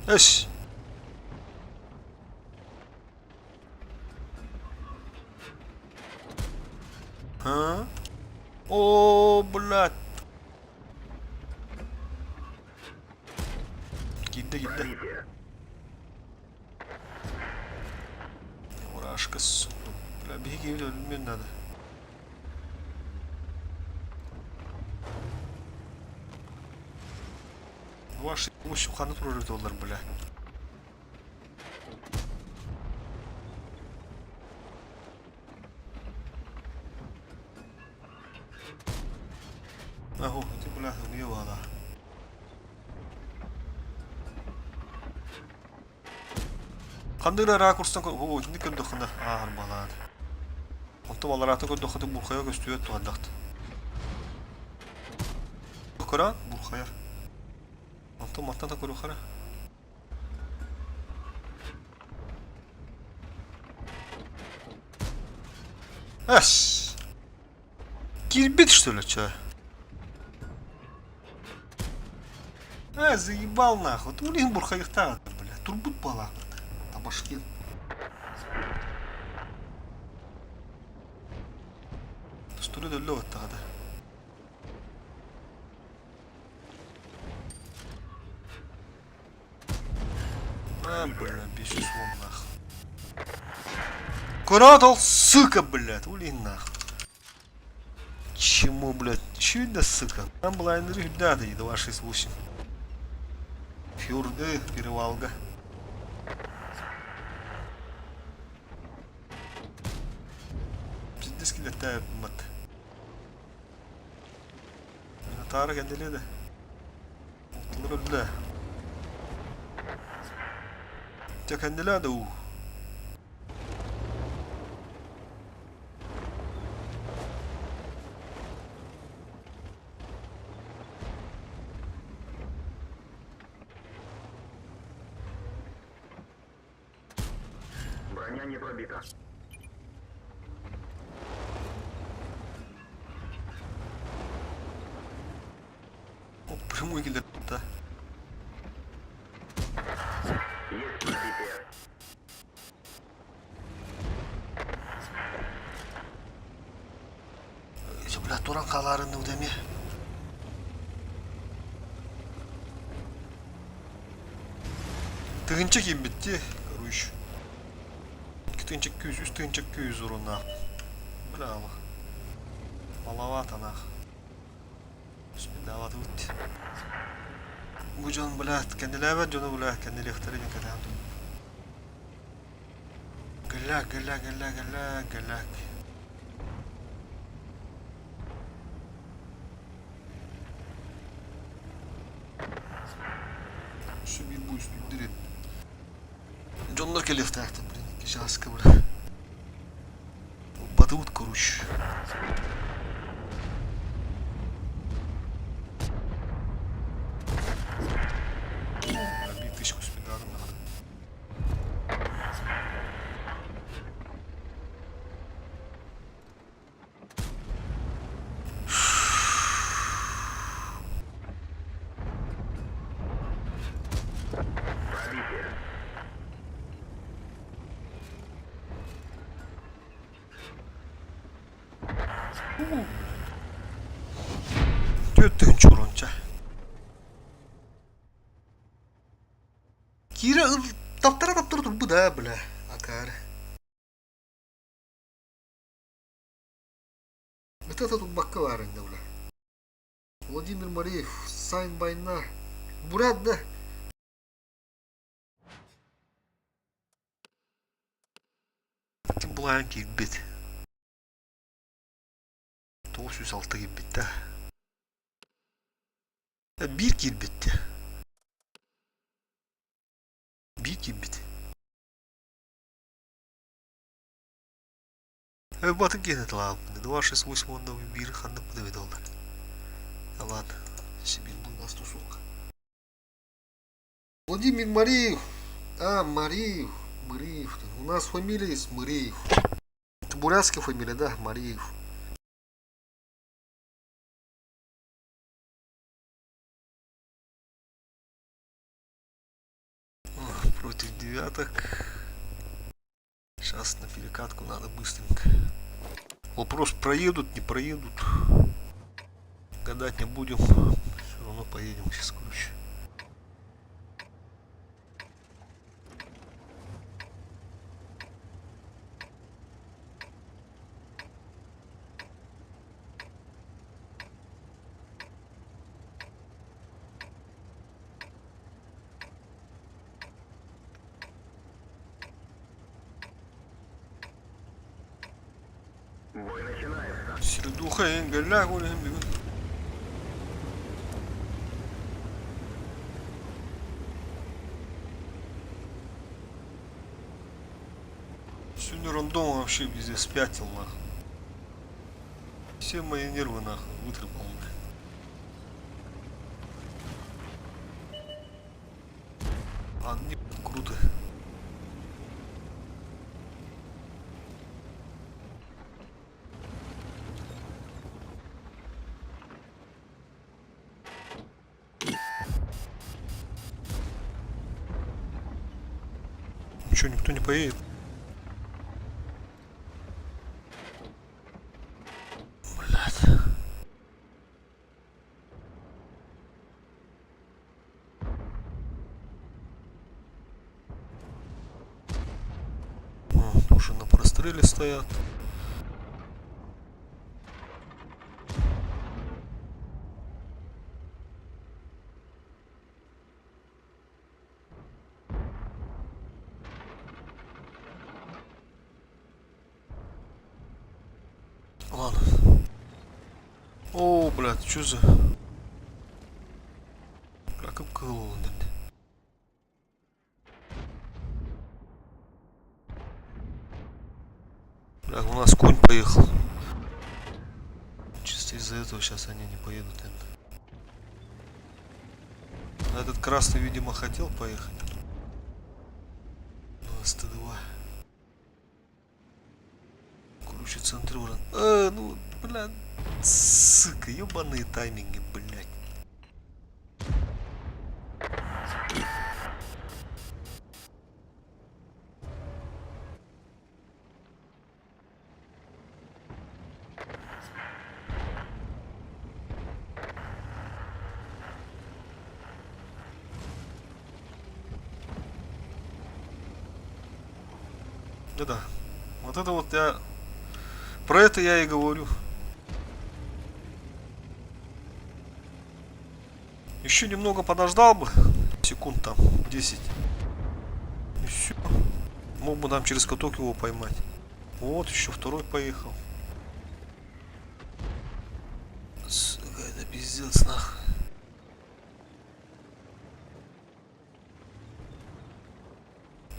Eş. Ha? О, блядь. Giddi. Uğraşkı su. Bля, bir gibi ölmüyor nada. Ваши ушуханы прорыв олар, бля. Аху, ты, бля, убивала. Қандыра ракурстан о, не көндөхүнө арбалады. Онто балараты көндөхүнө бурхая көстүөт тугандакты. Кора бурхая. Онто маттан да көрү кара. Аш. Кирбит что ли, чё? Заебал нахуй. Улин бурхайхта, бля. Турбут бала. Табашкин. Что ли дөллө тогда? Бля, бесишь вон нахуй. Куратол, сука, блядь, улин нахуй. Чему, блядь? Че это, сука? Там была энергия, да, 268. Фюрды, перевалга. Пиздец летает, мат. Минотавр kendileri. Mutlular öyle. Ya kendileri de o. Броня не пробита. O прямой gider da. Есть пробитие. Şu bля Туран қаларының өдеме. Тыгынча кем бітті, короче. Тыгынча көз, үз тыгынча көз ұрына. Бля ала. Маловато нах. Спидават өтті. Bu can blad, kendileri ver canı blad, kendileri ihtiyarı kadar. Gala. Şu bir bu üstü direkt. Canlar kelli ihtiyarı, blin, kişas kabul. Batut kuruş. Тычку спидаром надо. Пробитие. Göttün çorunca. Kira таптара tur bu da bile akar. Это тут бакаларен да бля. Владимир Мариев, Сайн Байна, Бурат да. Бланк бит. 906 gibi bitti. Bir kill bitti. Bir kill bitti. Батык генет ладно. 268 он новый бир ханна подавидал. Да ладно. Себе был на 140. Владимир Мариев. Мариев. У нас фамилия есть Мариев. Это бурятская фамилия, да? Мариев. Против девяток. Сейчас на перекатку надо быстренько. Вопрос, проедут, не проедут. Гадать не будем. Все равно поедем сейчас круче. Бой начинается. Средуха engella golem bir gün. Сегодня рандом вообще везде спятил нахуй. Все мои нервы нахуй вытрепал. Они круто. Что, никто не поедет? Блядь. Тоже на простреле стоят. Ладно. О, блядь, что за... Как обколол, блядь. Бля, у нас конь поехал. Чисто из-за этого сейчас они не поедут. А этот красный, видимо, хотел поехать. 92. Круче центрура. Ну, бля, сука, ебаные тайминги, блядь. Да-да. Вот это вот я... Про это я и говорю. Еще немного подождал бы. Секунд там 10. И все. Мог бы там через каток его поймать. Вот, еще второй поехал. Сука, это пиздец, нахуй.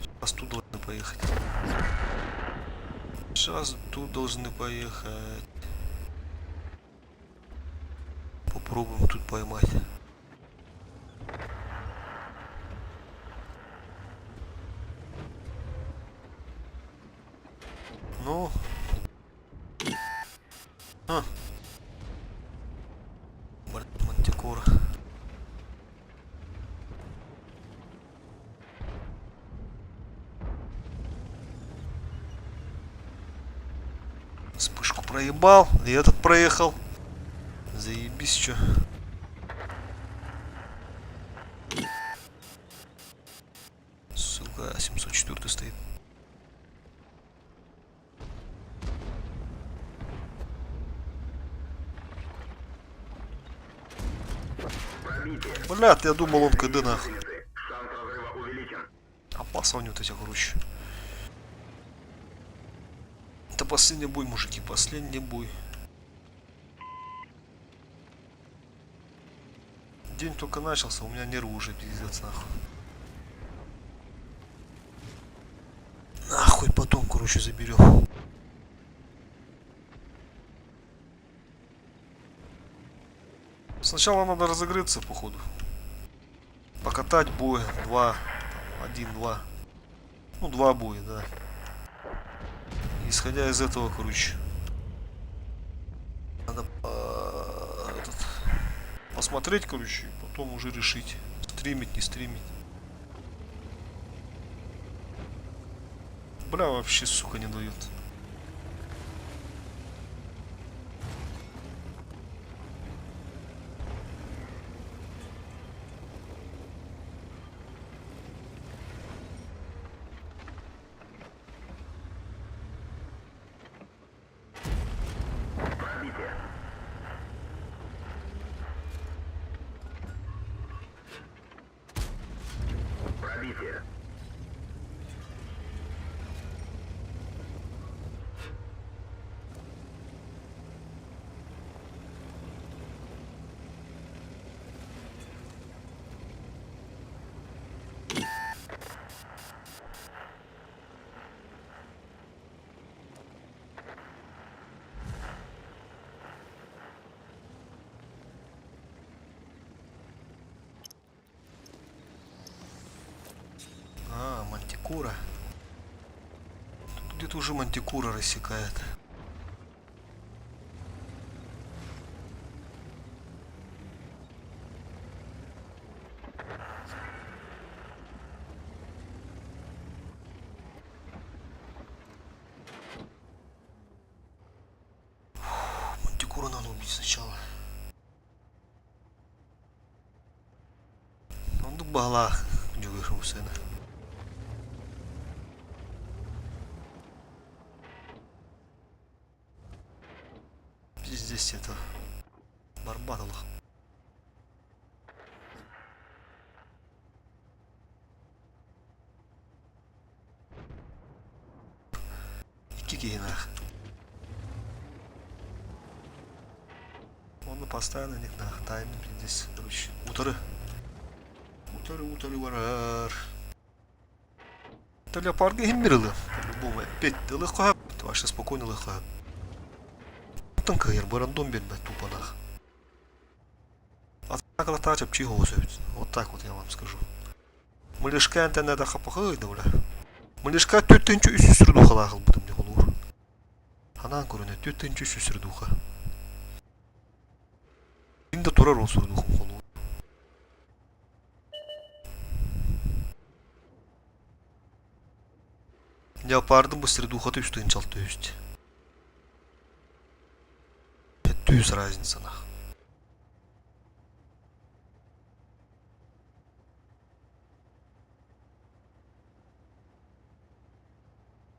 Сейчас тут должны поехать. Сейчас тут должны поехать. Попробуем тут поймать. Ну. Мантикора. Вспышку проебал, и этот проехал. Заебись, чё. Сука, 704 стоит. Блядь, я думал, он КД нахуй. Шанс разрыва увеличен. Опасно у него эти круче. Это последний бой, мужики, последний бой. День только начался, у меня нервы уже пиздец, нахуй. Нахуй потом, короче, заберем. Сначала надо разогреться, походу. Покатать бой. 2. 1, 2. Ну, 2 боя, да. Исходя из этого, короче. Надо посмотреть, короче, и потом уже решить. Стримить, не стримить. Бля, вообще, сука, не дает. Пробитие. Мантикора. Где-то уже мантикора рассекает. Мантикора надо убить сначала. Он тут багла дюгер у сына. Здесь это барбатолох. Кикинах. Он постоянно них на тайминг здесь, короче. Утары варар. Для парга им мирили. По-любому. Опять легко. Вообще спокойно легко. Танкайр, рандом бедбе тупо нах. А так латача пчиху сövt. Вот так вот я вам скажу. Мылышка интернета хапахай да бля. Мылышка 4-нче үс сүрдү халагыл бутум не болур. Анан көрүнө 4-нче үс сүрдү ха. Инде турар ол сүрдү холу. Я пардым бу среду хаты үстүн чалты үст. Тюз разница нах.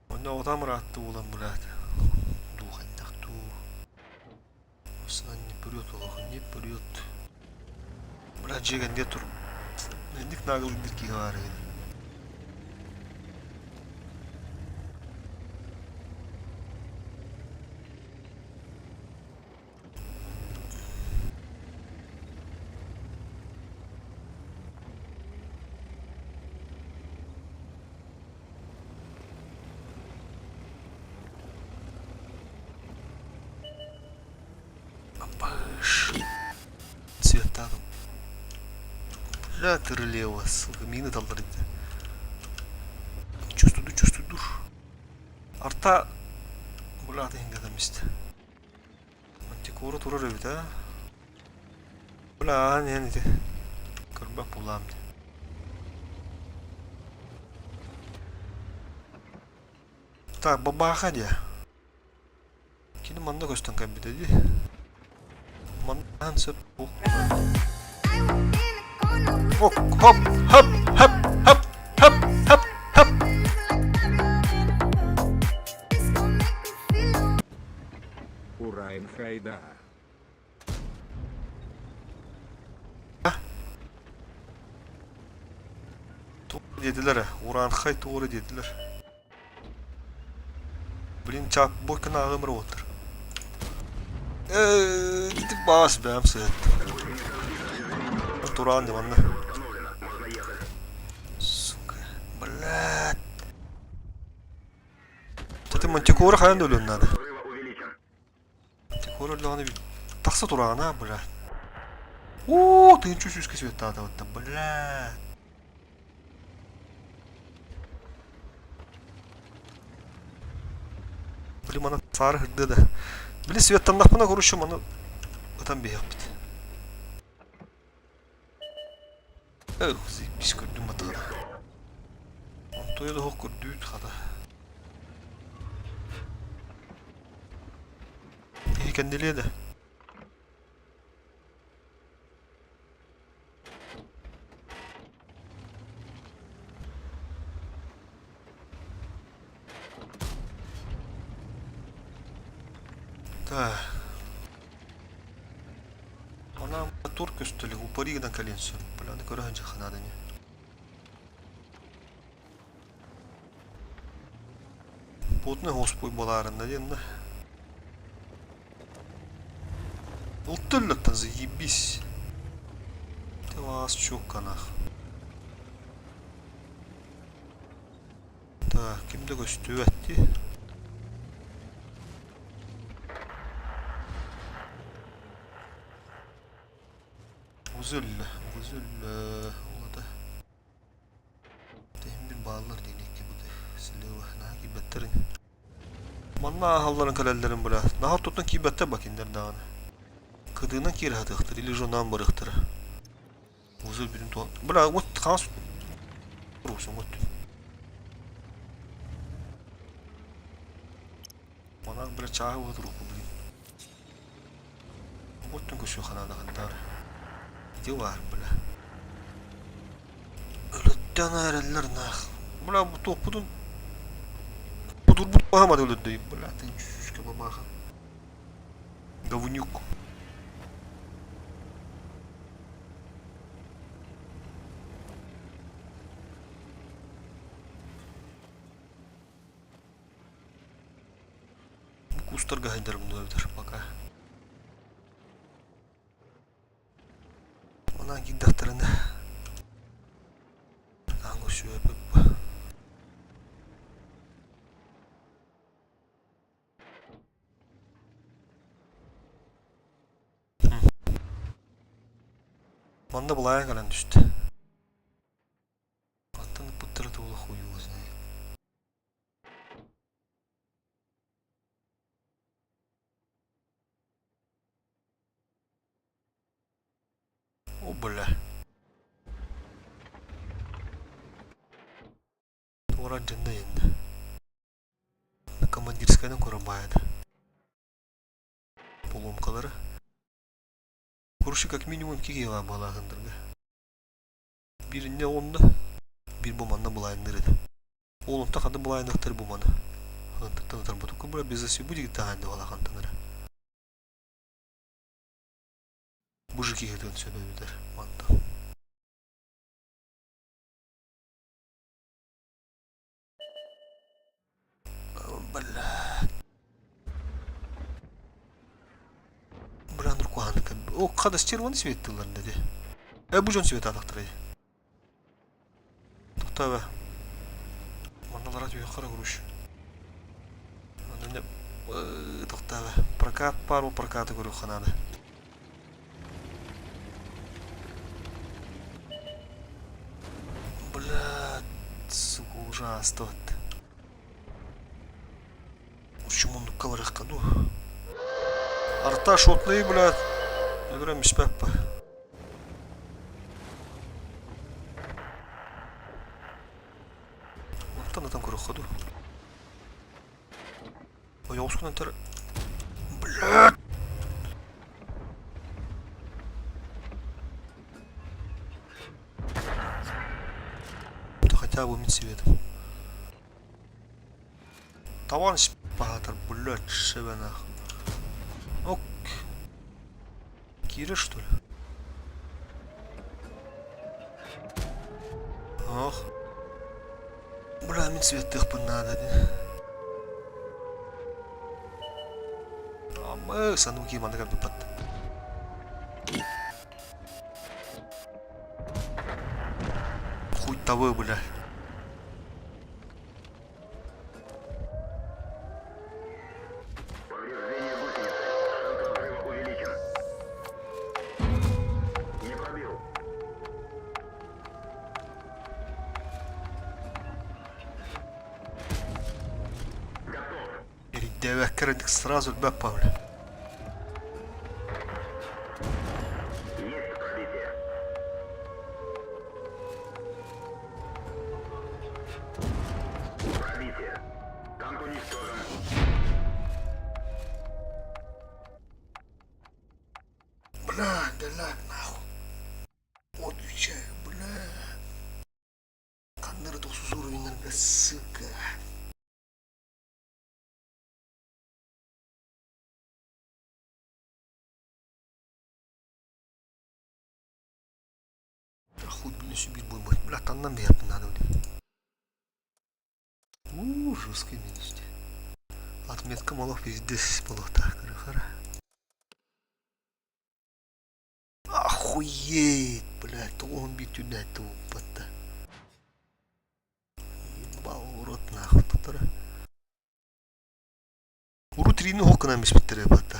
Он там ратты улам блядь. Духан тахту. Осынан не прет, олох не прет. Блядь, жеген где тур? Ник нагыл дирки говорит. Цвета. Бля, ты рылева, сука, мины талдырды. Чувствую душ. Арта, бля, ты ингадам ist. Мантикора тура ревит, а? Бля, не те. Кырба пулам. Так, бабаха де. Кини манда көстен кабитеди. Ман сөп. Хоп, хоп, хоп, хоп, хоп, хоп, хоп, хоп. Урайн Хайда. Dediler, Uran Hay doğru dediler. Блин, çap boykana ağımır otur. Gidip bas benim sen. Туран диванна. Сука, блядь. Ты мантикора хаян өлөн надо. Мантикора өлөн bir такса турана, блядь. О, ты ничего себе света вот там, блядь. Блин, она сары хырды да. Блин, светтан нахпына көрүшүм, аны атан бейаппыт. Эх, зиппиш көрдүм атыгына. Тойда хоқ көрдүт хада. Екен деледі. Да. Она турк üstüli, упоригдан калинсın. Planı görünce ханады не. Потны хоспой боларында енді. Ултырлыктан заебись. Ты вас чуканах. Так, kimde göstüvetti? Güzel. Olada. Tehmin bağlar dedik ki bu da. Silahı naha kibetlerin. Manna halların kalellerin bula. Naha tutun kibette bakın der dağına. Kıdığına kiri hatıktır. İli jondan barıktır. Güzel birin tuğan. Bula ot khas. Rusun ot. Mana bula çağı otur oku bilin. Оттun көсü kanada kantar. Gidiyor var böyle. Ölütten ayrılır nah. Bula bu topudun. Budur bu bahamadı öyle deyip böyle. Şuşka babaha. Говнюк. Кустарга хайдар bunu övdür baka. Ona gidaktarını. Ango şu öpüp. Manda bulaya kalan düştü. Atını pıttırı da ula huyu uzun. O böyle. Orang janda yendi. Командирскайдан ko'rinmaydi. Поломкалары. Kuruşu как минимум 2 kg балагындырды. Birinde onda, bir bomanda bulayındırdı. Oğlum takada bulayındaktır bomana. Hıntırtanıtır bu tukku bura bizesi bu digit tağında balagındırdı. Bu jiki dönse dönüdür. Manda. Бля. Бранур куанка. О, кадас червоный свет тылар dedi. Bu jön свет атактырды. Тукта бе. Манналар атып кара күрүш. Аны тукта бе. Прокат пару прокаты көрүп канады. Бля, сука, ужасно. Чумондук калырыкка ду. Арта шотлый, блядь. Я говорю, миспеппа. Оттан атам көрөккө ду. Ой, оскунан тер. Блядь. Да хотя бы митсветом. Товарищ Патер, блядь, шева нахуй. Ок. Кира, что ли? Ох. Бля, мне цвет их надо. А мы сануки мандагам дупат. Хуй того, бля. Девяткарник сразу б Павля. Есть пробитие. Пробитие. Танк уничтожен. Бля, да lag нахуй. Отвечаю, бля. Каннары 9 уровень, бля, сука. Хуй, блин, себе будем быть. Бля, там нам верно надо. Жесткий минус. Отметка малов везде было так, хара. Охуеть, блядь, он бить тюнять того пота. Ебал урод нахуй тут. Урут рину окна ми спиттере пота,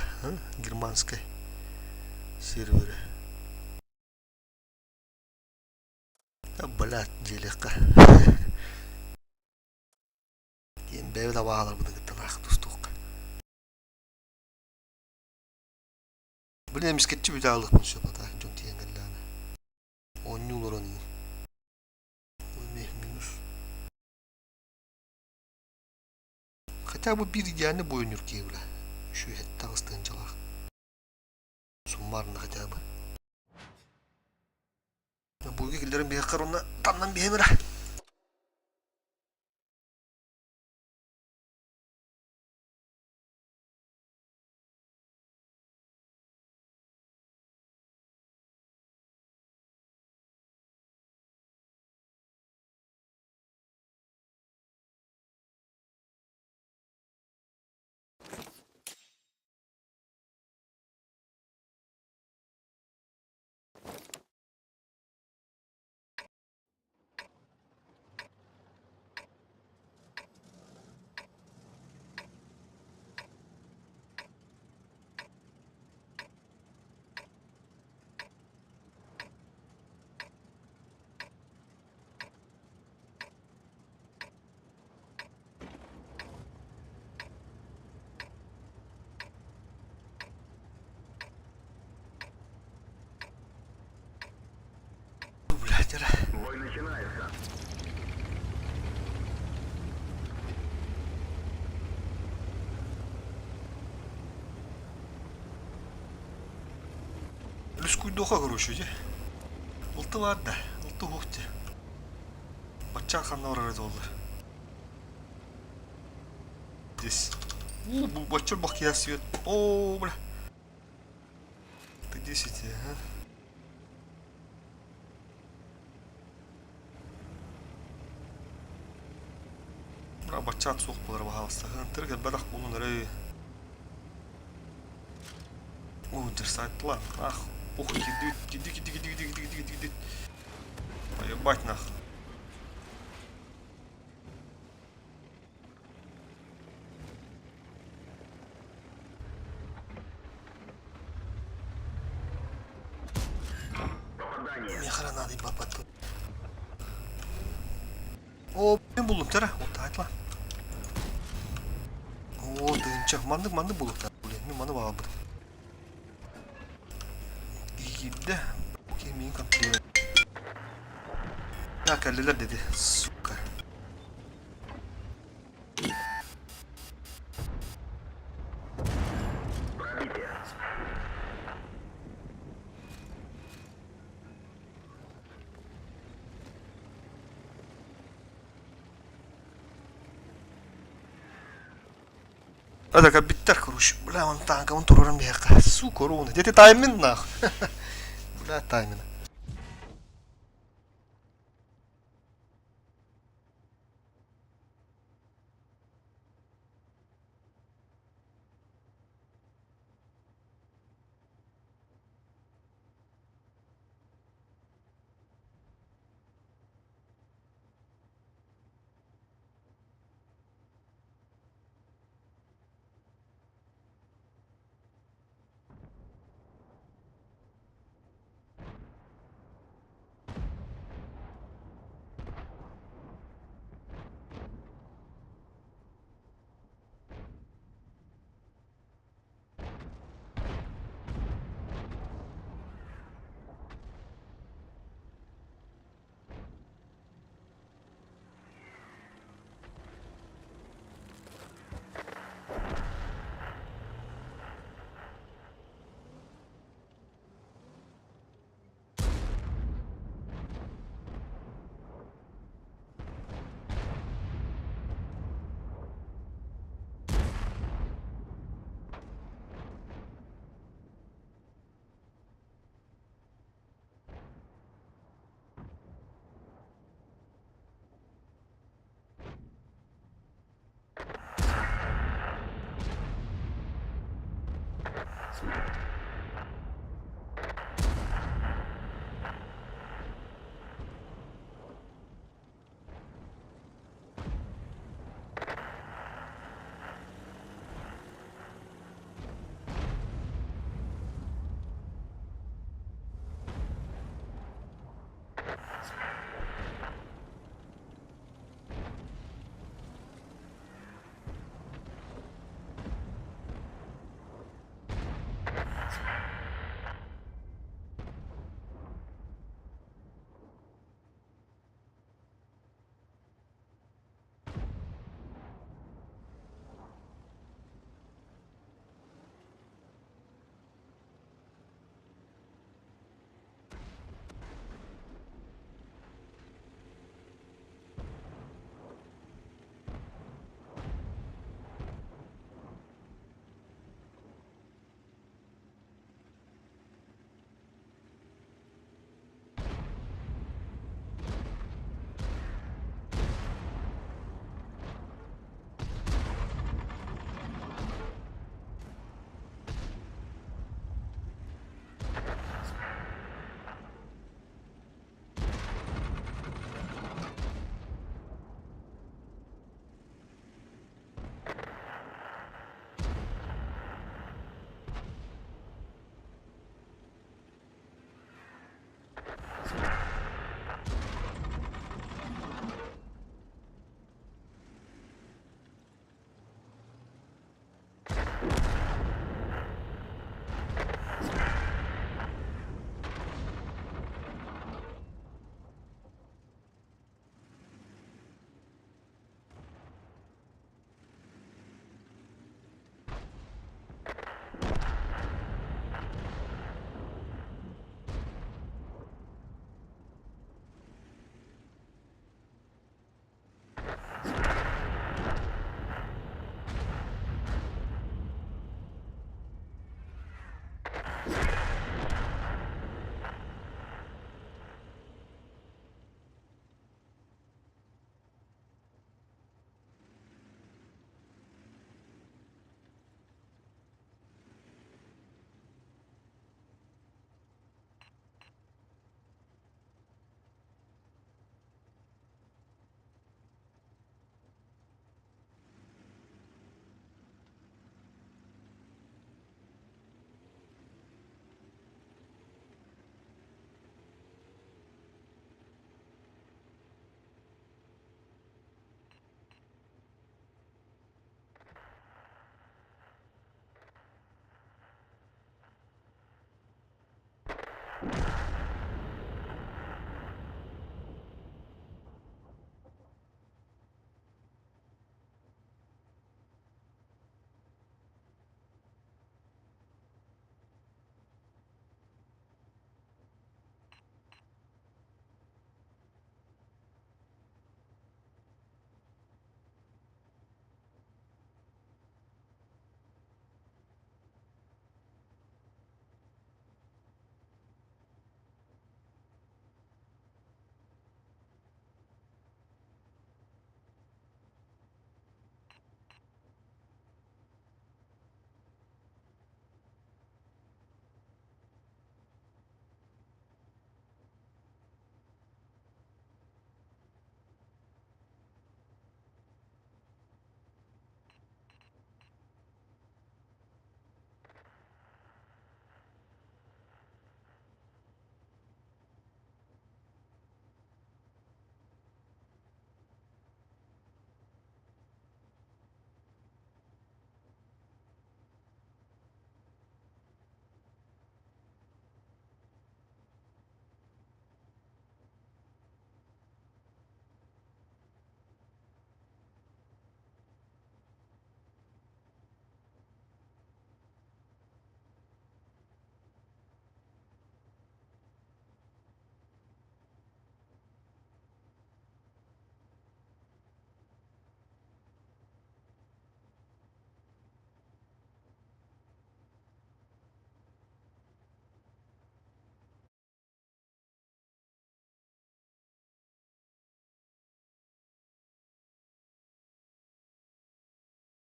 германской сервере. Да, блядь, делека. Ем бевда bağlar bunu gittin dostuk. Блин, мискетчи bir daha alık bunu şapata. Çok diyen gellana. 10 yıl oranı. Minus. Хотя бы bir yani boyunur ki evle. Şu hette astığıncalar. Summa marında acaba. Bu gillerin bir karına tamdan bir hemire. Бой начинается. Люскуйдоха, короче, де. Улты var da. Улты хухте. Бача ханна орары доллар. Здесь. Bu бача бак я свет. О, бля. Ты 10, а? Бра бача соқ болар бахалса. Тірге бадақ бұның рей. О, дерсайтлар. Ах. Ох, иди. Поебать нах. Попадание. Мне хрена не попаду. О, ben buldum tera. O taytla. O dönecek. Mandı bulduk tera. Ulan mandı var burada. İyi de. Kemiğin kanıtlıyor. Ya kelleler dedi. Suka. Пробитие. هذا كان بالتركروش بلا من طعنك من ترورن بيها سو كورونا دي تايمن ناخ بلا تايمن